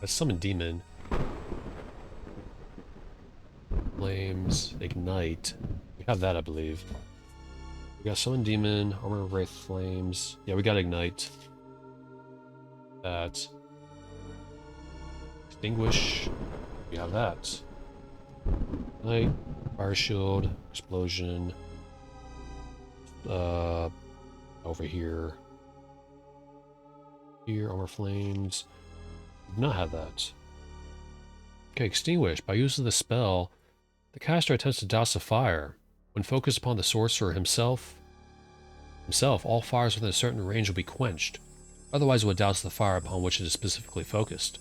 Let's summon Demon. Flames, Ignite. We have that, I believe. We got Summon Demon, Armor of Wraith Flames. Yeah, we got Ignite. That. Extinguish. We have that. Ignite, Fire Shield, Explosion. Over here. Here, Armor Flames. We do not have that. Okay, Extinguish. By use of the spell, the caster attempts to douse the fire. When focused upon the sorcerer himself, all fires within a certain range will be quenched. Otherwise, it will douse the fire upon which it is specifically focused.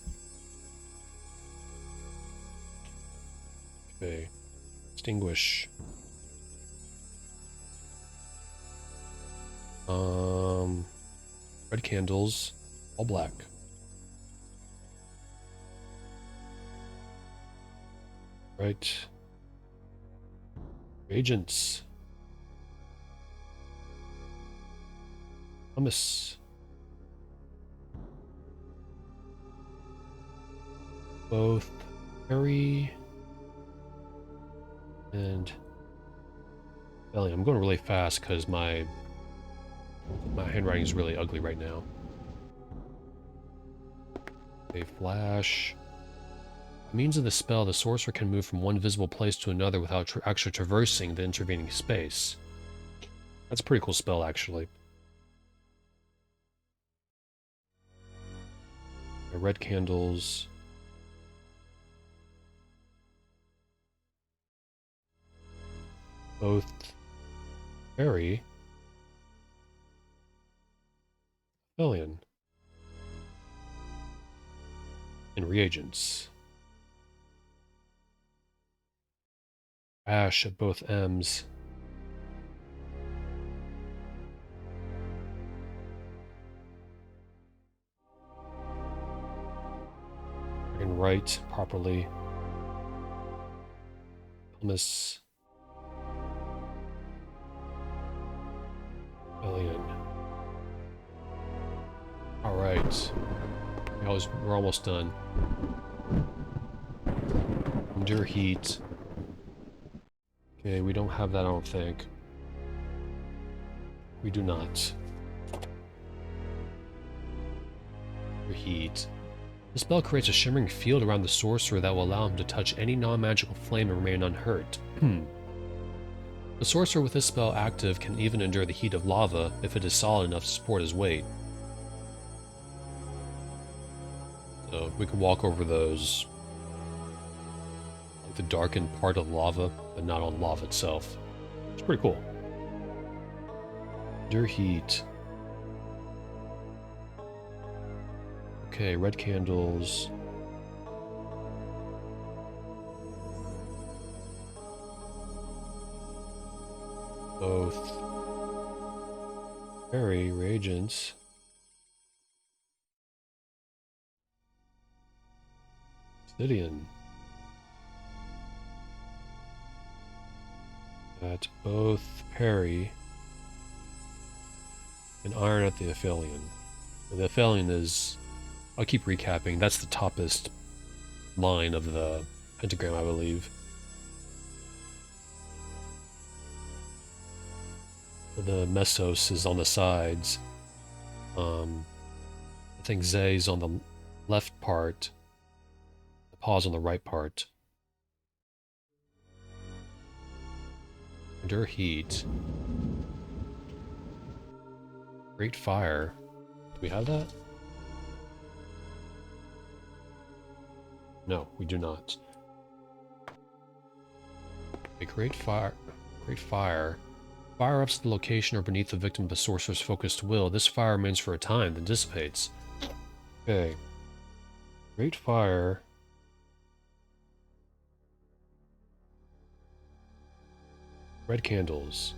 Okay. Extinguish. Red candles, all black. Right. Agents. Pumice. Both Harry and Belly. I'm going really fast because my handwriting is really ugly right now. A flash. By means of the spell, the sorcerer can move from one visible place to another without actually traversing the intervening space. That's a pretty cool spell, actually. Red candles. Both Fairy. Pavilion. And reagents. Ash at both M's. I can write properly. Thomas. Pavilion. Alright. We're almost done. Endure heat. Okay, we don't have that, I don't think. We do not. Endure heat. The spell creates a shimmering field around the sorcerer that will allow him to touch any non-magical flame and remain unhurt. The sorcerer with this spell active can even endure the heat of lava if it is solid enough to support his weight. So we can walk over those, like the darkened part of lava, but not on lava itself. It's pretty cool. Endure heat. Okay, red candles. Both. Fairy reagents. Obsidian. At both Perry and iron at the Aphelion. And the Aphelion is, I'll keep recapping, that's the toppest line of the pentagram, I believe. The Mesos is on the sides. I think Zay's on the left part. The paw's on the right part. Endure heat. Great fire. Do we have that? No, we do not. A great fire. Great fire. Fire ups the location or beneath the victim of a sorcerer's focused will. This fire remains for a time, then dissipates. Okay. Great fire. Red candles.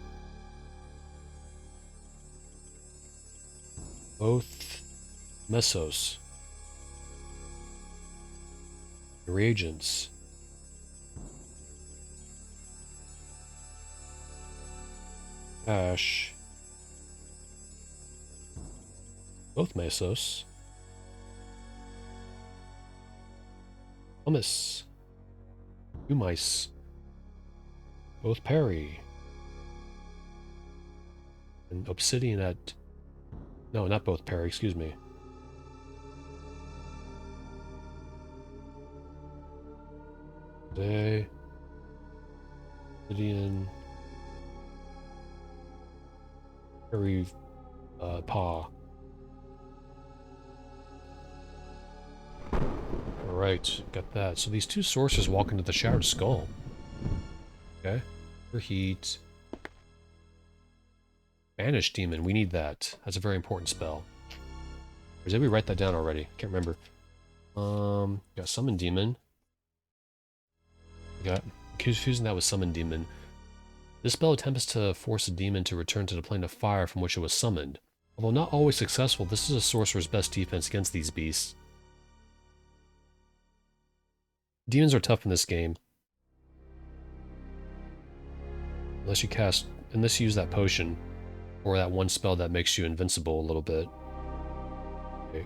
Both Mesos. Reagents. Ash. Both Mesos. Hummus. Two mice. Both Perry. And Obsidian at... No, not both Perry, excuse me. They... Obsidian... Perry... Paw. Alright, got that. So these two sorcerers walk into the Shattered Skull. Okay. For heat. Banish Demon, we need that. That's a very important spell. Or did we write that down already? Can't remember. Got Summon Demon. Got confusing that with Summon Demon. This spell attempts to force a demon to return to the plane of fire from which it was summoned. Although not always successful, this is a sorcerer's best defense against these beasts. Demons are tough in this game. Unless you use that potion, or that one spell that makes you invincible a little bit. Okay.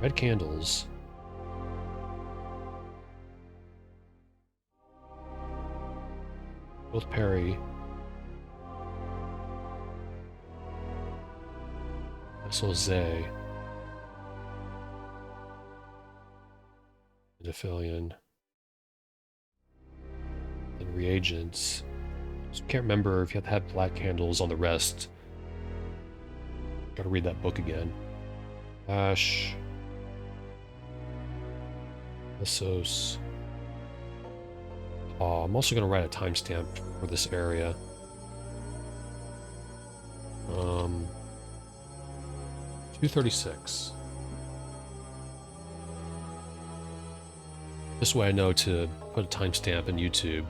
Red candles. Both parry. Vessel Zay. Dephilion. And reagents. Just can't remember if you have to have black candles on the rest. Gotta read that book again. Ash. Essos. Oh, I'm also gonna write a timestamp for this area. 236. This way I know to put a timestamp in YouTube,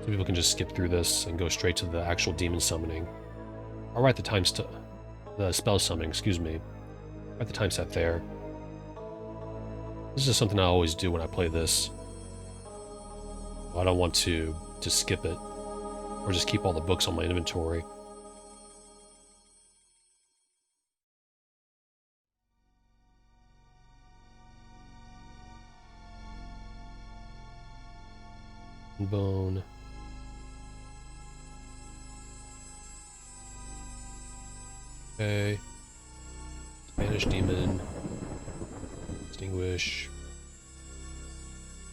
so people can just skip through this and go straight to the actual demon summoning. I'll write the spell summoning, excuse me. Write the timestamp there. This is something I always do when I play this. I don't want to skip it, or just keep all the books on my inventory. Bone. Okay. Spanish demon. Extinguish.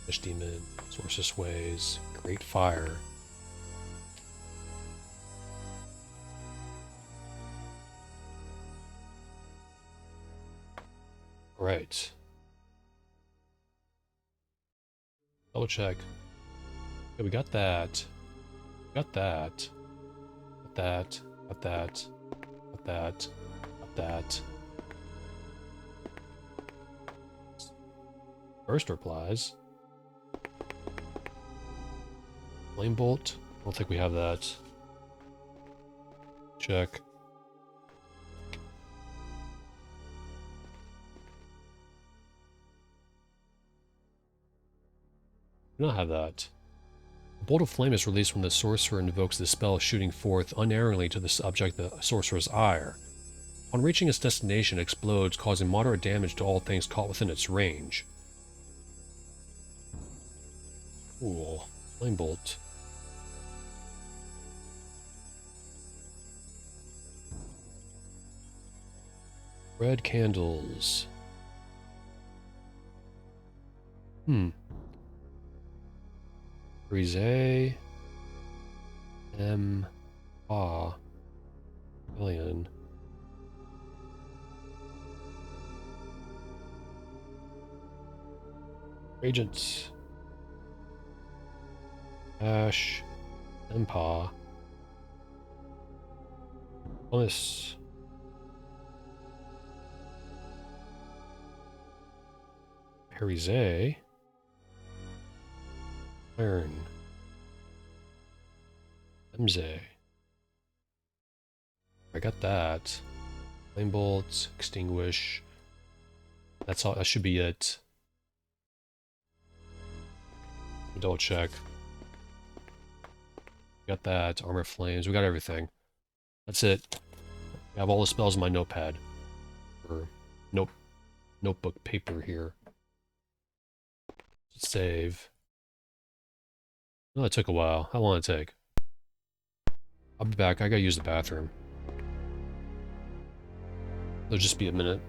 Spanish demon. Sorceress ways. Great fire. Right. Double check. Okay, we got that. Got that. Got that. Got that. Got that. Got that. Burst replies. Flame bolt? I don't think we have that. Check. We don't have that. A bolt of flame is released when the sorcerer invokes the spell, shooting forth unerringly to the subject the sorcerer's ire. On reaching its destination, it explodes, causing moderate damage to all things caught within its range. Cool. Flame bolt. Red candles. Brise. M. Ah. Billion. Agents. Ash. Empa. Bonus. Parise. Iron. Emze. I got that. Flame bolts, extinguish. That's all. That should be it. Double check. Got that. Armor flames. We got everything. That's it. I have all the spells in my notepad. Or notebook paper here. Save. Oh, that took a while. How long did it take? I'll be back. I gotta use the bathroom. It'll just be a minute.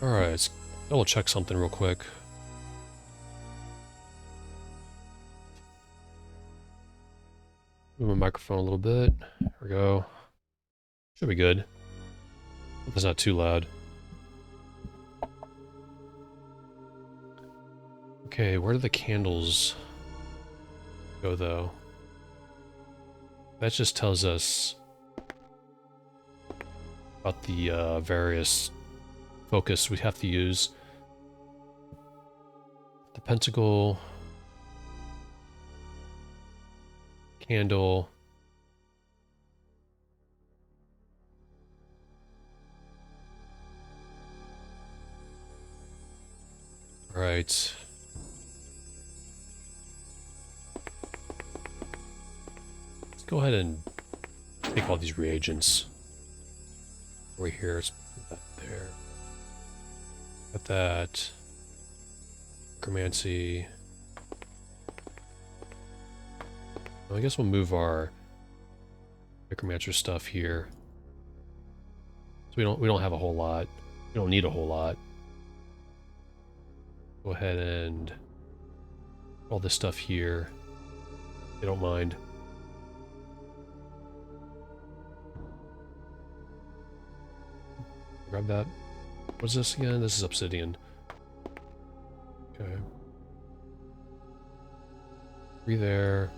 Alright, let's double check something real quick. Move my microphone a little bit. There we go. Should be good. Hope it's not too loud. Okay, where do the candles go, though? That just tells us about the various focus we have to use. The pentacle, candle, right. Let's go ahead and take all these reagents. Right here, let's put that there. Got that. Necromancy. Well, I guess we'll move our Necromancer stuff here. So we don't have a whole lot. We don't need a whole lot. Go ahead and all this stuff here. If you don't mind. Grab that. What's this again? This is Obsidian. Okay. 3 there.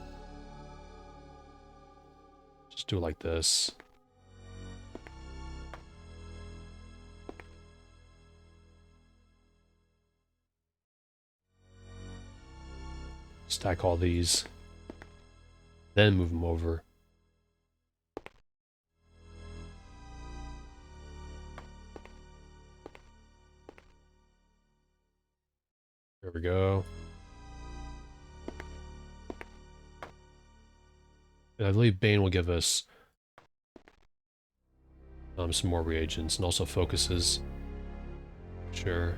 Just do it like this. Stack all these. Then move them over. There we go. And I believe Bane will give us some more reagents and also focuses. Sure.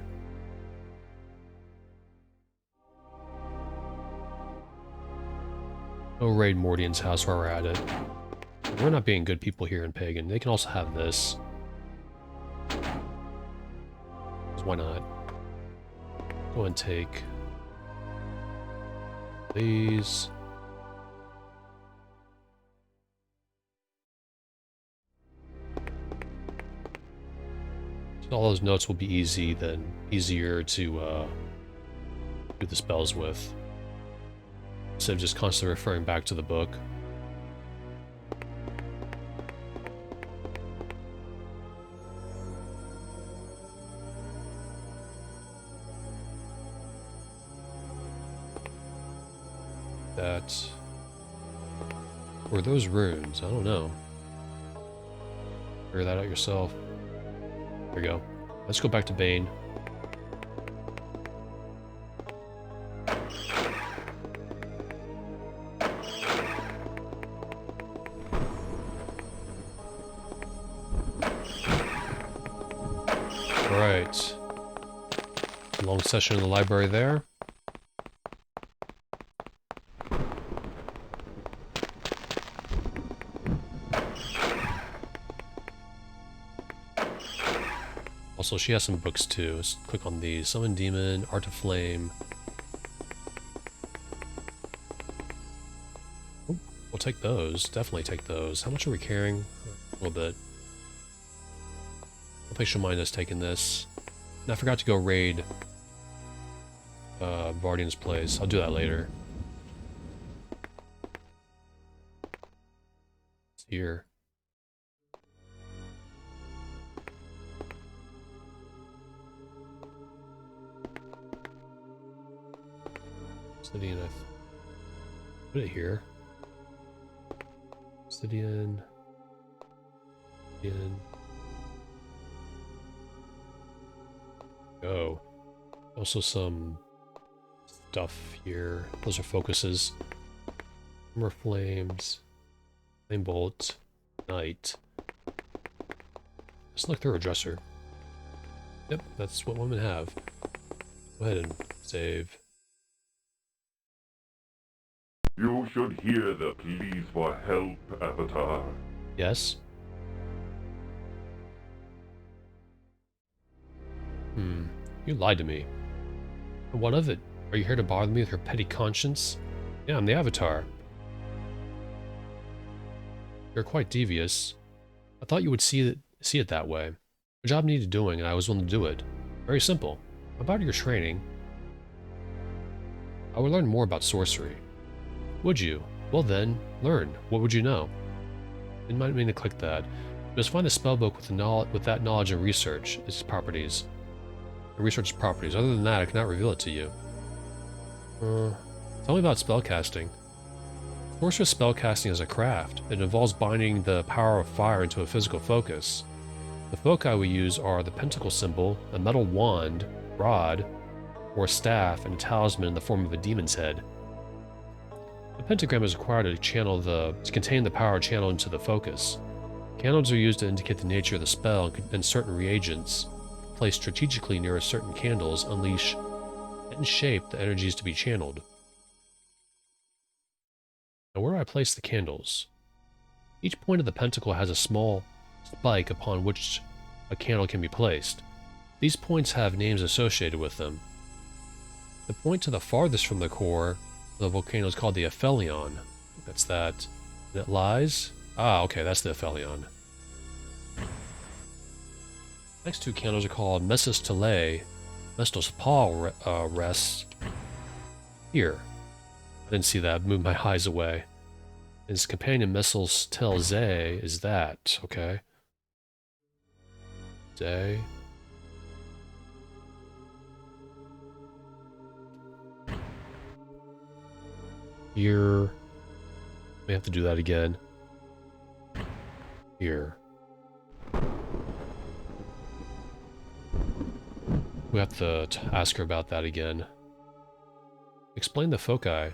Go raid Mordian's house while we're at it. We're not being good people here in Pagan. They can also have this. 'Cause why not? Go and take these. So all those notes will be easier to do the spells with. Instead of just constantly referring back to the book. That... Were those runes? I don't know. Figure that out yourself. There we go. Let's go back to Bane. Alright. Long session in the library there. Also, she has some books too. Let's click on these. Summon Demon, Art of Flame. Oh, we'll take those. Definitely take those. How much are we carrying? A little bit. I don't think she'll mind us taking this. And I forgot to go raid Vardian's place. I'll do that later. It's here. Obsidian, put it here. Obsidian. Obsidian. Go. Also some stuff here. Those are focuses. More flames. Flame bolt. Knight. Let's look through her dresser. Yep, that's what women have. Go ahead and save. You should hear the pleas for help, Avatar. Yes. You lied to me. And what of it? Are you here to bother me with your petty conscience? Yeah, I'm the Avatar. You're quite devious. I thought you would see it that way. A job needed doing, and I was willing to do it. Very simple. About your training, I would learn more about sorcery. Would you? Well then, learn. What would you know? Didn't mean to click that. You must find the spellbook with that knowledge and research its properties. Research its properties. Other than that, I cannot reveal it to you. Tell me about spellcasting. Sorcerer's spellcasting is a craft. It involves binding the power of fire into a physical focus. The foci we use are the pentacle symbol, a metal wand, rod, or staff, and a talisman in the form of a demon's head. The pentagram is required to contain the power channeled into the focus. Candles are used to indicate the nature of the spell, and certain reagents, placed strategically near certain candles, unleash and shape the energies to be channeled. Now, where do I place the candles? Each point of the pentacle has a small spike upon which a candle can be placed. These points have names associated with them. The point to the farthest from the core of the volcano is called the Aphelion. I think that's that. And it lies... Ah, okay, that's the Aphelion. Next two candles are called Messus Tele, Mestos Paul rests here. I didn't see that, moved my eyes away. His companion Messus Tel Zay is that, okay. Day. Here. We have to do that again. Here. We have to ask her about that again. Explain the foci.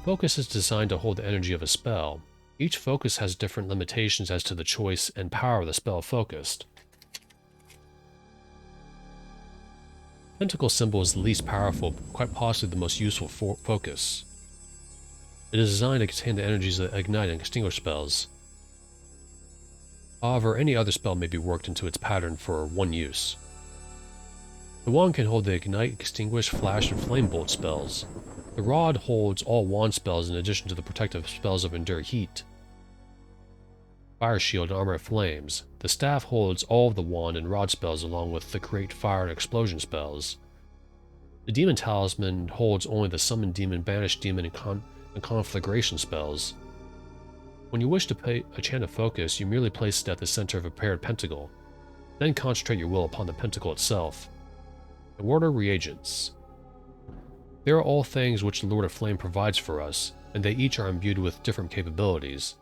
Focus is designed to hold the energy of a spell. Each focus has different limitations as to the choice and power of the spell focused. Pentacle symbol is the least powerful, but quite possibly the most useful focus. It is designed to contain the energies that ignite and extinguish spells. However, any other spell may be worked into its pattern for one use. The wand can hold the ignite, extinguish, flash, and flame bolt spells. The rod holds all wand spells in addition to the protective spells of Endure Heat, Fire Shield, and Armor of Flames. The staff holds all of the wand and rod spells along with the Create Fire and Explosion spells. The Demon Talisman holds only the Summon Demon, Banish Demon, and Conflagration spells. When you wish to pay a chant of focus, you merely place it at the center of a paired pentacle. Then concentrate your will upon the pentacle itself. The Warder Reagents. They are all things which the Lord of Flame provides for us, and they each are imbued with different capabilities.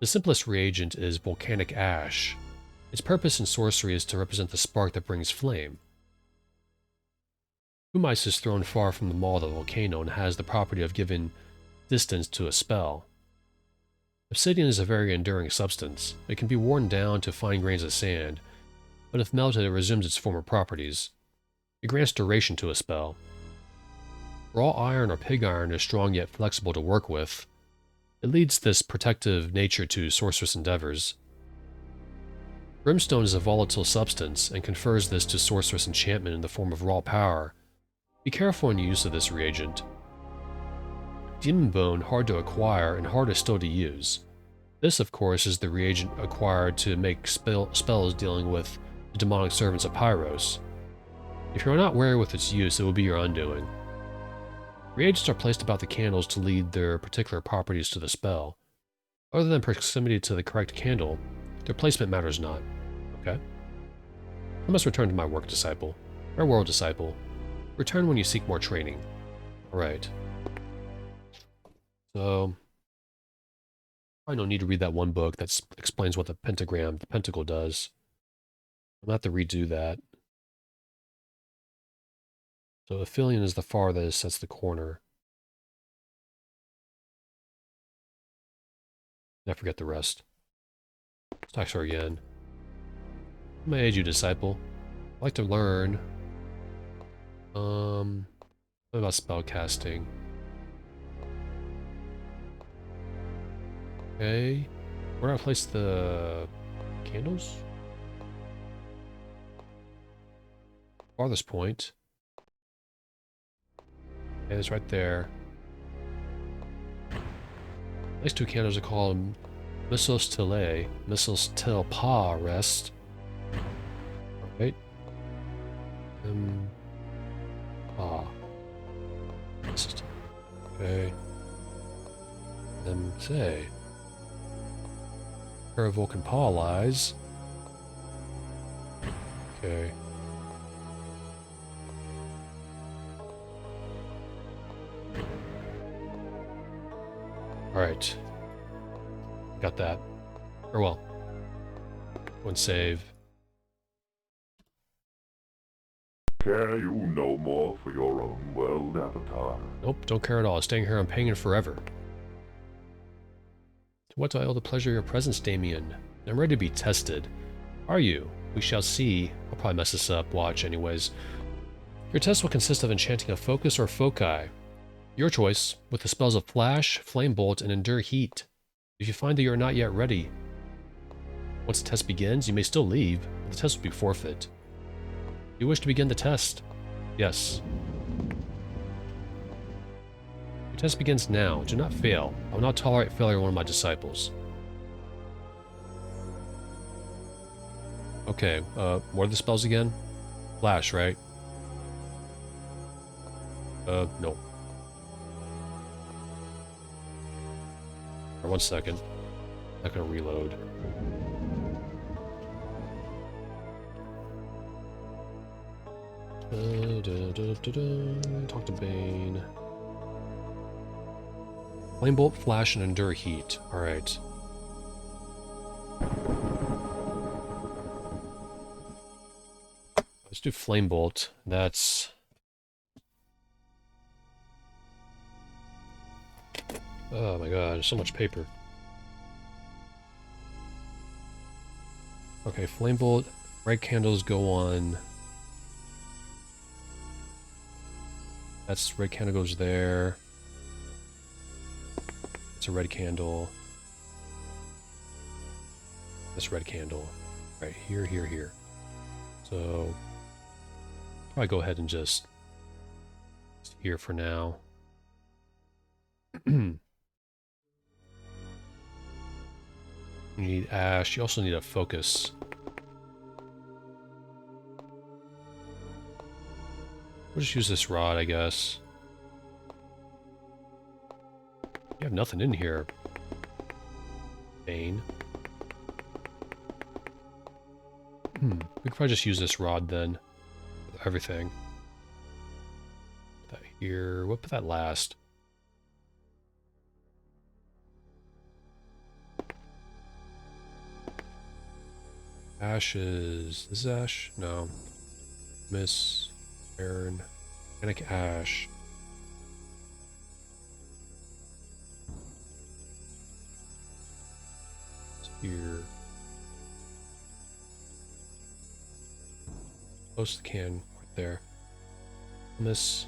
The simplest reagent is Volcanic Ash. Its purpose in sorcery is to represent the spark that brings flame. Pumice is thrown far from the maw of the volcano and has the property of giving distance to a spell. Obsidian is a very enduring substance. It can be worn down to fine grains of sand, but if melted it resumes its former properties. It grants duration to a spell. Raw iron or pig iron is strong yet flexible to work with. It leads this protective nature to sorceress endeavors. Brimstone is a volatile substance and confers this to sorceress enchantment in the form of raw power. Be careful in the use of this reagent. Demon Bone, hard to acquire and harder still to use. This, of course, is the reagent acquired to make spells dealing with the demonic servants of Pyros. If you are not wary with its use, it will be your undoing. Reagents are placed about the candles to lead their particular properties to the spell. Other than proximity to the correct candle, their placement matters not. Okay? I must return to my work, disciple. Farewell, disciple. Return when you seek more training. Alright. So, I don't need to read that one book that explains what the pentacle does. I'm going to have to redo that. So Aphelion is the farthest, that's the corner. I forget the rest. Let's talk to her again. I may aid you, disciple. I'd like to learn. What about spellcasting? Okay. Where do I place the candles? Farthest point. Okay, it's right there. These two candles are called Missos Tile. Missos Til Pa Rest. Alright. Ah. Okay. Say. Vulcan Pa lies. Okay. Alright. Got that. Or well. One save. Care you no more for your own world, Avatar? Nope, don't care at all. Staying here on Pagan forever. To what do I owe the pleasure of your presence, Damien? I'm ready to be tested. Are you? We shall see. I'll probably mess this up. Watch, anyways. Your test will consist of enchanting a focus or foci. Your choice, with the spells of Flash, Flame Bolt, and Endure Heat. If you find that you are not yet ready, once the test begins, you may still leave, but the test will be forfeit. You wish to begin the test? Yes. Your test begins now. Do not fail. I will not tolerate failure of one of my disciples. Okay, what are the spells again? Flash, right? No. Or 1 second. Not gonna reload. Talk to Bane. Flame Bolt, Flash, and Endure Heat. Alright. Let's do Flame Bolt. That's... Oh my god, there's so much paper. Okay, Flame Bolt. Red candles go on... That's red candle goes there. It's a red candle. This red candle. Right here, here, here. So probably go ahead and just here for now. You need ash. You also need a focus. We'll just use this rod, I guess. You have nothing in here, Bane. We could probably just use this rod then. With everything. Put that here. We'll put that last. Ash is... This is ash? No. Miss... Iron. Organic ash. It's here. Close to the can. Right there. Miss...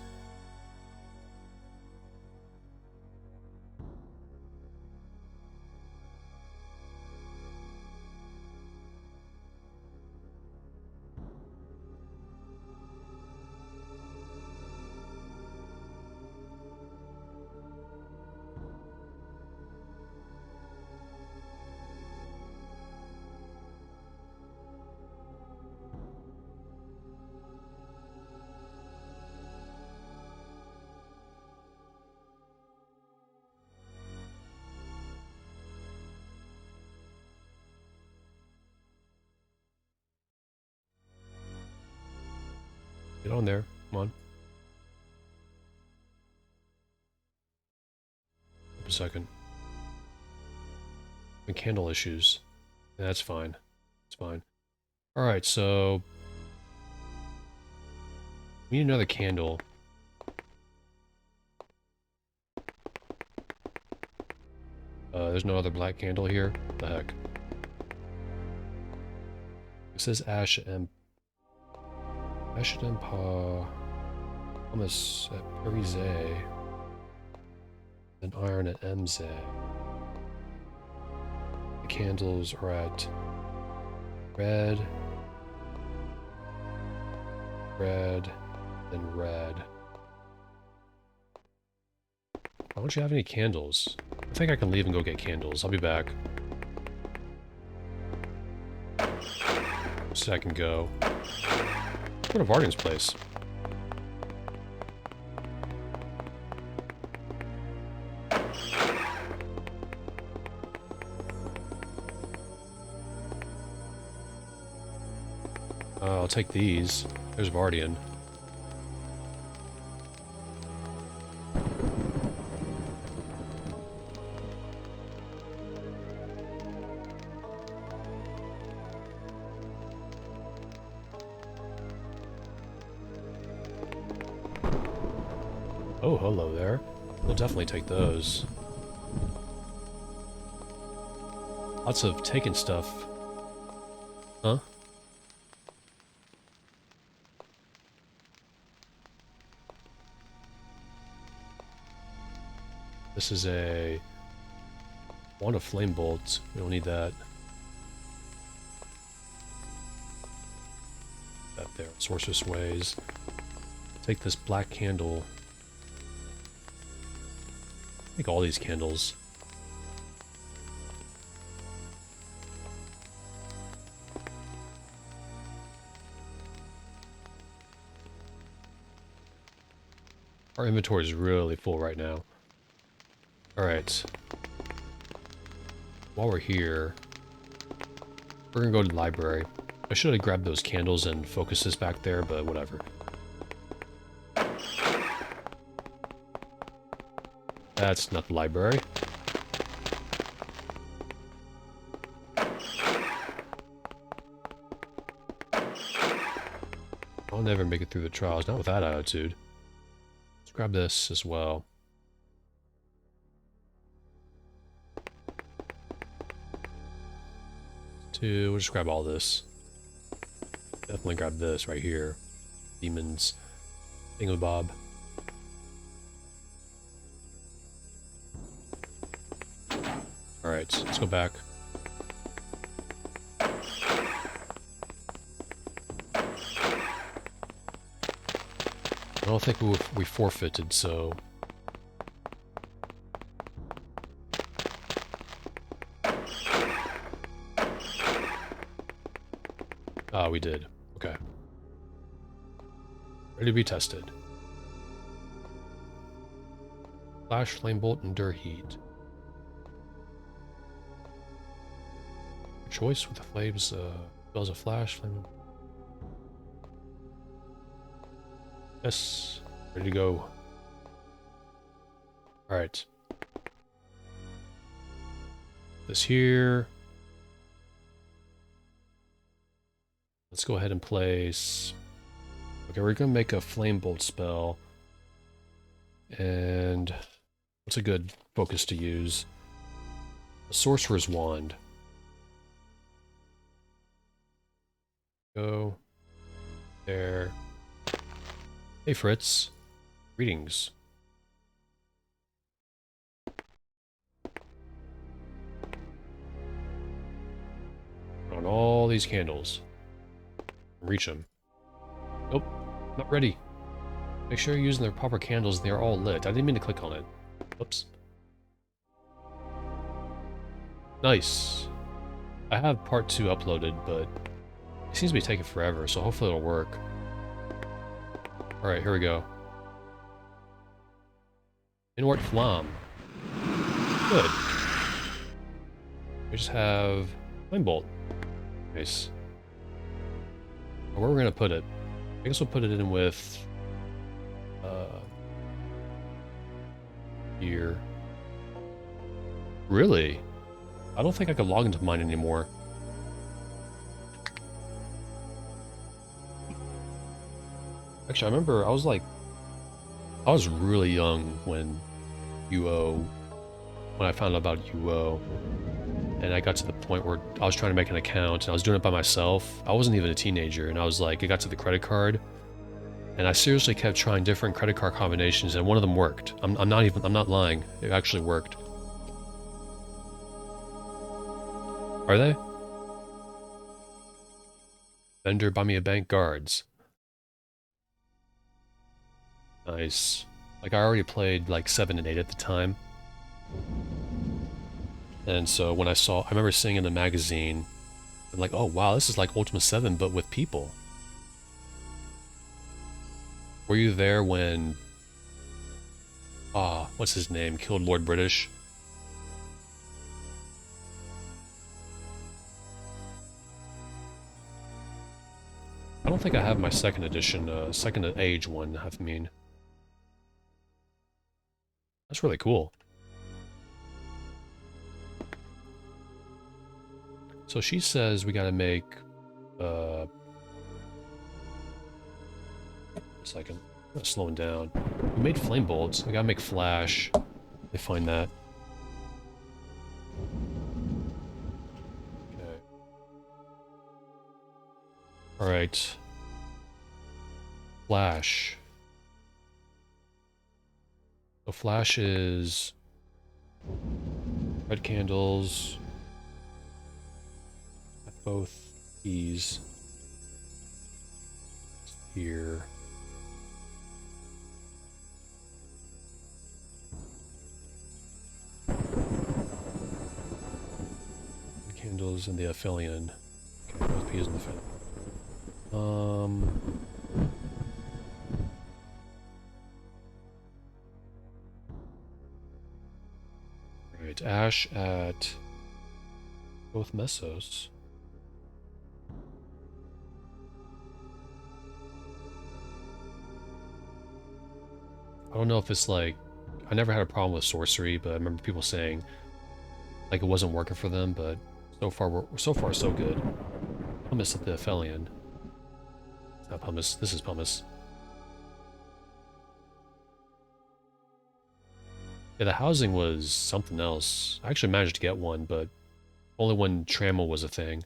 Get on there. Come on. Wait a second. And candle issues. Yeah, that's fine. It's fine. Alright, so... we need another candle. There's no other black candle here? What the heck? It says Ash and... Ashton Pa... Thomas at Parise. And Iron at Mze. The candles are at... Red... Red, then red. Why don't you have any candles? I think I can leave and go get candles. I'll be back. So I can go. Go to Varden's place. I'll take these. There's Vardian. Oh, hello there. We'll definitely take those. Lots of taken stuff. Huh? This is a wand of flame bolts. We don't need that. That there. Sorceress ways. Take this black candle. Take all these candles. Our inventory is really full right now. Alright. While we're here, we're gonna go to the library. I should have grabbed those candles and focuses back there, but whatever. That's not the library. I'll never make it through the trials, not with that attitude. Let's grab this as well. We'll just grab all this. Definitely grab this right here. Demons. Thingamabob. Alright, let's go back. I don't think we forfeited, so... Ah, we did. Okay. Ready to be tested. Flash, flame bolt, endure heat. Your choice with the flames, spells a flash, flame. Yes. Ready to go. Alright. This here. Let's go ahead and place... Okay, we're going to make a flame bolt spell. And... what's a good focus to use? A sorcerer's wand. Go. There. Hey Fritz. Greetings. On all these candles. Reach them. Nope, not ready. Make sure you're using their proper candles and they are all lit. I didn't mean to click on it. Oops. Nice. I have part 2 uploaded, but it seems to be taking forever, so hopefully it'll work. Alright, here we go. Inward Flam. Good. We just have Flame Bolt. Nice. Where we're gonna put it? I guess we'll put it in with here. Really? I don't think I could log into mine anymore. Actually, I remember I was really young when when I found out about UO. And I got to the point where I was trying to make an account and I was doing it by myself. I wasn't even a teenager and I was like, it got to the credit card and I seriously kept trying different credit card combinations and one of them worked. I'm not lying. It actually worked. Are they? Vendor, buy me a bank, guards. Nice. Like, I already played, like, 7 and 8 at the time. And so when I remember seeing in the magazine, I'm like, oh wow, this is like Ultima 7, but with people. Were you there when, what's his name, killed Lord British? I don't think I have my second edition, second age one, I mean. That's really cool. So she says we gotta make, a second. I'm slowing down. We made flame bolts. We gotta make flash. They find that. Okay. Alright. Flash. So flash is red candles. Both these here. The candles and the aphelion. Okay, both P's and the aphelion. Right, ash at both mesos. I don't know if it's like, I never had a problem with sorcery, but I remember people saying like it wasn't working for them, but so far so good. Pumice at the aphelion. It's not pumice, this is pumice. Yeah, the housing was something else. I actually managed to get one, but only when Trammel was a thing.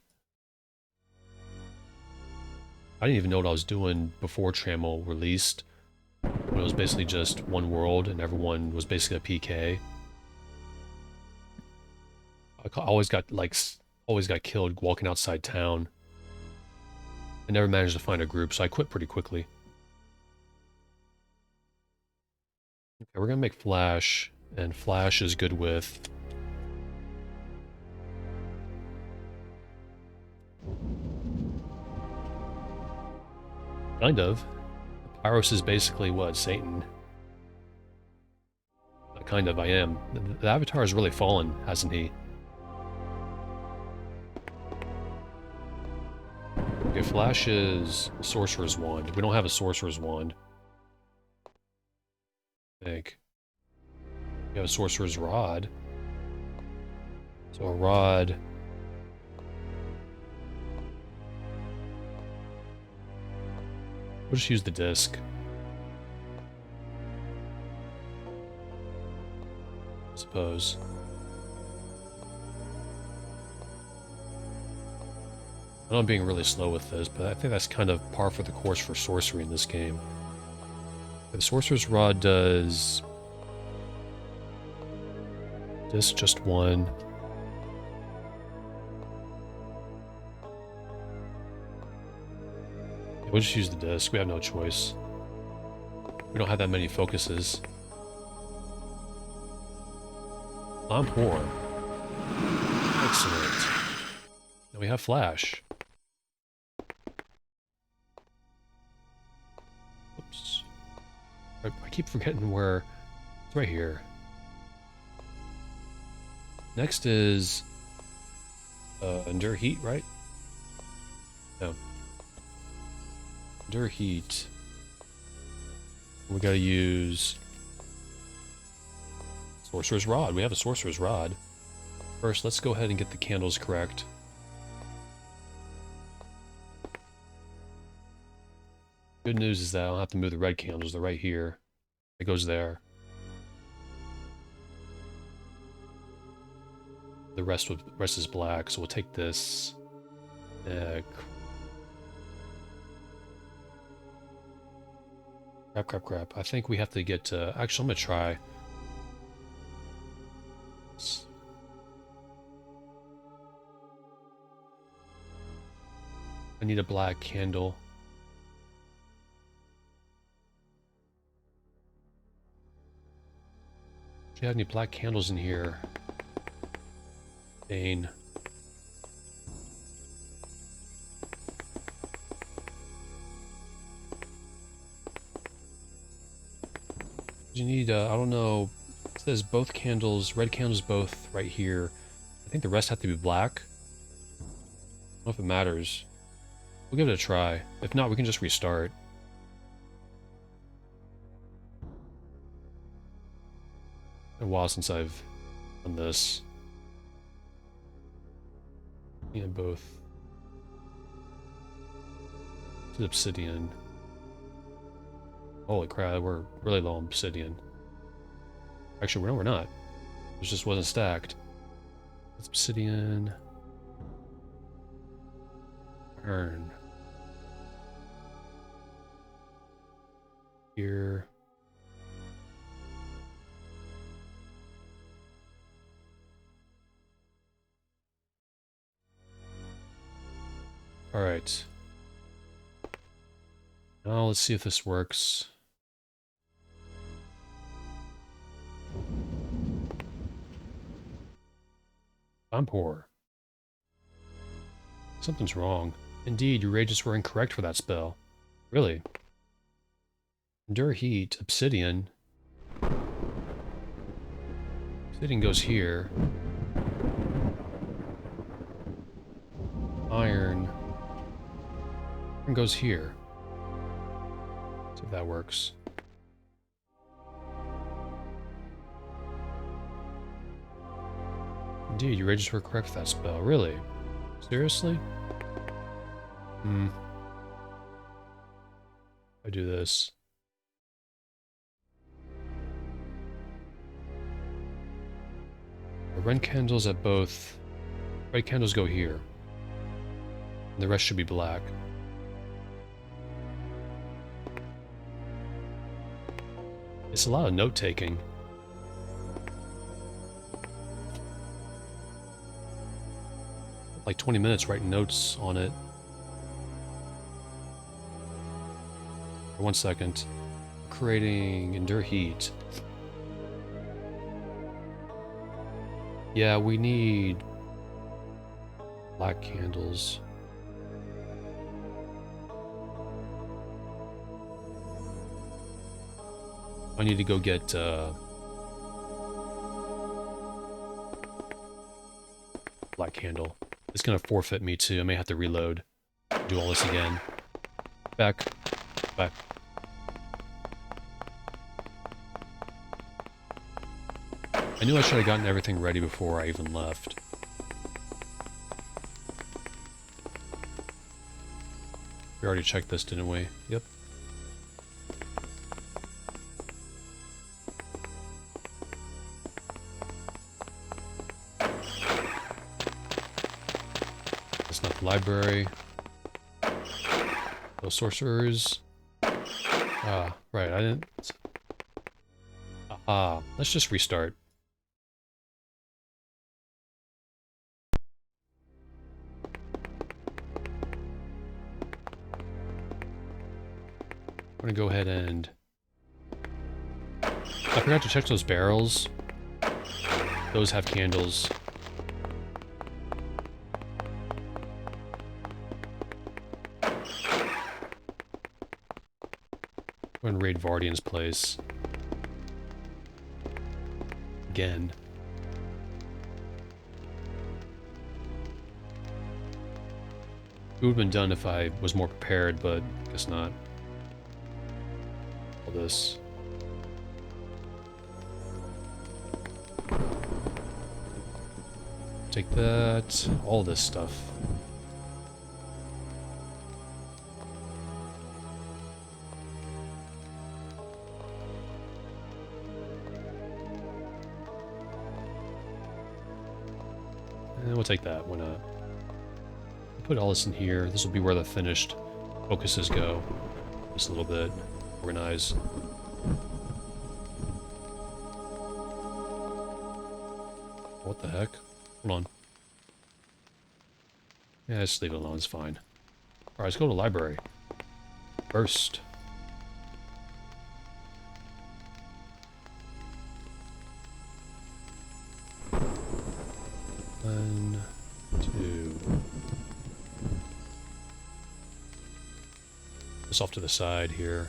I didn't even know what I was doing before Trammel released. When it was basically just one world and everyone was basically a PK. I always got killed walking outside town. I never managed to find a group, so I quit pretty quickly. Okay, we're gonna make flash, and flash is good with kind of. Pyros is basically what, Satan? Kind of, I am. The Avatar has really fallen, hasn't he? Okay, Flash is Sorcerer's Wand. We don't have a Sorcerer's Wand. I think. We have a Sorcerer's Rod. So a rod... We'll just use the disc. I suppose. I know I'm being really slow with this, but I think that's kind of par for the course for sorcery in this game. The Sorcerer's Rod does... Disc just one. We'll just use the disc. We have no choice. We don't have that many focuses. Lampor. Excellent. Now we have flash. Oops. I keep forgetting where... It's right here. Next is... Endure Heat, right? No. Endure Heat. We gotta use... Sorcerer's Rod. We have a Sorcerer's Rod. First, let's go ahead and get the candles correct. Good news is that I don't have to move the red candles. They're right here. It goes there. The rest is black, so we'll take this. Crap. I think we have to get to... Actually, I'm gonna try. I need a black candle. Do you have any black candles in here? Bane. You need, I don't know, it says both candles, red candles both right here. I think the rest have to be black. I don't know if it matters. We'll give it a try. If not, we can just restart. It's been a while since I've done this. Yeah, both. It's obsidian. Holy crap, we're really low on obsidian. Actually, no, we're not. It just wasn't stacked. It's obsidian. Iron. Here. Alright. Now let's see if this works. I'm poor. Something's wrong. Indeed, your rages were incorrect for that spell. Really? Endure heat, obsidian. Obsidian goes here. Iron. Iron goes here. See if that works. Indeed, your rages were correct for that spell. Really? Seriously? I do this. The red candles at both. Red candles go here. And the rest should be black. It's a lot of note taking. Like 20 minutes writing notes on it. For 1 second. Creating endure heat. Yeah, we need black candles. I need to go get black candle. It's gonna forfeit me too. I may have to reload. Do all this again. Back. Back. I knew I should have gotten everything ready before I even left. We already checked this, didn't we? Yep. That's not the library. Those sorcerers. Ah, right, I didn't... Ah, let's just restart. I'm gonna go ahead and... I forgot to check those barrels. Those have candles. Go and raid Vardian's place. Again. It would have been done if I was more prepared, but I guess not. All this. Take that. All this stuff. And we'll take that. Why not? Put all this in here. This will be where the finished focuses go. Just a little bit. Organize. What the heck? Hold on. Yeah, just leave it alone. It's fine. Alright, let's go to the library. First. this off to the side here.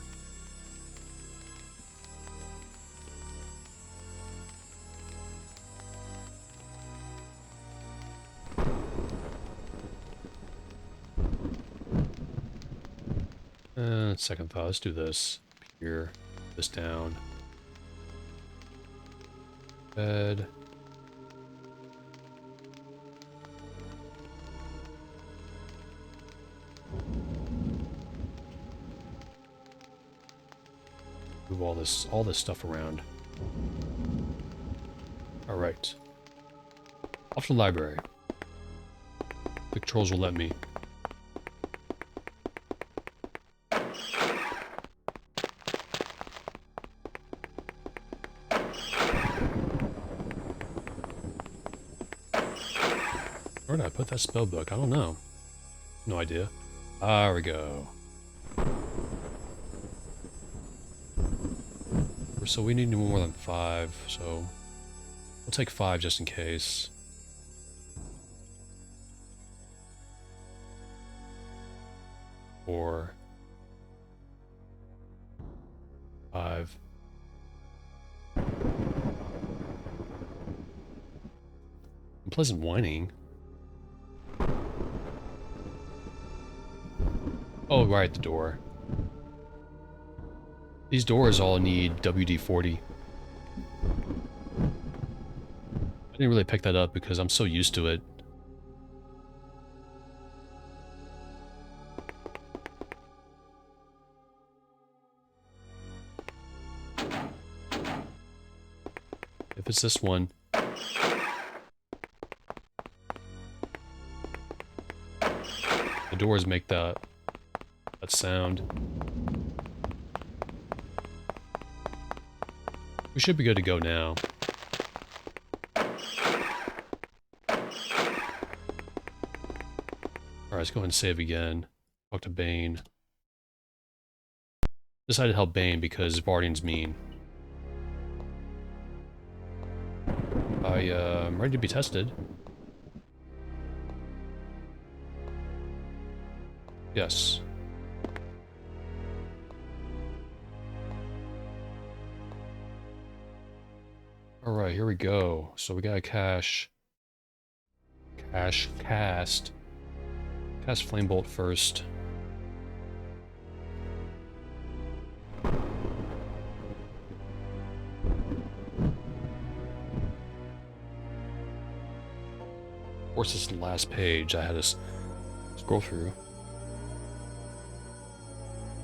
Second thought, let's do this. Here, this down. Bed. Move all this stuff around. All right. Off to the library. The controls will let me. Where did I put that spell book? I don't know. No idea. There we go. So we need more than 5, so we'll take 5 just in case. Four. 5. Unpleasant whining. Oh, right, the door. These doors all need WD-40. I didn't really pick that up because I'm so used to it. If it's this one. The doors make that sound. We should be good to go now. Alright, let's go ahead and save again. Talk to Bane. Decided to help Bane because Bardian's mean. I'm ready to be tested. Yes. Alright, here we go. So we gotta cast Flame Bolt first. Of course, this is the last page I had to scroll through.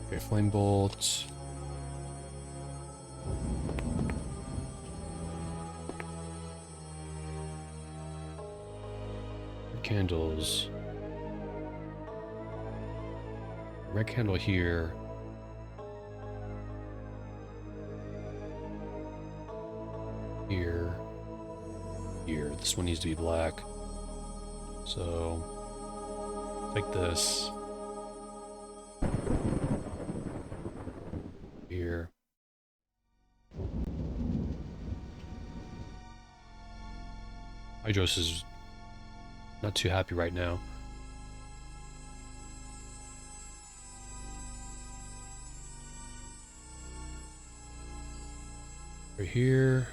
Okay, Flame Bolt. Candles. Red candle here. Here. Here. This one needs to be black. So, take this. Here. Hydros is not too happy right now. Right here.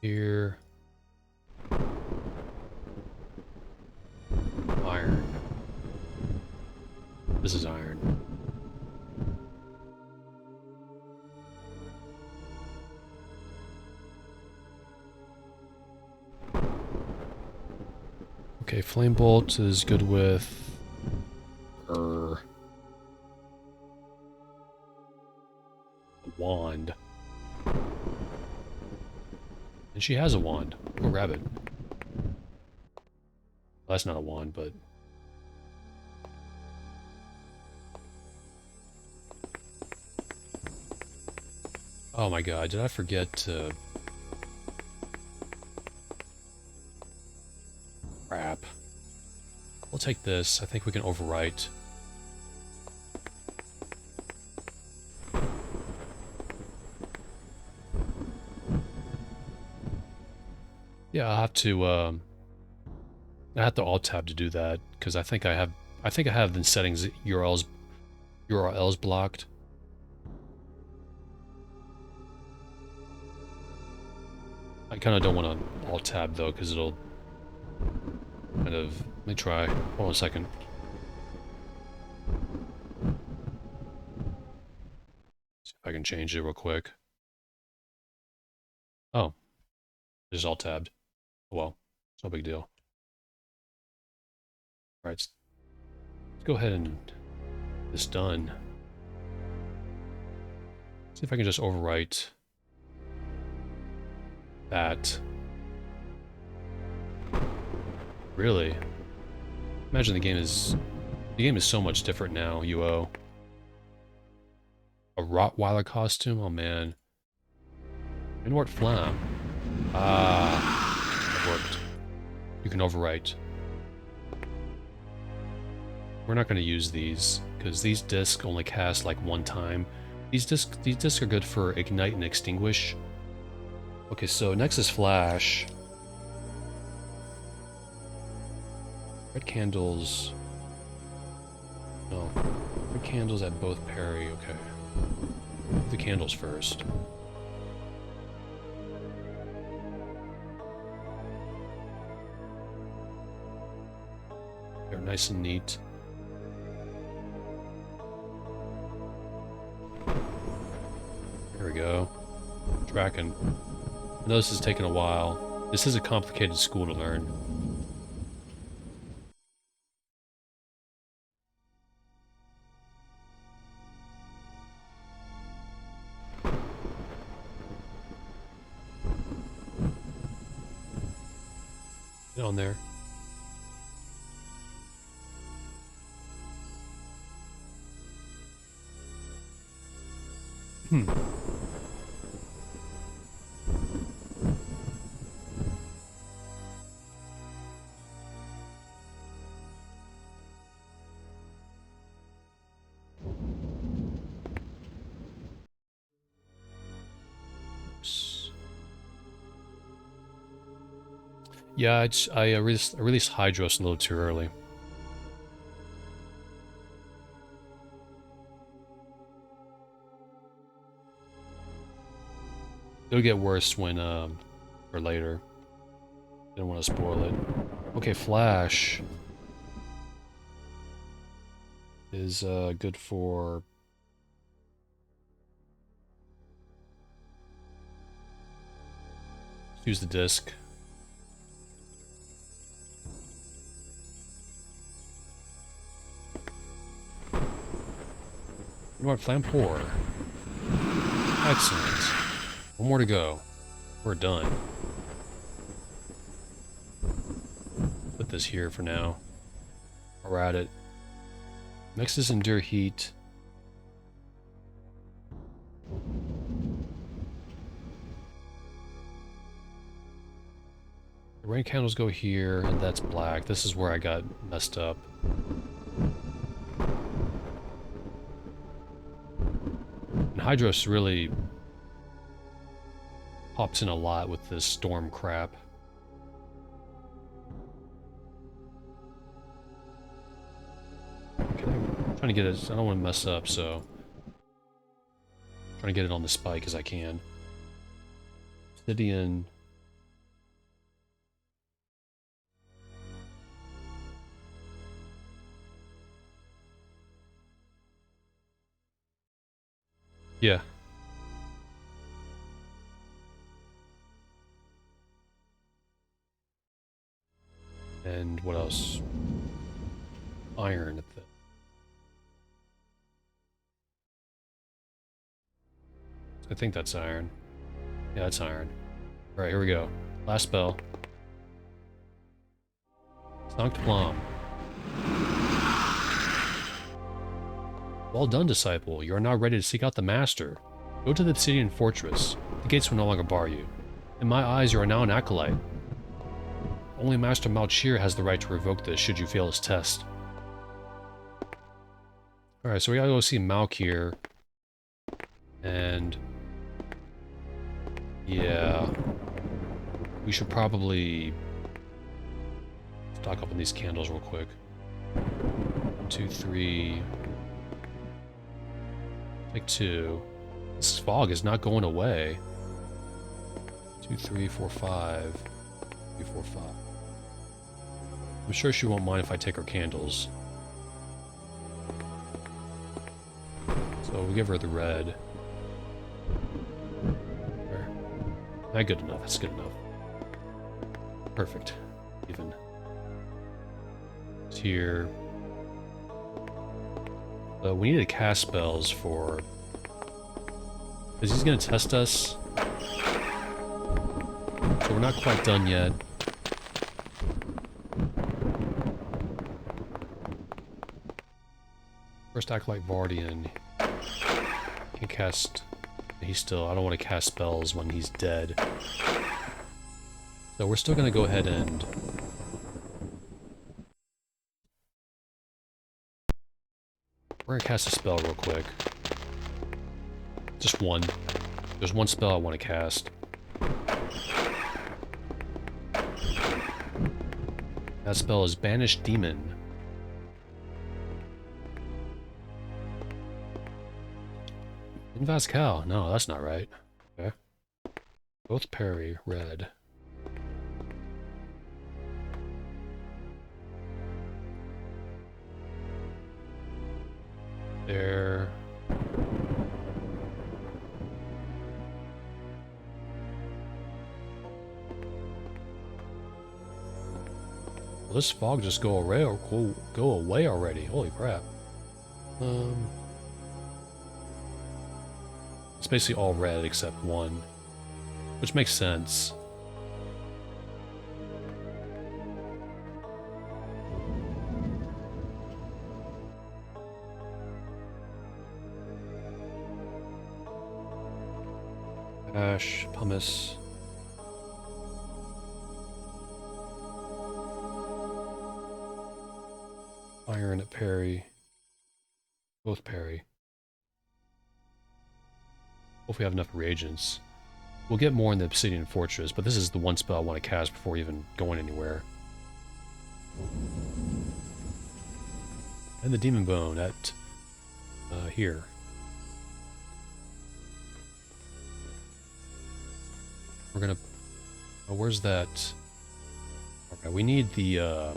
Here. Iron. This is iron. Okay, Flame Bolt is good with a wand. And she has a wand. Go grab it. Well, that's not a wand, but... Oh my god, did I forget to... Crap. We'll take this. I think we can overwrite. Yeah, I have to alt tab to do that because I think I have the settings URLs blocked. I kind of don't want to alt tab though because it'll kind of. Let me try. Hold on a second. See if I can change it real quick. Oh, it's alt tabbed. Well, it's no big deal. All right, let's go ahead and get this done. See if I can just overwrite that. Really? Imagine the game is so much different now, UO. A Rottweiler costume? Oh man. Inward Flam. Ah, that worked. You can overwrite. We're not going to use these because these discs only cast like one time. These discs are good for ignite and extinguish. Okay, so next is flash. Red candles. No, red candles at both parry. Okay, the candles first. They're nice and neat. Here we go. Tracking. I know this is taking a while. This is a complicated school to learn. Get on there. Yeah, I released Hydros a little too early. It'll get worse when, or later. Didn't want to spoil it. Okay, Flash is, good for... Let's use the disc. You know what, Flampour. Excellent. One more to go. We're done. Put this here for now. We're at it. Next is Endure Heat. The rain candles go here, and that's black. This is where I got messed up. And Hydros really pops in a lot with this storm crap. Okay, I'm trying to get it. I don't want to mess up, so I'm trying to get it on the spike as I can. Obsidian. Yeah. And what else? Iron at the... I think that's iron. Yeah, that's iron. Alright, here we go. Last spell. Sunk Plum. Well done, disciple. You are now ready to seek out the Master. Go to the Obsidian Fortress. The gates will no longer bar you. In my eyes, you are now an acolyte. Only Master Malchir has the right to revoke this should you fail his test. Alright, so we gotta go see Malchir. And... yeah... We should probably stock up on these candles real quick. 1, 2, 3. Take 2. This fog is not going away. 2, 3, 4, 5. 3, 4, 5. I'm sure she won't mind if I take her candles. So we'll give her the red. There. Not good enough. That's good enough. Perfect. Even. It's here. We need to cast spells for... Because he's going to test us. So we're not quite done yet. First Acolyte Vardian. Can cast... He's still... I don't want to cast spells when he's dead. So we're still going to go ahead and... We're going to cast a spell real quick. Just one. There's one spell I want to cast. That spell is Banish Demon. Invascal. No, that's not right. Okay. Both parry, red. There. Will this fog just go away or go away already? Holy crap. It's basically all red except one. Which makes sense. Ash, pumice. Iron at parry. Both parry. Hopefully we have enough reagents. We'll get more in the Obsidian Fortress, but this is the one spell I want to cast before even going anywhere. And the Demon Bone at here. We're gonna... Oh, where's that? Okay, we need the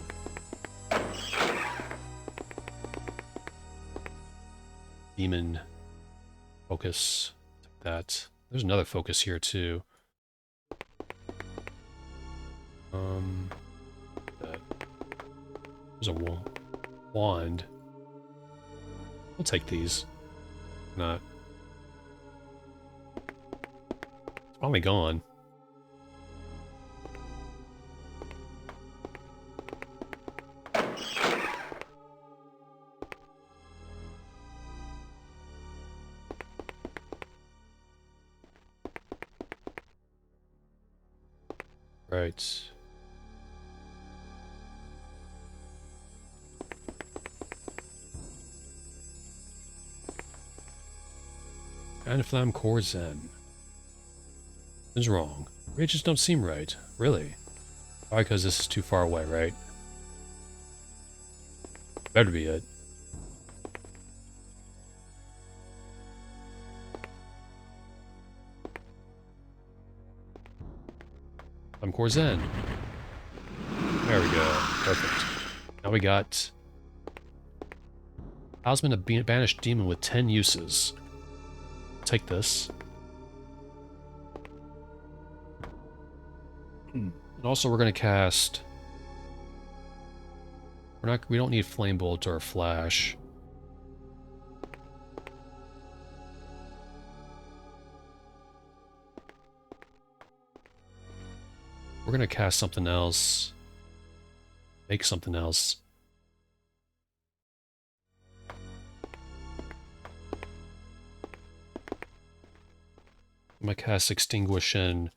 Demon focus. Take that. There's another focus here too. There's a wand. We'll take these. Not. It's finally gone. Right. Anflam Core Zen. Something's wrong. Rages don't seem right. Really? Probably because this is too far away, right? Better be it. Core Zen. There we go. Perfect. Now we got Talisman of Banished Demon with 10 uses. Take this. And also we're gonna cast... We don't need Flame Bolt or Flash. We're gonna cast something else. Make something else. I'm gonna cast Extinguish and...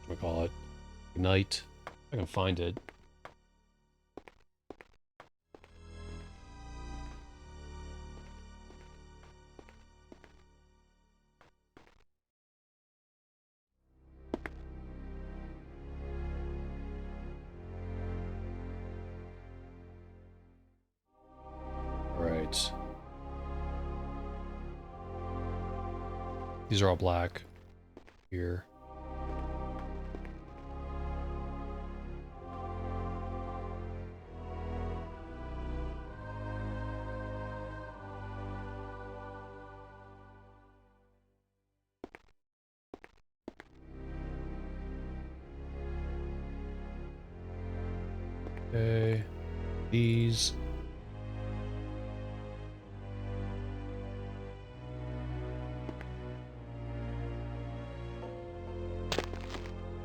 What do I call it? Ignite. If I can find it. Right. These are all black. Here. Okay. These.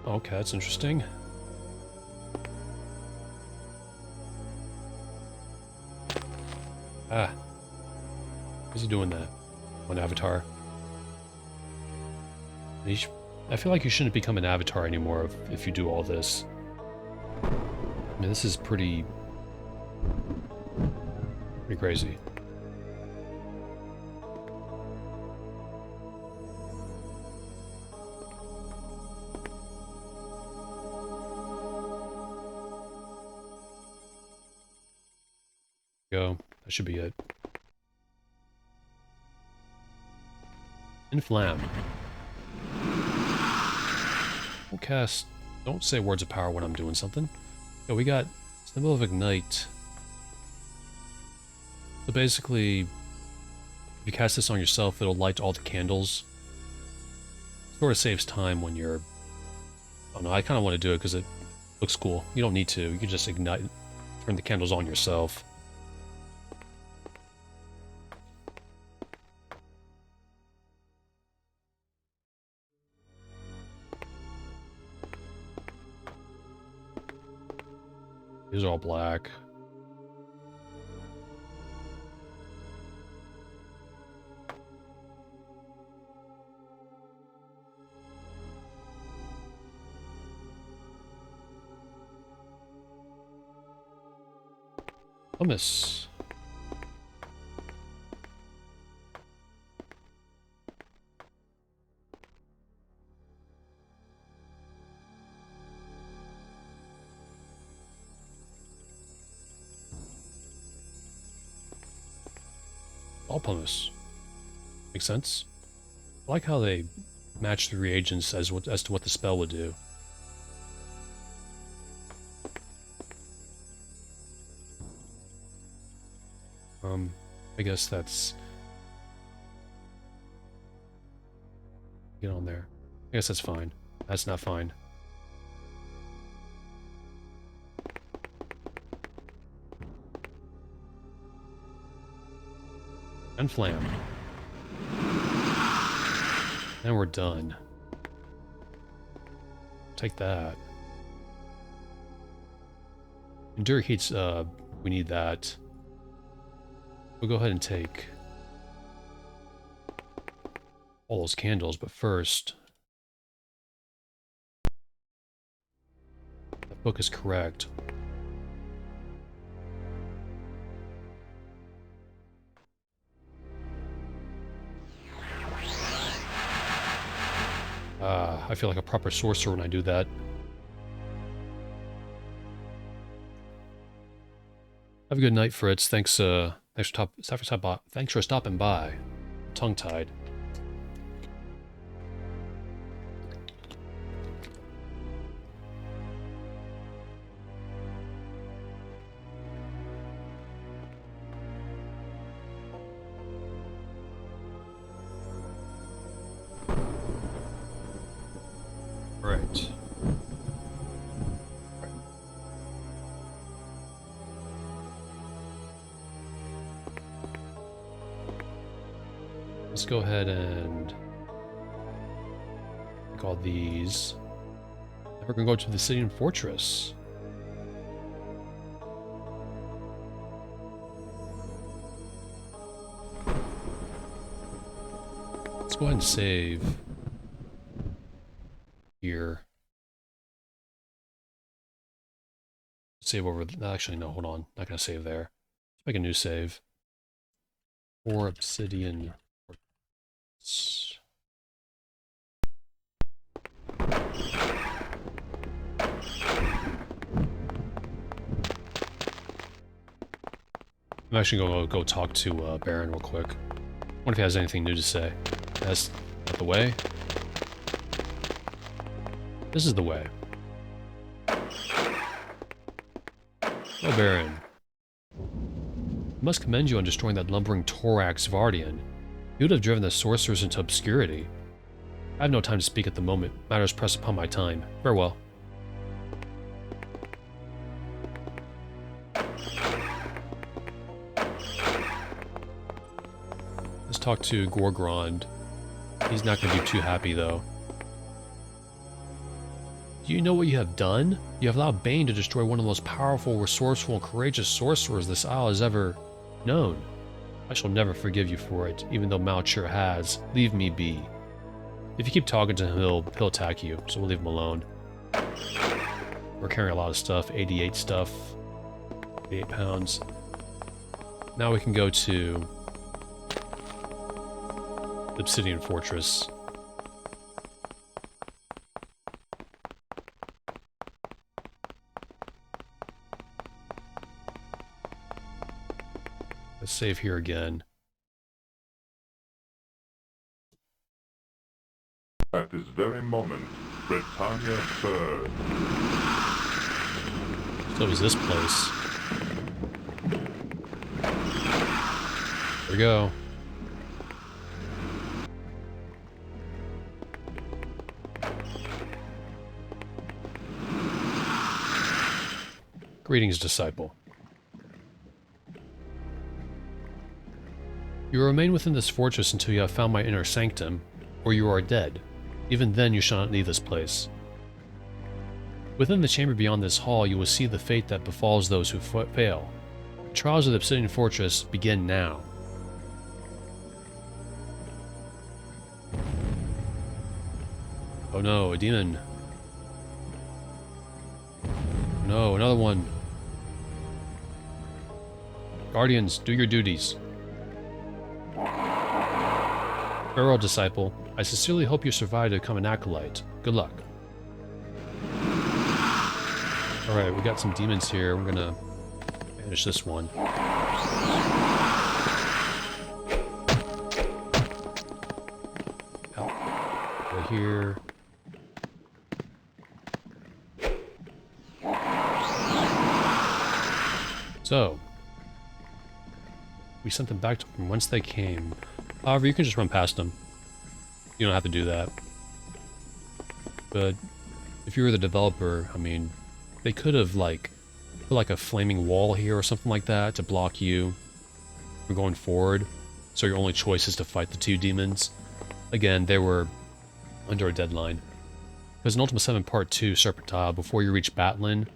Okay, that's interesting. Ah. Why's he doing that? One avatar. I feel like you shouldn't become an avatar anymore if you do all this. I mean, this is pretty crazy. Go. That should be it. Inflam. Don't cast. Don't say words of power when I'm doing something. Yo, we got Symbol of Ignite. So basically, if you cast this on yourself, it'll light all the candles. Sort of saves time when you're... Oh no, I kind of want to do it because it looks cool. You don't need to. You can just ignite, turn the candles on yourself. These are all black. Hummus. All pumice. Makes sense. I like how they match the reagents as to what the spell would do. I guess that's... Get on there. I guess that's fine. That's not fine. And flam. And we're done. Take that. Endure heats, we need that. We'll go ahead and take all those candles, but first... That book is correct. I feel like a proper sorcerer when I do that. Have a good night, Fritz. Thanks for stopping by. Tongue-tied. Right. Let's go ahead and take all these. Then we're gonna go to the Obsidian Fortress. Let's go ahead and save here. Save over. Actually, no, hold on. Not gonna save there. Let's make a new save. For Obsidian. I'm actually going to go talk to Baron real quick. Wonder if he has anything new to say. That's not the way. This is the way. Oh, Baron. I must commend you on destroying that lumbering Thorax Vardian. You would have driven the sorcerers into obscurity. I have no time to speak at the moment. Matters press upon my time. Farewell. Let's talk to Gorgrond. He's not going to be too happy, though. Do you know what you have done? You have allowed Bane to destroy one of the most powerful, resourceful, and courageous sorcerers this isle has ever known. I shall never forgive you for it, even though Malchir has. Leave me be. If you keep talking to him, he'll attack you, so we'll leave him alone. We're carrying a lot of stuff, 88 stuff, 88 pounds. Now we can go to the Obsidian Fortress. Let's save here again. At this very moment, Britannia third. So is this place. Here we go. Greetings, disciple. You will remain within this fortress until you have found my inner sanctum, or you are dead. Even then you shall not leave this place. Within the chamber beyond this hall, you will see the fate that befalls those who fail. The trials of the Obsidian Fortress begin now. Oh no, a demon. No, another one. Guardians, do your duties. Farewell, disciple. I sincerely hope you survive to become an acolyte. Good luck. Alright, we got some demons here. We're gonna finish this one. Out. Right here. So, we sent them back to from whence they came. However, you can just run past them. You don't have to do that. But if you were the developer, I mean, they could have like put like a flaming wall here or something like that to block you from going forward. So your only choice is to fight the two demons. Again, they were under a deadline. Because in Ultima VII Part 2, Serpentile, before you reach Batlin,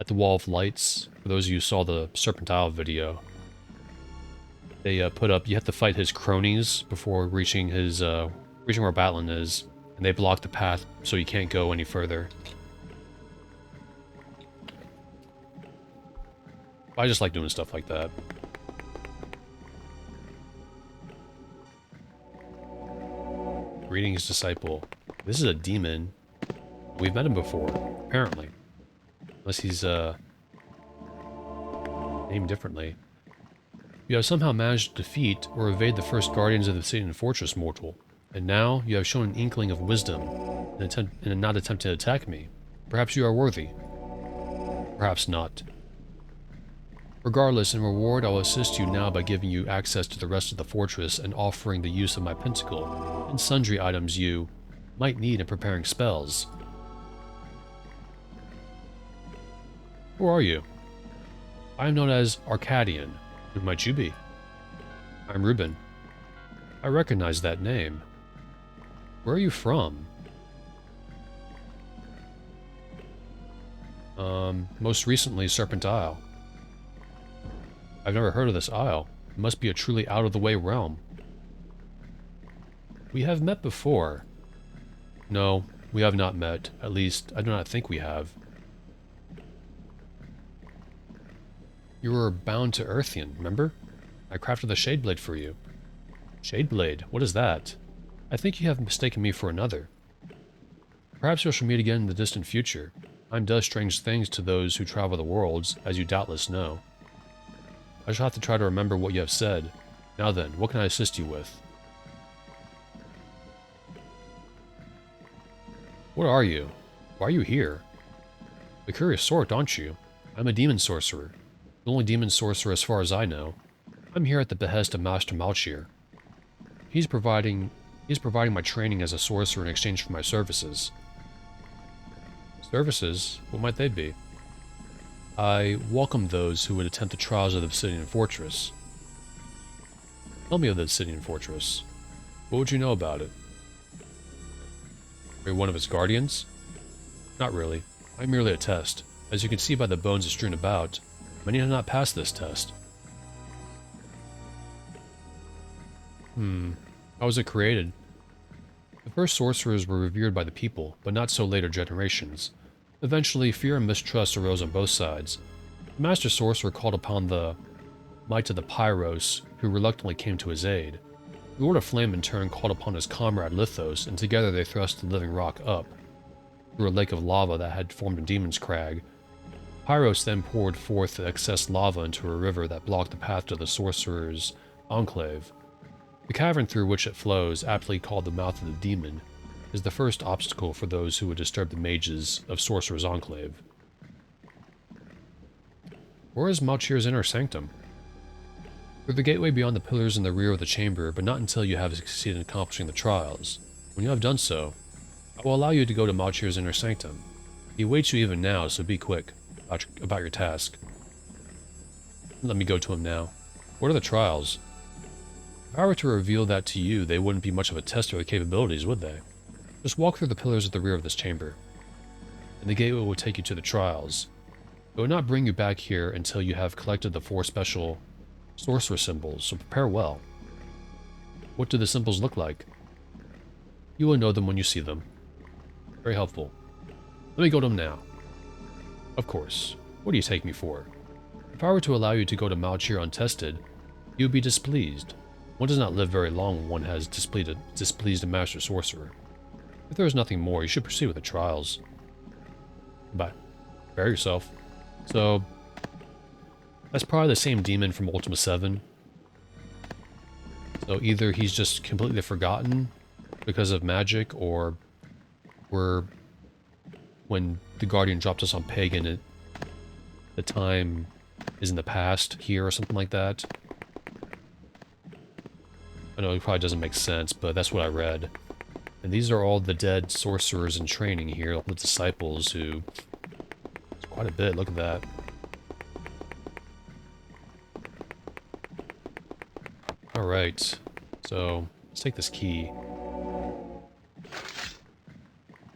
at the Wall of Lights, for those of you who saw the Serpentile video, they put up, you have to fight his cronies before reaching his, reaching where Batlin is, and they block the path so you can't go any further. I just like doing stuff like that. Greetings, disciple. This is a demon. We've met him before, apparently. Unless he's, named differently. You have somehow managed to defeat or evade the first guardians of the Obsidian Fortress, mortal. And now you have shown an inkling of wisdom in not attempting to attack me. Perhaps you are worthy. Perhaps not. Regardless, in reward, I will assist you now by giving you access to the rest of the fortress and offering the use of my pentacle and sundry items you might need in preparing spells. Who are you? I am known as Arcadian. Who might you be? I'm Ruben. I recognize that name. Where are you from? Most recently, Serpent Isle. I've never heard of this isle. It must be a truly out-of-the-way realm. We have met before. No, we have not met. At least, I do not think we have. You were bound to Earthian, remember? I crafted the Shadeblade for you. Shadeblade? What is that? I think you have mistaken me for another. Perhaps we shall meet again in the distant future. Time does strange things to those who travel the worlds, as you doubtless know. I shall have to try to remember what you have said. Now then, what can I assist you with? What are you? Why are you here? A curious sort, aren't you? I'm a demon sorcerer. The only demon sorcerer as far as I know. I'm here at the behest of Master Malchir. He's providing my training as a sorcerer in exchange for my services. Services? What might they be? I welcome those who would attempt the trials of the Obsidian Fortress. Tell me of the Obsidian Fortress. What would you know about it? Are you one of its guardians? Not really. I'm merely a test. As you can see by the bones strewn about, many have not passed this test. How was it created? The first sorcerers were revered by the people, but not so later generations. Eventually, fear and mistrust arose on both sides. The Master Sorcerer called upon the might of the Pyros, who reluctantly came to his aid. The Lord of Flame in turn called upon his comrade Lithos, and together they thrust the living rock up, through a lake of lava that had formed a demon's crag. Pyros then poured forth the excess lava into a river that blocked the path to the Sorcerer's Enclave. The cavern through which it flows, aptly called the mouth of the demon, is the first obstacle for those who would disturb the mages of Sorcerer's Enclave. Where is Malchir's inner sanctum? Through the gateway beyond the pillars in the rear of the chamber, but not until you have succeeded in accomplishing the trials. When you have done so, I will allow you to go to Malchir's inner sanctum. He awaits you even now, so be quick about your task. Let me go to him now. What are the trials? If I were to reveal that to you, they wouldn't be much of a test of the capabilities, would they? Just walk through the pillars at the rear of this chamber, and the gateway will take you to the trials. It will not bring you back here until you have collected the 4 special sorcerer symbols, so prepare well. What do the symbols look like? You will know them when you see them. Very helpful. Let me go to them now. Of course. What do you take me for? If I were to allow you to go to Malchir untested, you would be displeased. One does not live very long when one has displeased a Master Sorcerer. If there is nothing more, you should proceed with the trials. Goodbye. Prepare yourself. So, that's probably the same demon from Ultima VIII. So either he's just completely forgotten because of magic, or when the Guardian dropped us on Pagan, the time is in the past here or something like that. I know it probably doesn't make sense, but that's what I read. And these are all the dead sorcerers in training here, all the disciples who... It's quite a bit, look at that. Alright, so let's take this key.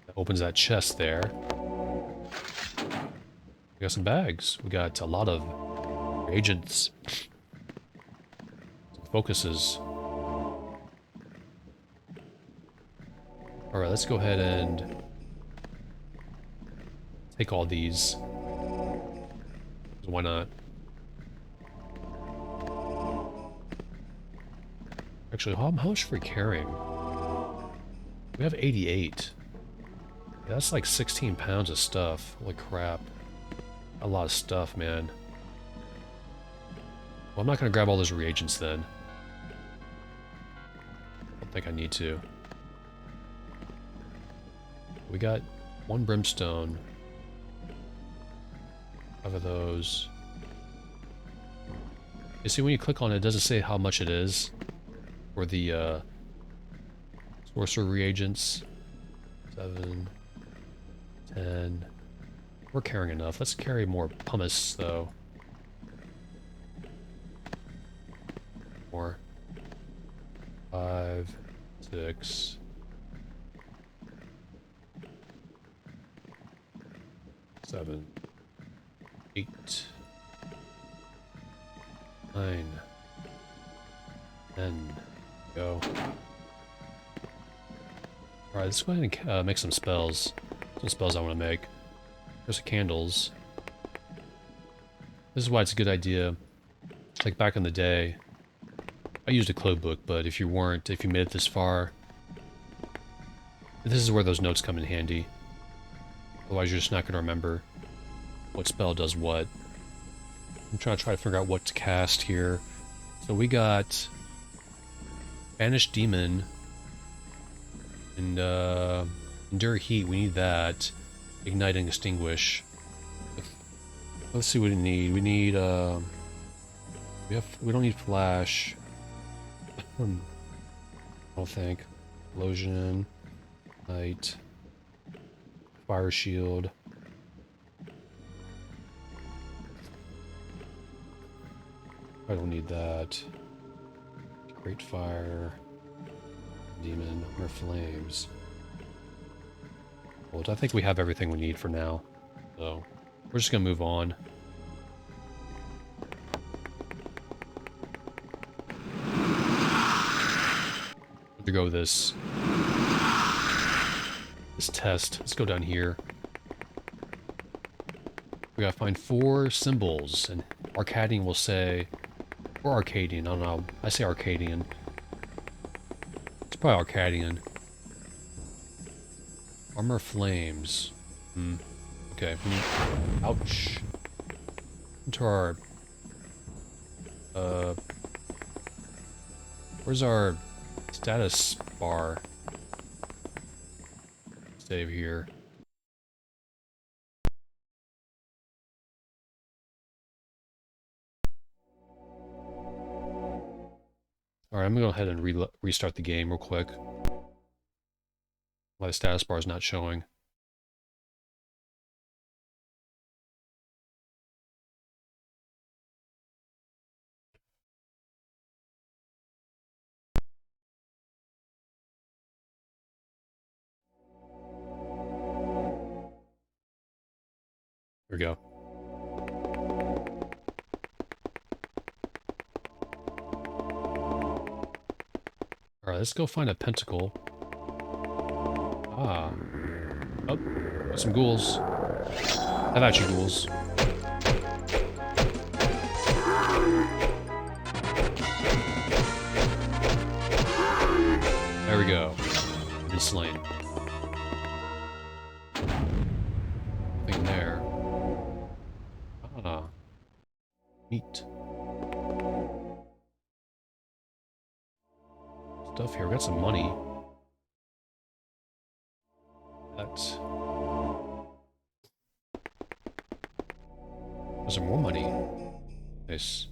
That opens that chest there. We got some bags. We got a lot of agents. Some focuses. Alright, let's go ahead and take all these. Why not? Actually, how much are we carrying? We have 88. Yeah, that's like 16 pounds of stuff. Holy crap. A lot of stuff, man. Well, I'm not going to grab all those reagents then. I don't think I need to. We got 1 brimstone. 5 of those. You see, when you click on it, it doesn't say how much it is for the sorcerer reagents. 7, 10. We're carrying enough. Let's carry more pumice, though. More. 5, 6. 7, 8, 9, 10. Go. Alright, let's go ahead and make some spells. Some spells I want to make. There's the candles. This is why it's a good idea. Like back in the day, I used a code book, but if you made it this far, this is where those notes come in handy. Otherwise, you're just not going to remember what spell does what. I'm trying to figure out what to cast here. So we got Banished Demon and Endure Heat. We need that. Ignite and Extinguish. Let's see what we need. We need we don't need Flash. I don't think. Explosion. Light. Fire Shield. I don't need that. Great Fire. Demon. Or Flames. Well, I think we have everything we need for now. So, we're just gonna move on. To go this test. Let's go down here. We gotta find 4 symbols, and Arcadian will say, or Arcadian, I don't know. I say Arcadian. It's probably Arcadian. Armor Flames. Okay. Ouch. Into our where's our status bar? Save here. Alright, I'm gonna go ahead and restart the game real quick. Why the status bar is not showing. Here we go. Alright, let's go find a pentacle. Ah. Oh, got some ghouls. Have at you, ghouls. There we go. I've been slain. Nothing there. Ah. Neat. Stuff here. We got some money. That's... There's some more money. Nice.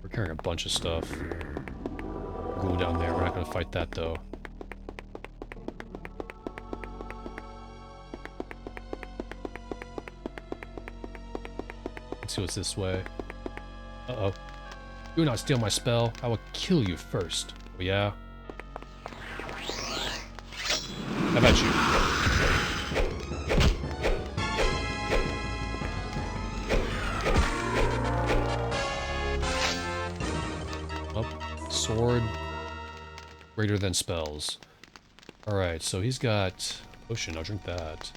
We're carrying a bunch of stuff. Ghoul down there. We're not gonna fight that though. Let's see what's this way. Uh-oh. Do not steal my spell. I will kill you first. Oh, yeah? How about you? Oh, sword. Greater than spells. Alright, so he's got potion. I'll drink that.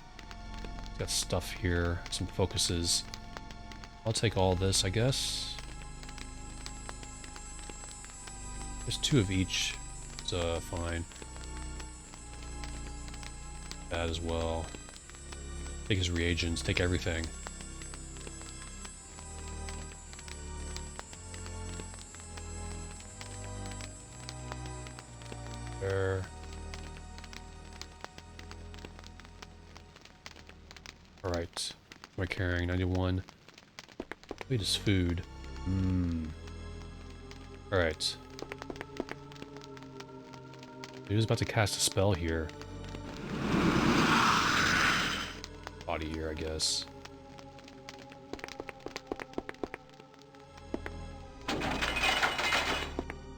He's got stuff here. Some focuses. I'll take all this, I guess. There's 2 of each. So, fine. That as well. Take his reagents. Take everything. There. Alright. What am I carrying? 91. Wait, is food. Alright. He was about to cast a spell here. Body here, I guess.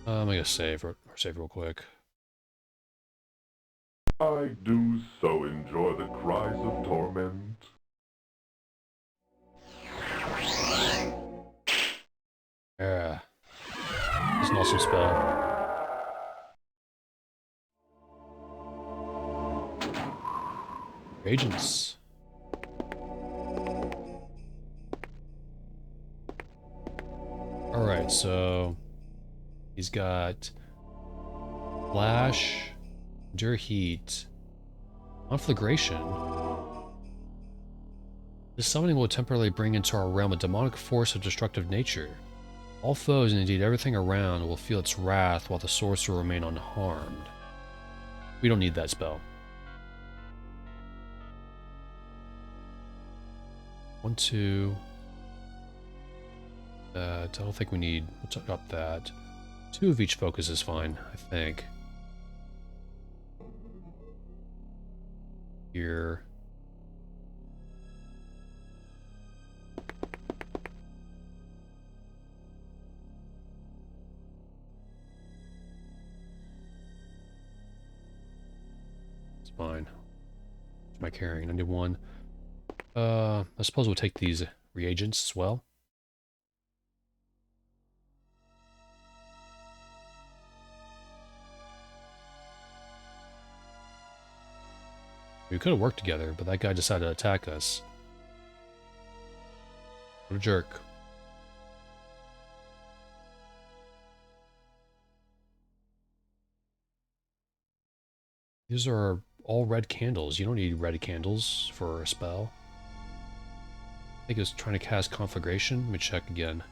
I'm gonna save real quick. I do so enjoy the cries of torment. Yeah. It's an awesome spell. Agents. Alright, so he's got Flash, Endure Heat, Conflagration. This summoning will temporarily bring into our realm a demonic force of destructive nature. All foes, and indeed everything around, will feel its wrath while the sorcerer remain unharmed. We don't need that spell. 1, 2. I don't think we need... We'll up that. 2 of each focus is fine, I think. Here. It's fine. What's my carrying? 91. I suppose we'll take these reagents as well. We could have worked together, but that guy decided to attack us. What a jerk. These are all red candles. You don't need red candles for a spell. I think it was trying to cast Conflagration. Let me check again.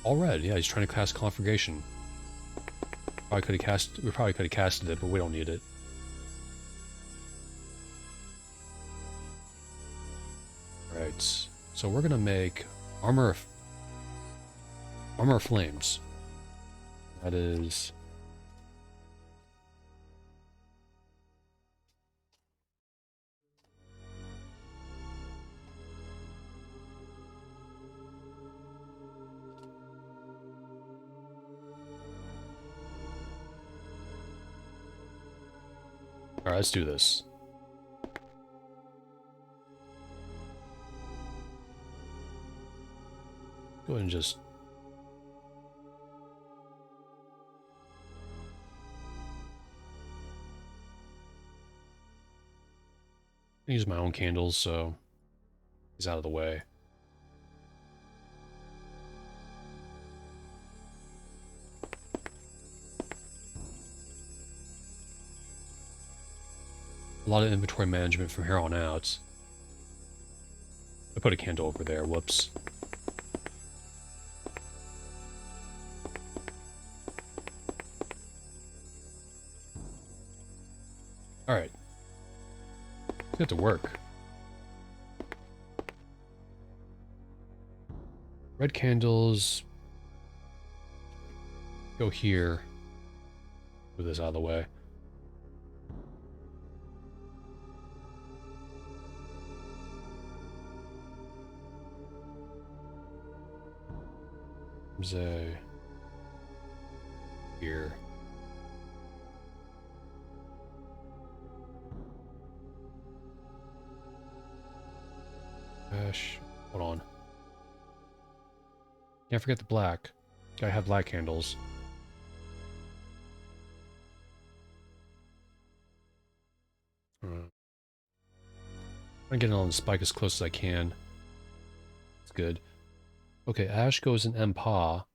All red. Yeah, he's trying to cast Conflagration. We probably could have casted it, but we don't need it. Right. So we're gonna make armor of flames. That is... Alright, let's do this. Go ahead and just... I use my own candles, so he's out of the way. A lot of inventory management from here on out. I put a candle over there, whoops. Alright. Get to work. Red candles. Go here. Move this out of the way. There's a... Here. Gosh, hold on. Can't forget the black. Gotta have black candles. I'm getting on the spike as close as I can. It's good. Okay, Ash goes in Empa.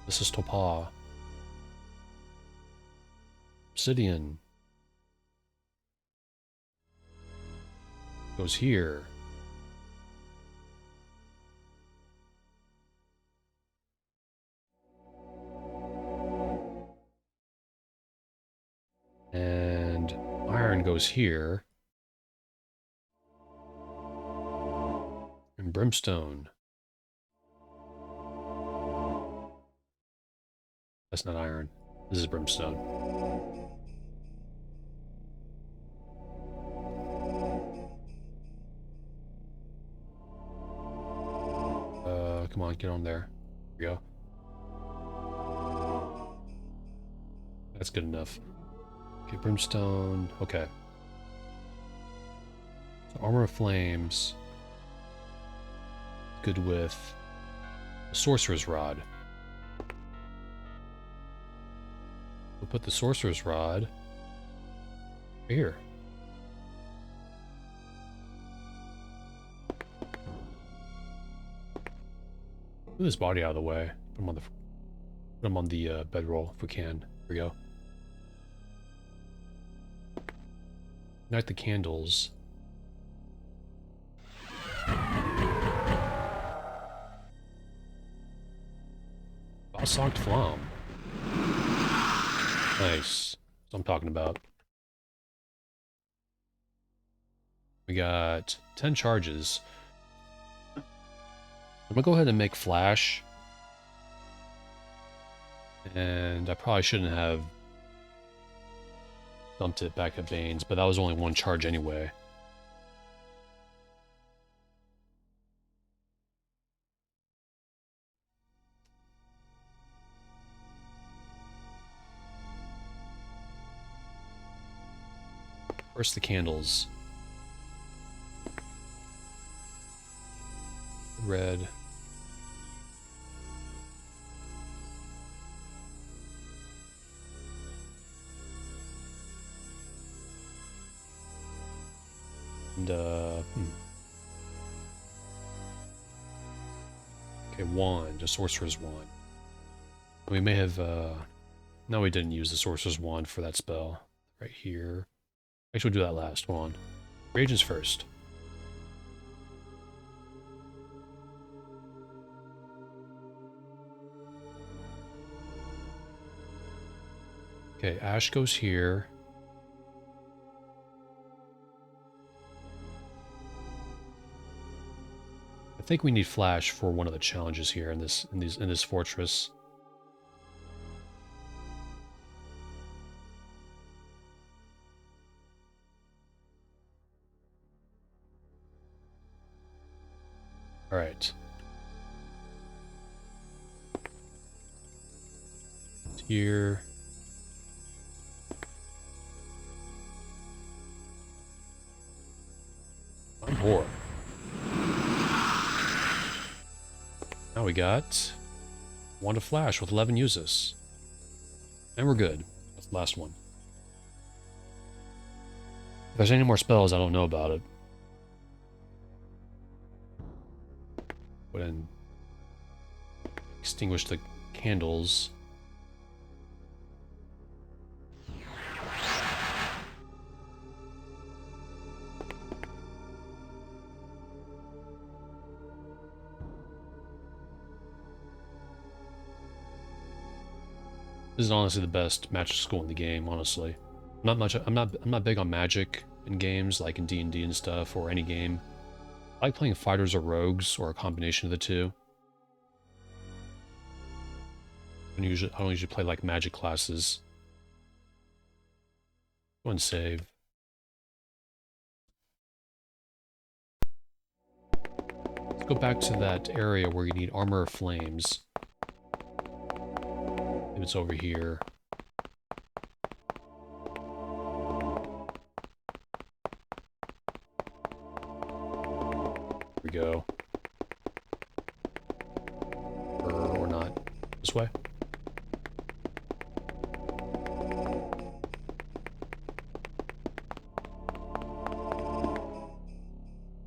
This is Topa. Obsidian goes here. And iron goes here. And brimstone. That's not iron. This is brimstone. Come on, get on there. There we go. That's good enough. Okay, brimstone. Okay. So armor of flames. Good with the sorcerer's rod. We'll put the sorcerer's rod right here. Move this body out of the way. Put him on the Put them on the bedroll if we can. Here we go. Ignite the candles. Balsocked Flam. Nice. That's what I'm talking about. We got 10 charges. I'm gonna go ahead and make flash. And I probably shouldn't have dumped it back at Bane's, but that was only one charge anyway. First the candles. Red. And, okay, wand, a sorcerer's wand. We may have, no, we didn't use the sorcerer's wand for that spell. Right here. Actually, we'll do that last. Hold on. Reagents first. Okay, ash goes here. I think we need flash for one of the challenges here in this fortress. All right. Here. I'm poor. Now we got Wand of Flash with 11 uses. And we're good. That's the last one. If there's any more spells, I don't know about it. Go ahead and extinguish the candles. This is honestly the best magic school in the game, honestly. I'm not big on magic in games like in D&D and stuff or any game. I like playing fighters or rogues or a combination of the two. I don't usually play like magic classes. Go and save. Let's go back to that area where you need Armor of Flames. If it's over here. Here we go. Or not. This way.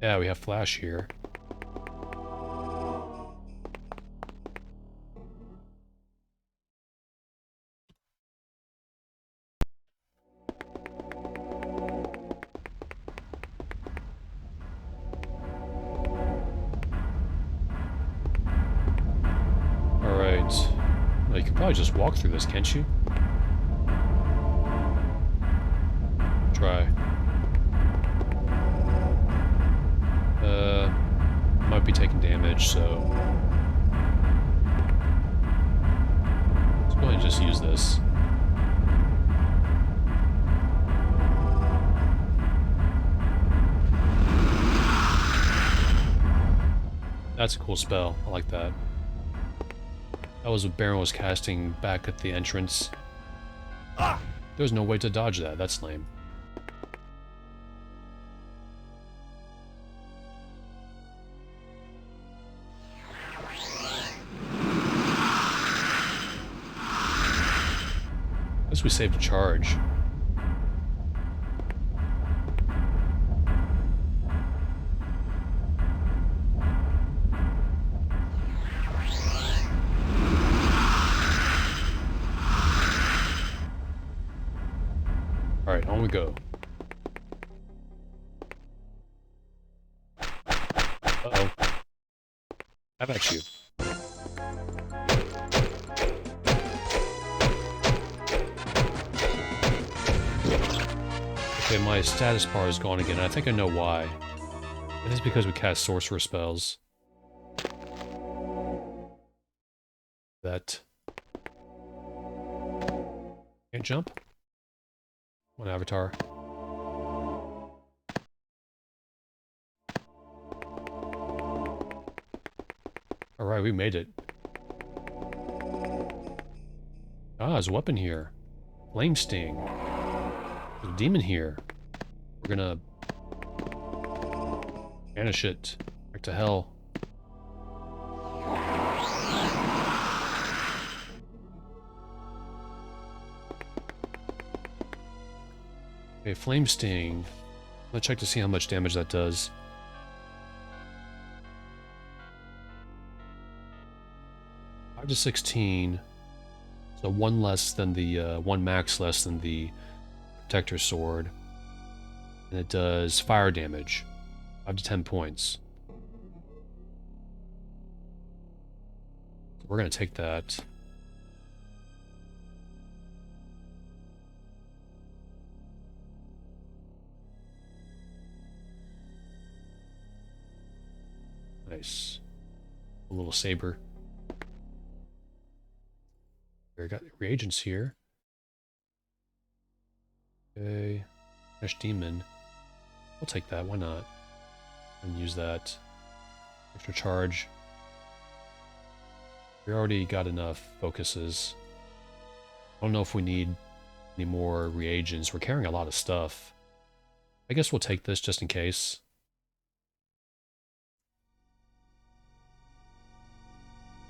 Yeah, we have flash here. Well, you can probably just walk through this, can't you? Try. Might be taking damage, so... let's go ahead and just use this. That's a cool spell. I like that. That was what Baron was casting back at the entrance. There's no way to dodge that. That's lame. I guess we saved a charge. go. Uh-oh. How about you? Okay, my status bar is gone again. I think I know why. It is because we cast sorcerer spells. That... Can't jump? One avatar. Alright, we made it. Ah, there's a weapon here. Flame Sting. There's a demon here. We're gonna... banish it. Back to hell. Okay, Flame Sting. Let's check to see how much damage that does. Five to 16. So one less than the one max less than the Protector Sword. And it does fire damage. 5 to 10 points. We're gonna take that. Nice. A little saber. We got reagents here. Okay. Fresh demon. We'll take that, why not? And use that. Extra charge. We already got enough focuses. I don't know if we need any more reagents. We're carrying a lot of stuff. I guess we'll take this just in case.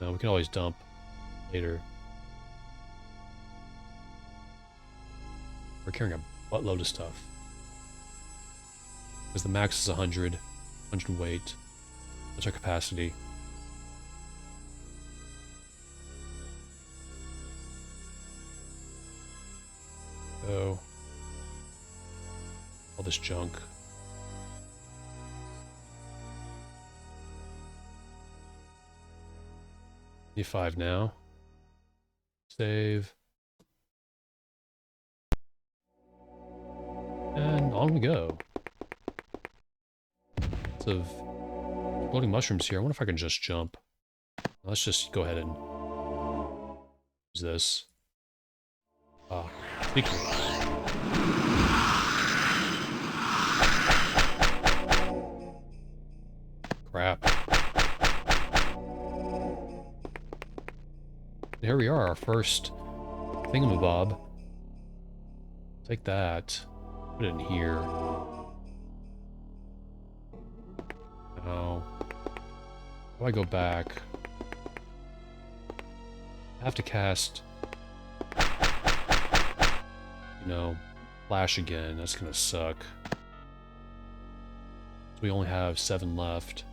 No, we can always dump later. We're carrying a buttload of stuff. Because the max is 100 weight. That's our capacity. So, all this junk. E5 now. Save. And on we go. Lots of floating mushrooms here. I wonder if I can just jump. Let's just go ahead and use this. Ah, secret. Crap. Here we are, our first thingamabob. Take that. Put it in here. Now, how do I go back? I have to cast, you know, flash again. That's gonna suck. So we only have 7 left.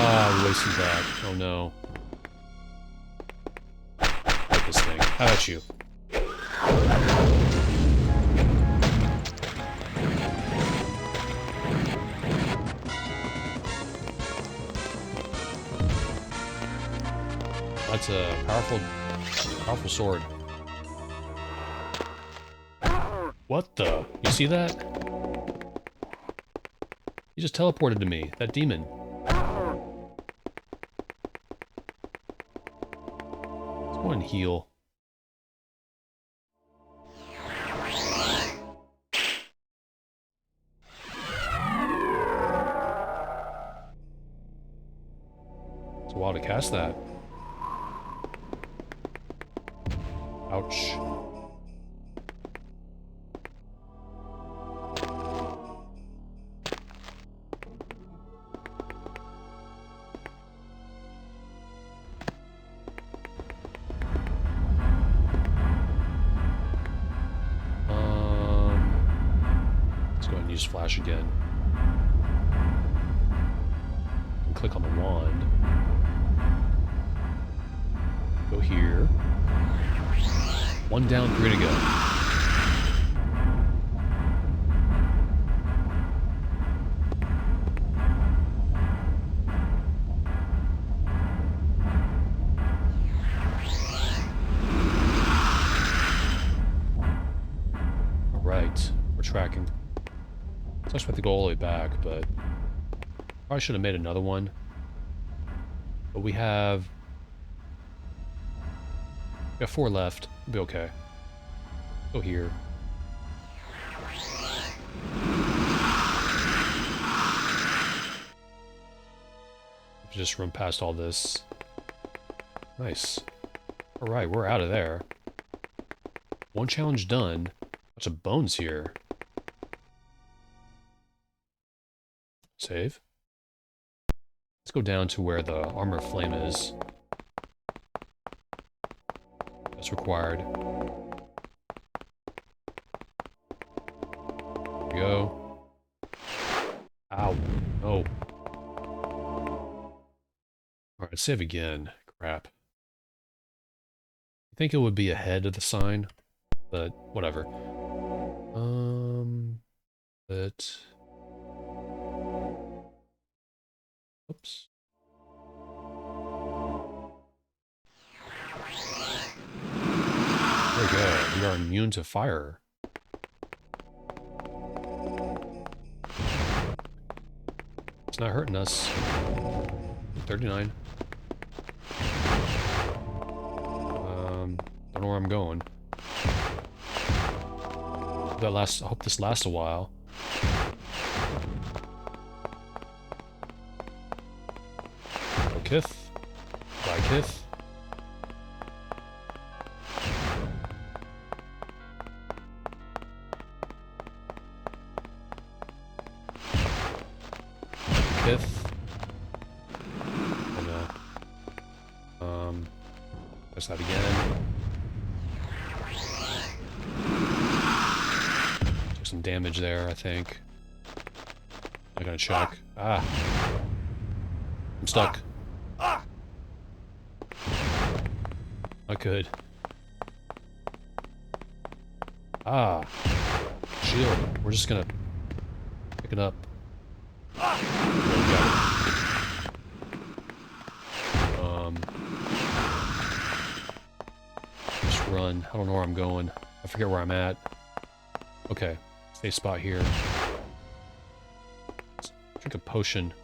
Ah, we wasted that. Oh no. Like this thing. How about you? That's a powerful sword. What the? You see that? He just teleported to me, that demon. Let's go and heal. It's a while to cast that. Ouch. Let's go ahead and use flash again. And click on the wand. Go here. One down, 3 to go. Alright, we're tracking. So I just have to go all the way back, but probably should have made another one. But we have 4 left. We'll be okay. Go here. Just run past all this. Nice. Alright, we're out of there. One challenge done. Bunch of bones here. Save. Let's go down to where the armor of flame is. That's required. There we go. Ow. No. Alright, save again. Crap. I think it would be ahead of the sign, but whatever. But... Oops. There we go. We are immune to fire. It's not hurting us. 39. Don't know where I'm going. I hope this lasts a while. Kith. Bye, Kith. Kith. Oh no. Press that again. Took some damage there, I think. I'm gonna check. Ah. I'm stuck. Not good. Ah. Shield. We're just gonna pick it up. Just run. I don't know where I'm going. I forget where I'm at. Okay. Safe spot here. Let's drink a potion.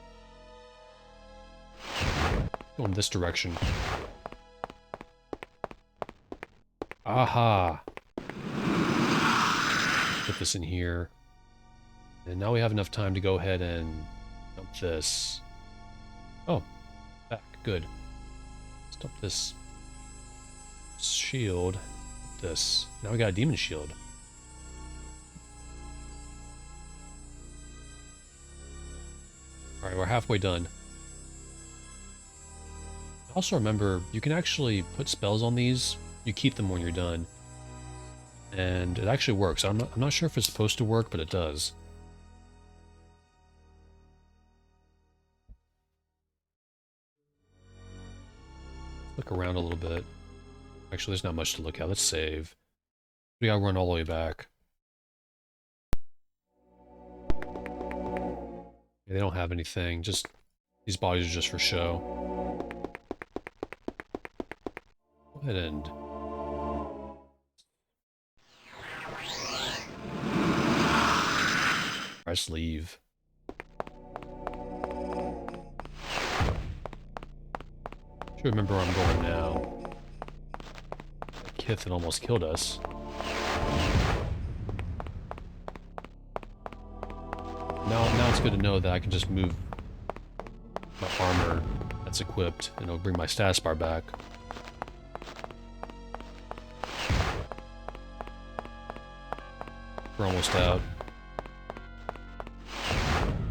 Go in this direction. Aha! Put this in here. And now we have enough time to go ahead and dump this. Oh, back. Good. Let's dump this shield. Dump this. Now we got a demon shield. Alright, we're halfway done. Also remember, you can actually put spells on these. You keep them when you're done. And it actually works. I'm not sure if it's supposed to work, but it does. Look around a little bit. Actually, there's not much to look at. Let's save. We gotta run all the way back. Yeah, they don't have anything. Just these bodies are just for show. Go ahead and press leave. Should remember where I'm going now. Kith had almost killed us. Now it's good to know that I can just move my armor that's equipped and it'll bring my status bar back. We're almost out.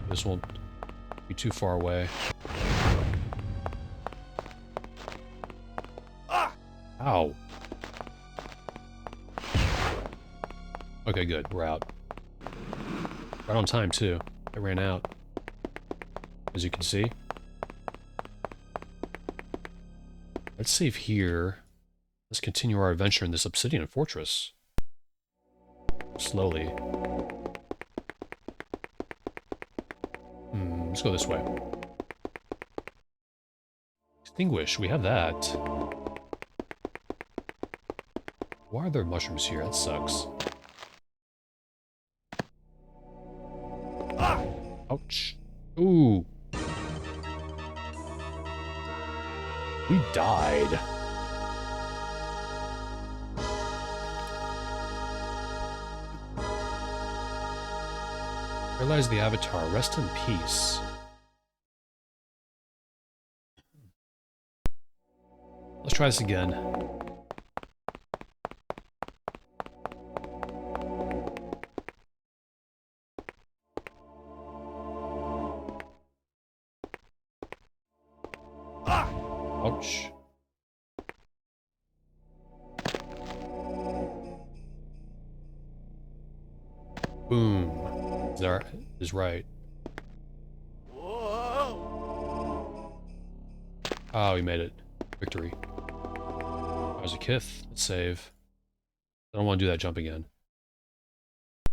This won't be too far away. Ow. Okay, good. We're out. Right on time, too. I ran out. As you can see. Let's save here. Let's continue our adventure in this Obsidian fortress. Slowly. Let's go this way. Extinguish, we have that. Why are there mushrooms here? That sucks. Ouch. Ooh. We died. Realize the Avatar. Rest in peace. Let's try this again. Ouch. Boom. That is right. Oh, we made it. Victory. There's a Kith. Let's save. I don't want to do that jump again.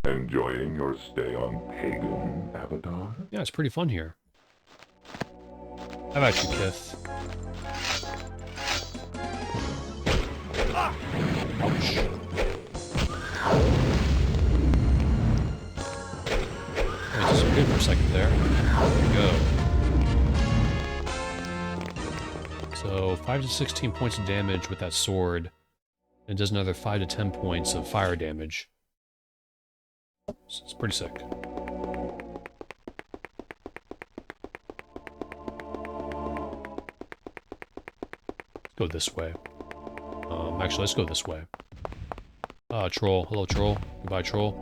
Enjoying your stay on Pagan, Avatar? Yeah, it's pretty fun here. How about you, Kith? Ouch. I disappeared for a second there. There we go. So, 5 to 16 points of damage with that sword. And it does another 5 to 10 points of fire damage. So it's pretty sick. Let's go this way. Actually, let's go this way. Troll. Hello, troll. Goodbye, troll.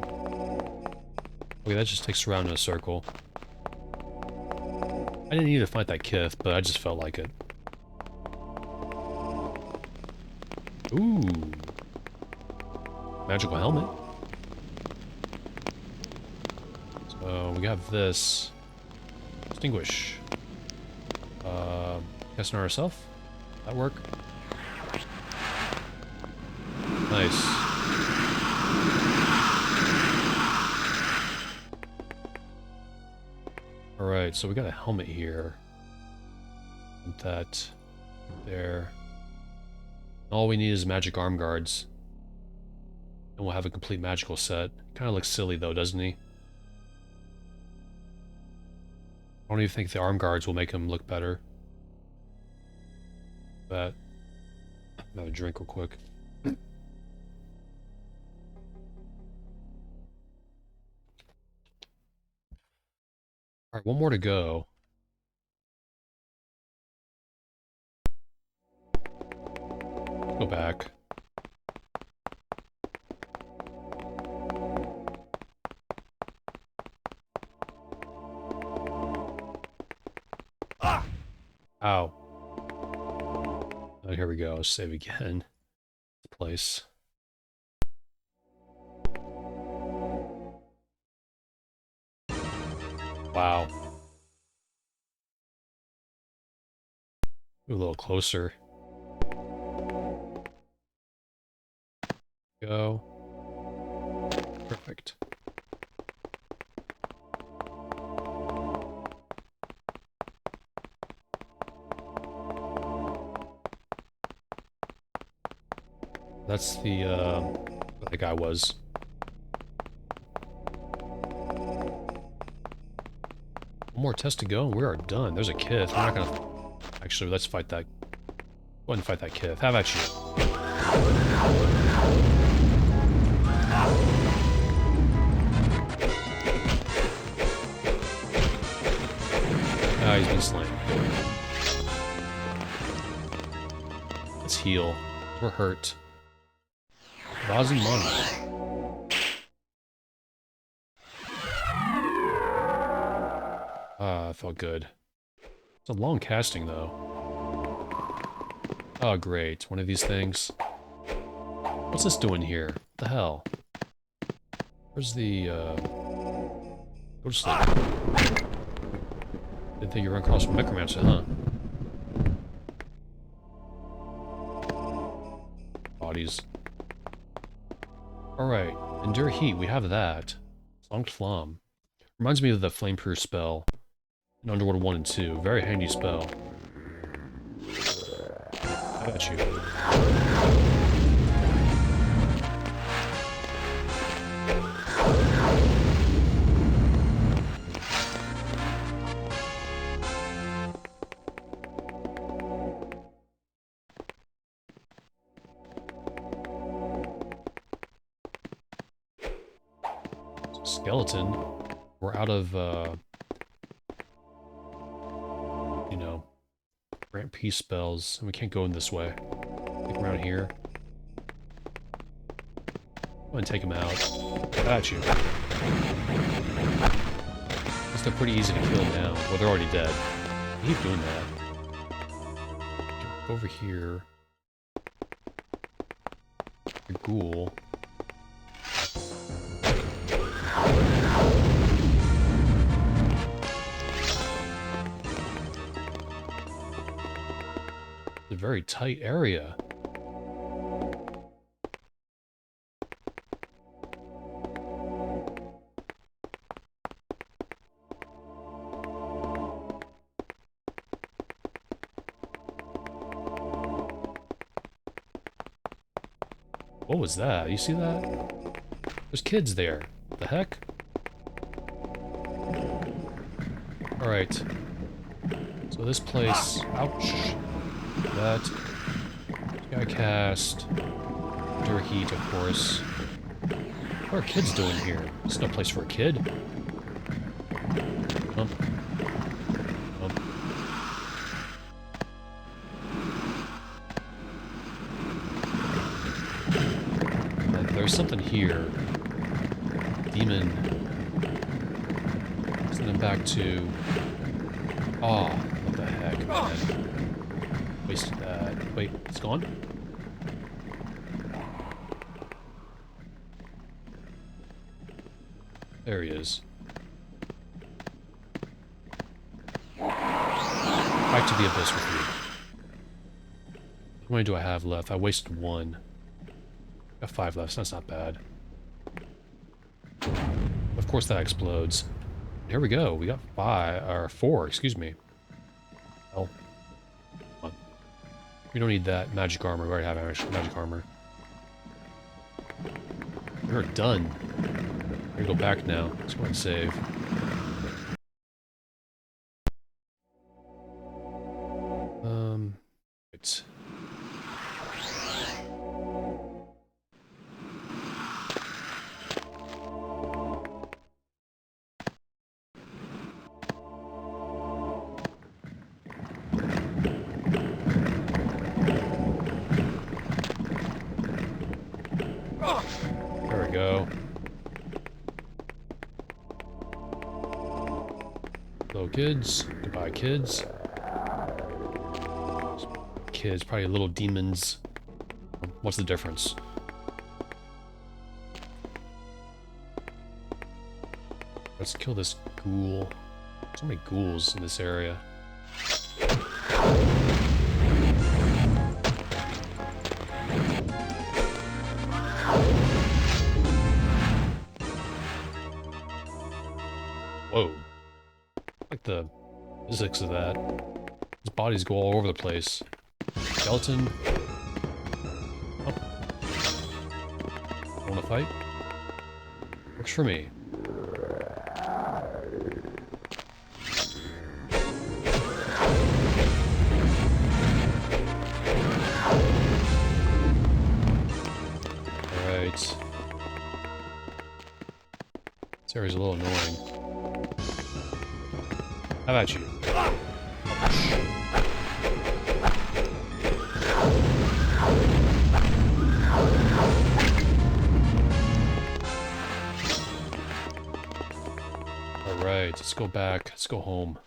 Okay, that just takes us around in a circle. I didn't need to fight that Kith, but I just felt like it. Ooh. Magical helmet. So, we have this. Extinguish. Casting on ourselves? That work? Nice. Alright, so we got a helmet here. Put that there. All we need is magic arm guards. And we'll have a complete magical set. Kind of looks silly though, doesn't he? I don't even think the arm guards will make him look better. But another drink real quick. Alright, one more to go. Go back. Ow. Oh, here we go. Save again. Place. Wow. A little closer. Go. Perfect. That's the, what the guy was. One more test to go and we are done. There's a Kith. We're not gonna... Actually, let's fight that... Go ahead and fight that Kith. How about you? Ah, he's been slain. Let's heal. We're hurt. Bazi money. Ah, felt good. It's a long casting, though. Oh, great. One of these things. What's this doing here? What the hell? Where's the, Go to sleep. Didn't think you run across a necromancer, huh? buddies. Alright, Endure Heat, we have that. Slunked Flam. Reminds me of the Flameproof spell in Underworld 1 and 2. Very handy spell. How about you? Skeleton. We're out of, you know, grant peace spells, and we can't go in this way. Take him around here. Go and take him out. Got you. They're pretty easy to kill now. Well, they're already dead. Keep doing that. Over here. A ghoul. It's a very tight area. What was that? You see that? There's kids there. The heck? Alright. So this place... Ouch. That. Sky cast. Endure Heat, of course. What are kids doing here? This is no place for a kid. Jump. Jump. There's something here. Demon. Send him back to... Oh, what the heck, man. Wasted that. Wait, it's gone? There he is. Back to the abyss with you. How many do I have left? I wasted one. Got 5 left, so that's not bad. Of course that explodes. Here we go, we got 4, excuse me. Hell. Come on. We don't need that magic armor, we already have magic armor. We're done. We're gonna go back now. Let's go ahead and save. Right. There we go. Hello, kids. Goodbye, kids. Kids, probably little demons. What's the difference? Let's kill this ghoul. So many ghouls in this area. Whoa. I like the physics of that. His bodies go all over the place. Skeleton. Oh. Wanna fight? Works for me. Alright. This area's a little annoying. How about you? Alright, let's go back. Let's go home.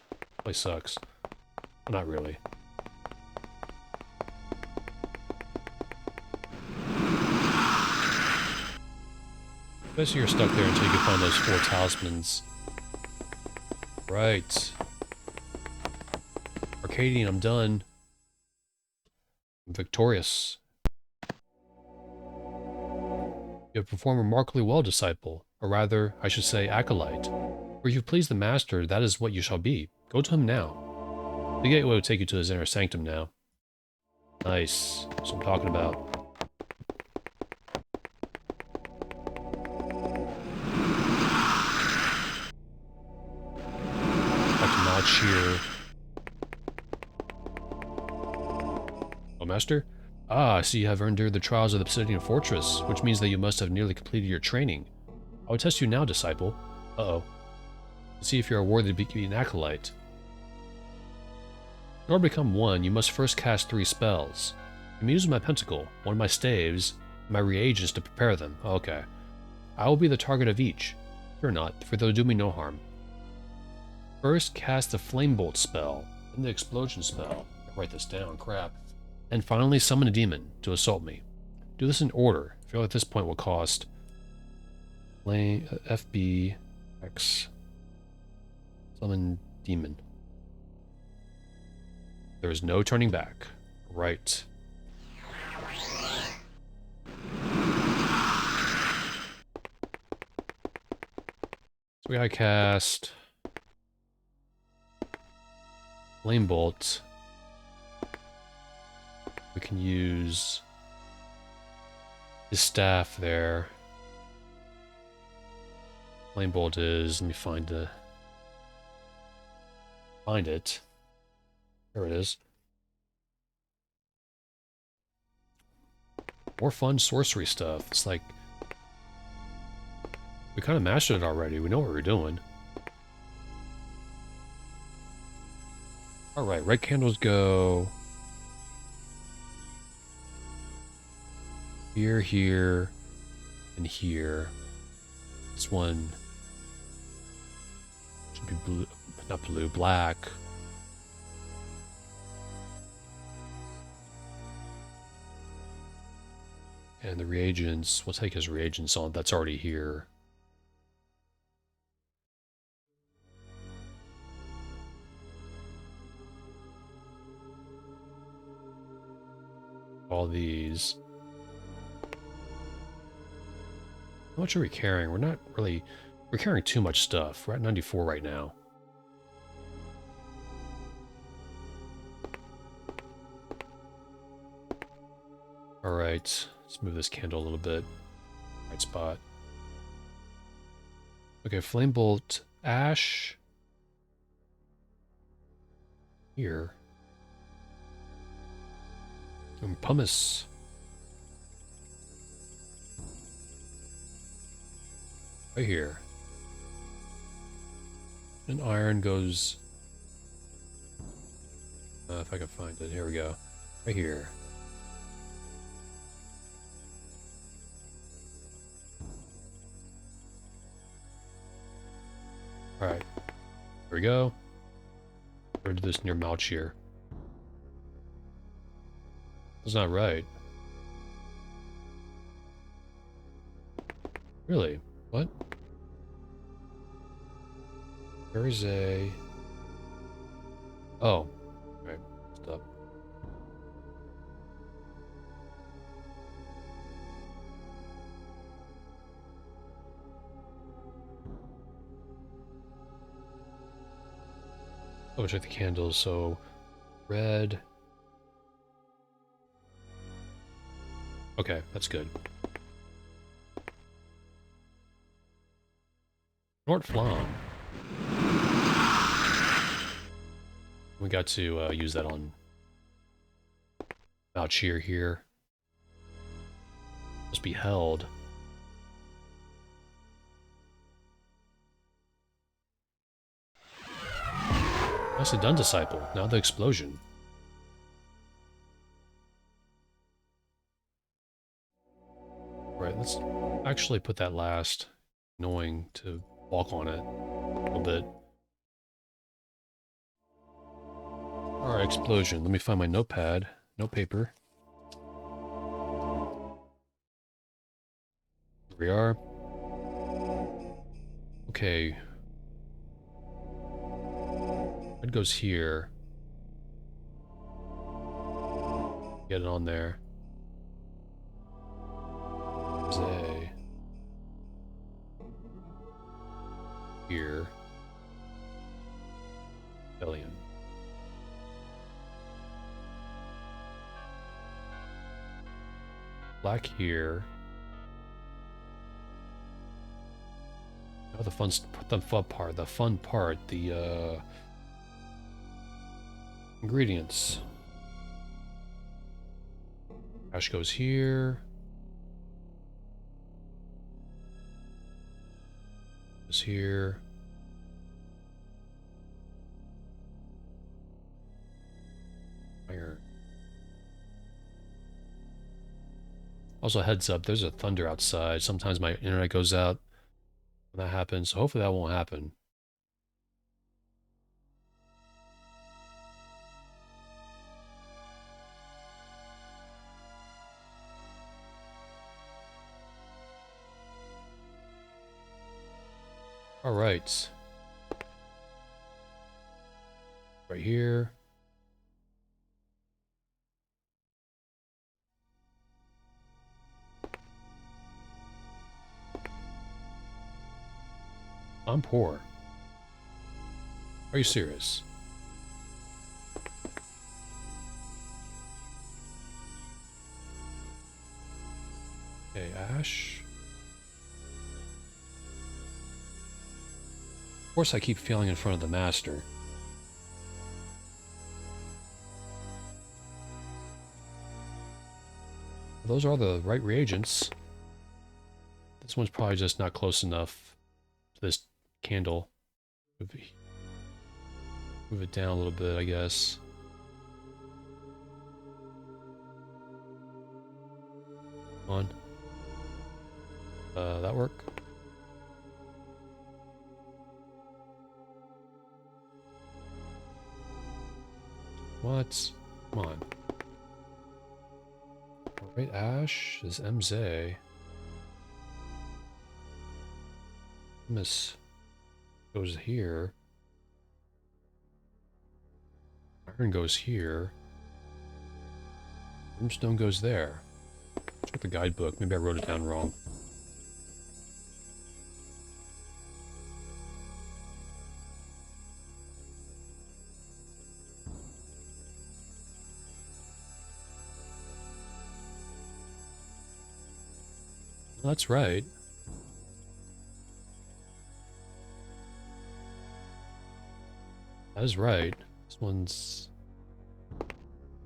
Place sucks. Well, not really. Basically, you're stuck there until you can find those 4 talismans. Right. Arcadian, I'm done. I'm victorious. You have performed remarkably well, disciple, or rather, I should say, acolyte. For if you please the master, that is what you shall be. Go to him now. The gateway will take you to his inner sanctum now. Nice. That's what I'm talking about. Back to Malchir. Oh, master? Ah, I see you have endured the trials of the Obsidian Fortress, which means that you must have nearly completed your training. I will test you now, disciple. Uh-oh. To see if you are worthy to be an acolyte. In order to become one, you must first cast 3 spells. You may use my pentacle, one of my staves, and my reagents to prepare them. Okay. I will be the target of each. Fear not, for they'll do me no harm. First, cast the Flame Bolt spell, then the Explosion spell. I'll write this down, crap. And finally, summon a demon to assault me. Do this in order. I feel like this point will cost FB X summon demon. There is no turning back. Right. So we gotta cast Flame Bolt. We can use his staff there. Flame Bolt is, let me find it. There it is. More fun sorcery stuff. It's like, we kind of mastered it already. We know what we're doing. Alright, red candles go here, here, and here. This one should be blue, not blue, black. And the reagents, we'll take his reagents on. That's already here. All these. How much are we carrying? We're not really... We're carrying too much stuff. We're at 94 right now. Alright. Let's move this candle a little bit. Right spot. Okay, Flame Bolt. Ash. Here. And pumice. Right here. And iron goes... if I can find it. Here we go. Right here. Alright. Here we go. We're gonna do this near Malchir. That's not right. Really? What? There is a... Oh. Alright. Stop. Oh, check the candles. So, red. Okay, that's good. Nort Flam. We got to use that on Malchir here. Must be held. Nicely done, disciple. Now the explosion. Right, let's actually put that last. Annoying to walk on it a little bit. Alright, explosion. Let me find my notepad. No paper. Here we are. Okay. Red goes here. Get it on there. Zay. here. Billion. Black here. Oh, the fun part, the ingredients. Ash goes here. Goes here. Iron. Also, heads up, there's a thunder outside. Sometimes my internet goes out when that happens, so hopefully that won't happen. All right. Right here. I'm poor. Are you serious? Okay, Ash. Of course I keep feeling in front of the master. Those are the right reagents. This one's probably just not close enough to this candle. Move it down a little bit, I guess. Come on. That work? What? Come on. Alright, Ash is MZ. Miss goes here. Iron goes here. Brimstone goes there. Check the guidebook. Maybe I wrote it down wrong. Well, that's right. That is right. This one's...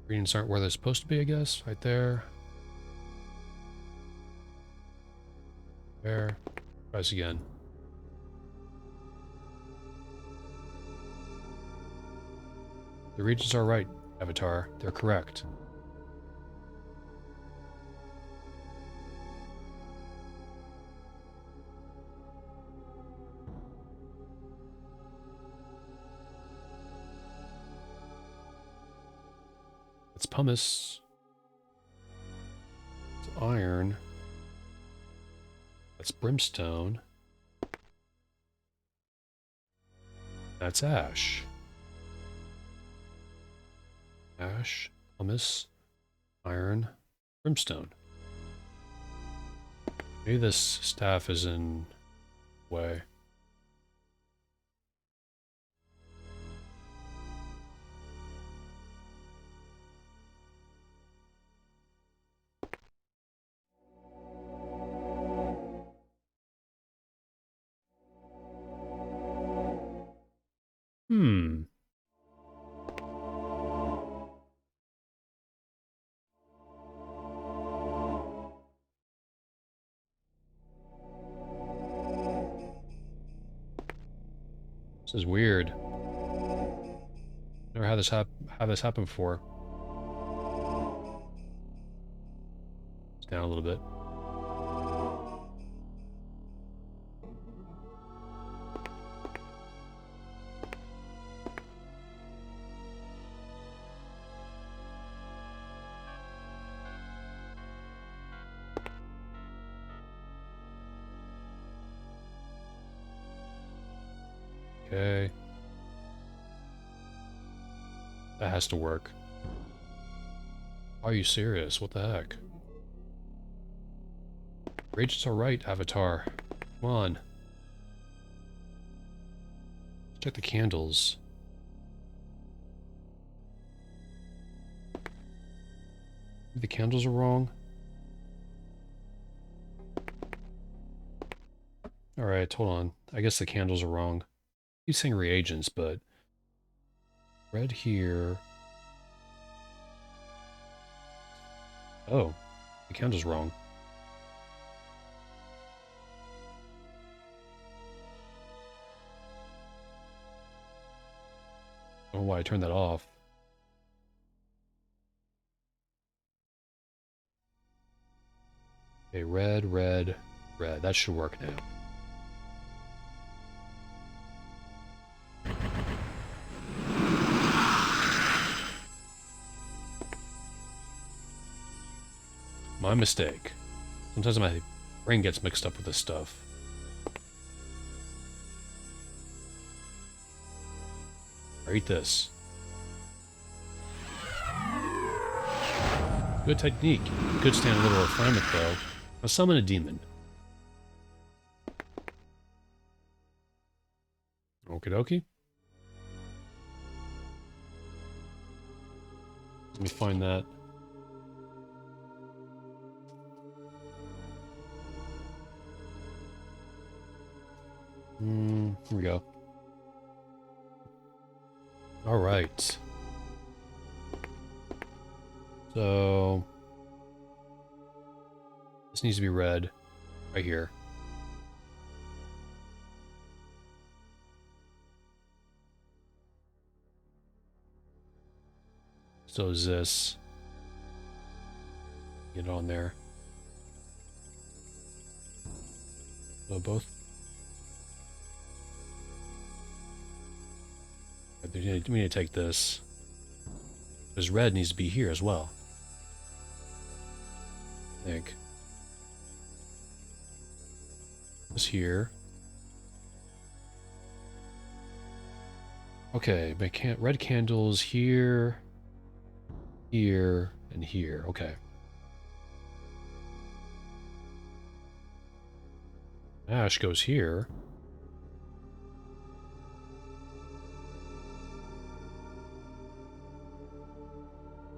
Greens aren't where they're supposed to be, I guess. Right there. There. Try this again. The regions are right, Avatar. They're correct. It's pumice. It's iron. That's brimstone. That's ash. Ash, pumice, iron, brimstone. Maybe this staff is in the way. Hmm. This is weird. Never had this happen before. It's down a little bit. Okay. That has to work. Are you serious? What the heck? Reagents are right, Avatar. Come on. Check the candles. Maybe the candles are wrong. Alright, hold on. I guess the candles are wrong. Keep saying reagents, but red here. Oh, the candle's wrong. I don't know why I turned that off. Okay, red, red, red. That should work now. My mistake. Sometimes my brain gets mixed up with this stuff. Or eat this. Good technique. Could stand a little refinement though. I'll summon a demon. Okie dokie. Let me find that. Here we go. Alright. So this needs to be red. Right here. So is this. Get it on there. So both. We need to take this. Because red needs to be here as well. I think. This here. Okay, red candles here, here, and here. Okay. Ash goes here.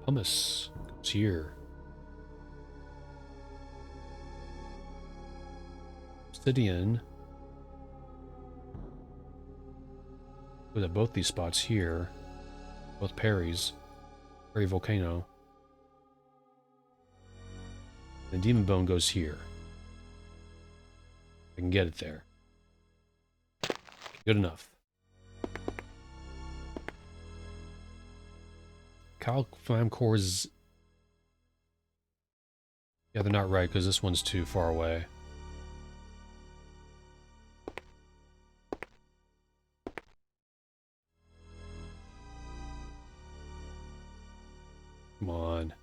Pumice goes here. Obsidian. Goes at both these spots here. Both parries. Parry Volcano. And Demon Bone goes here. I can get it there. Good enough. Calc Flam Cores. Yeah, they're not right because this one's too far away. Come on.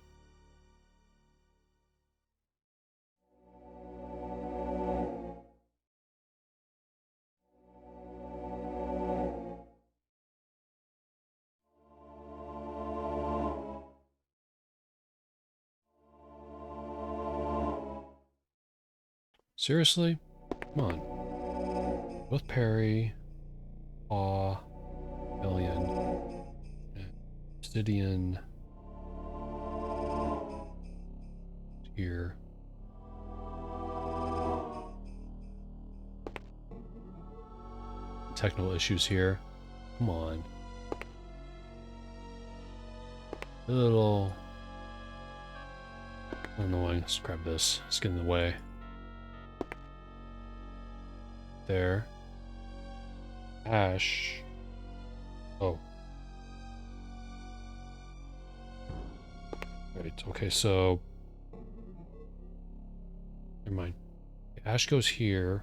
Seriously? Come on. Both parry, awe, Alien, Obsidian. Here. Technical issues here. Come on. A little annoying. Let's grab this. Let's get in the way. There. Ash. Oh. Right. Okay, so never mind. Ash goes here.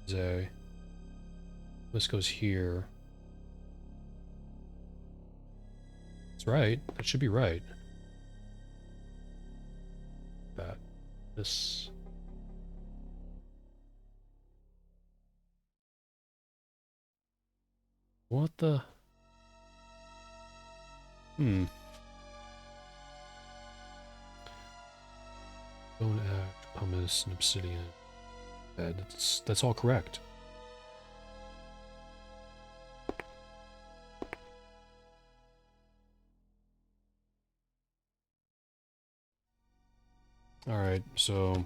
Zay. This goes here. That's right. That should be right. That. This. What the? Bone Ash, Pumice, and Obsidian. That's all correct. so...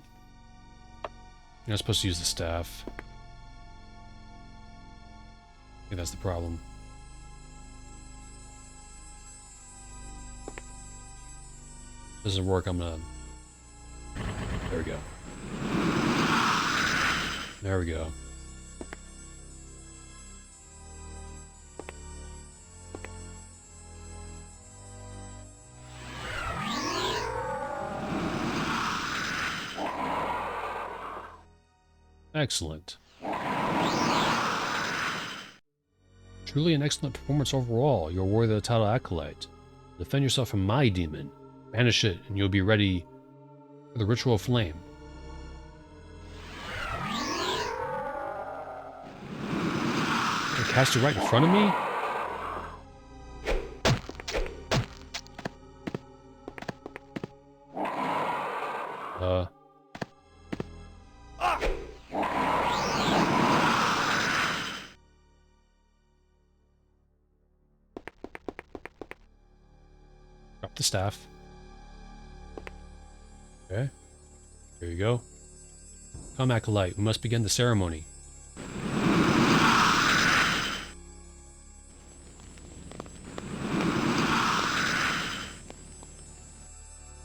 You're not supposed to use the staff. I think that's the problem. Doesn't work, I'm gonna... There we go. There we go. Excellent. Truly an excellent performance overall. You're worthy of the title Acolyte. Defend yourself from my demon. Banish it, and you'll be ready for the Ritual of Flame. Cast it right in front of me? Drop the staff. Okay. Here you go. Come, Acolyte, we must begin the ceremony.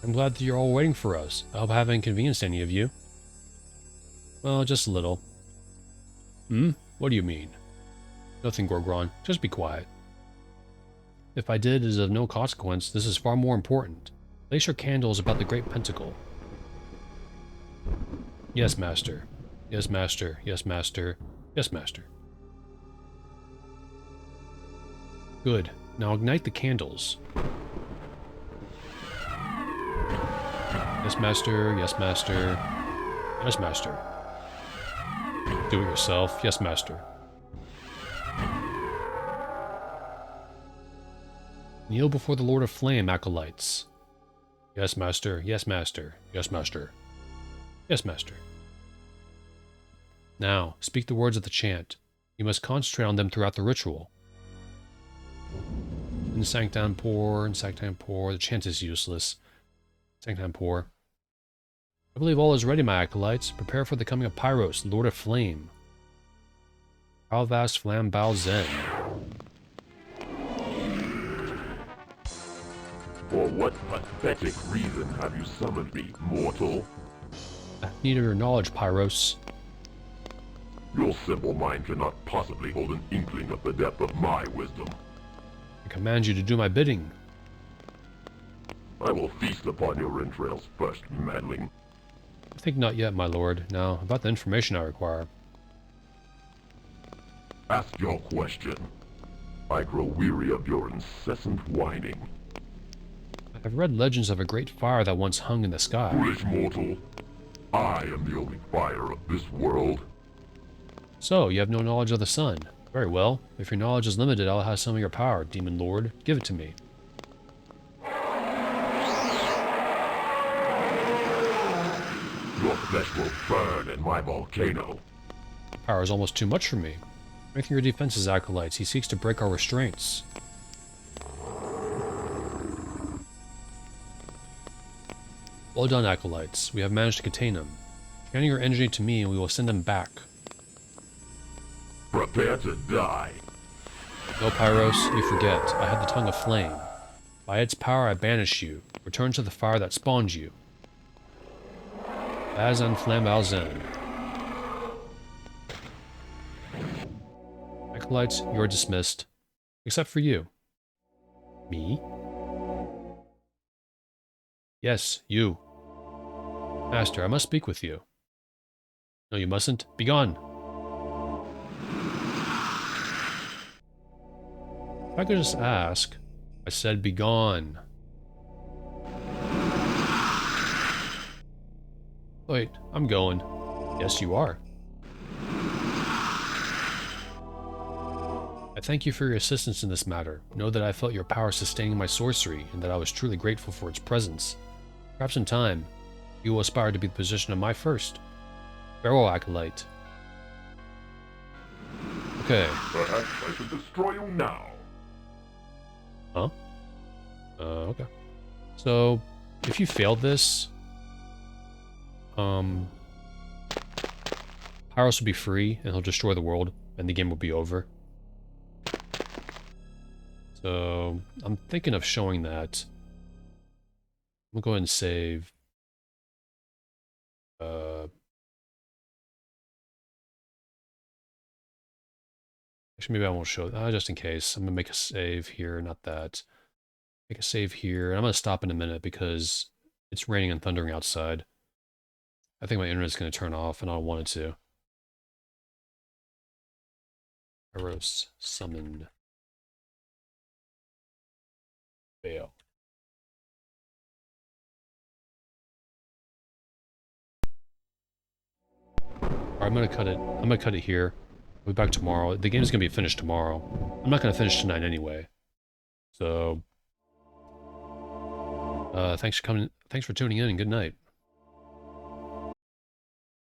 I'm glad that you're all waiting for us. I hope I haven't inconvenienced any of you. Well, just a little. Hmm? What do you mean? Nothing, Gorgron. Just be quiet. If I did, it is of no consequence. This is far more important. Place your candles about the Great Pentacle. Yes, Master. Yes, Master. Yes, Master. Yes, Master. Good. Now ignite the candles. Yes, Master. Yes, Master. Yes, Master. Do it yourself. Yes, Master. Kneel before the Lord of Flame, Acolytes. Yes, Master. Yes, Master. Yes, Master. Yes, Master. Now, speak the words of the chant. You must concentrate on them throughout the ritual. In Sanctam Pour, in Sanctam Pour. The chant is useless. Sanctam Pour. I believe all is ready, my Acolytes. Prepare for the coming of Pyros, Lord of Flame. Alvast Flambal Zen. For what pathetic reason have you summoned me, mortal? I need of your knowledge, Pyros. Your simple mind cannot possibly hold an inkling of the depth of my wisdom. I command you to do my bidding. I will feast upon your entrails first, madling. I think not yet, my lord. Now, about the information I require. Ask your question. I grow weary of your incessant whining. I've read legends of a great fire that once hung in the sky. Foolish mortal. I am the only fire of this world. So, you have no knowledge of the sun. Very well. If your knowledge is limited, I'll have some of your power, Demon Lord. Give it to me. Your flesh will burn in my volcano. Power is almost too much for me. Strengthen your defenses, Acolytes. He seeks to break our restraints. Well done, Acolytes. We have managed to contain him. Channel your energy to me and we will send him back. Prepare to die. No, Pyros, you forget. I have the Tongue of Flame. By its power I banish you. Return to the fire that spawned you. Bazan Flambal Zen. Acolytes, you are dismissed. Except for you. Me? Yes, you. Master, I must speak with you. No, you mustn't. Begone! If I could just ask, I said begone. Wait, I'm going. Yes, you are. I thank you for your assistance in this matter. Know that I felt your power sustaining my sorcery, and that I was truly grateful for its presence. Perhaps in time, you will aspire to be the position of my first. Farewell, Acolyte. Okay. Perhaps I should destroy you now. Huh? Okay. So, if you failed this, Pyros will be free, and he'll destroy the world, and the game will be over. So, I'm thinking of showing that. I'm gonna go ahead and save. Actually, maybe I won't show that, just in case. I'm gonna make a save here, not that. Make a save here, and I'm gonna stop in a minute because it's raining and thundering outside. I think my internet's gonna turn off, and I don't want it to. Pyros summoned. Fail. Alright, I'm gonna cut it. I'm gonna cut it here. I'll be back tomorrow. The game's gonna be finished tomorrow. I'm not gonna finish tonight anyway. So, thanks for coming. Thanks for tuning in, and good night.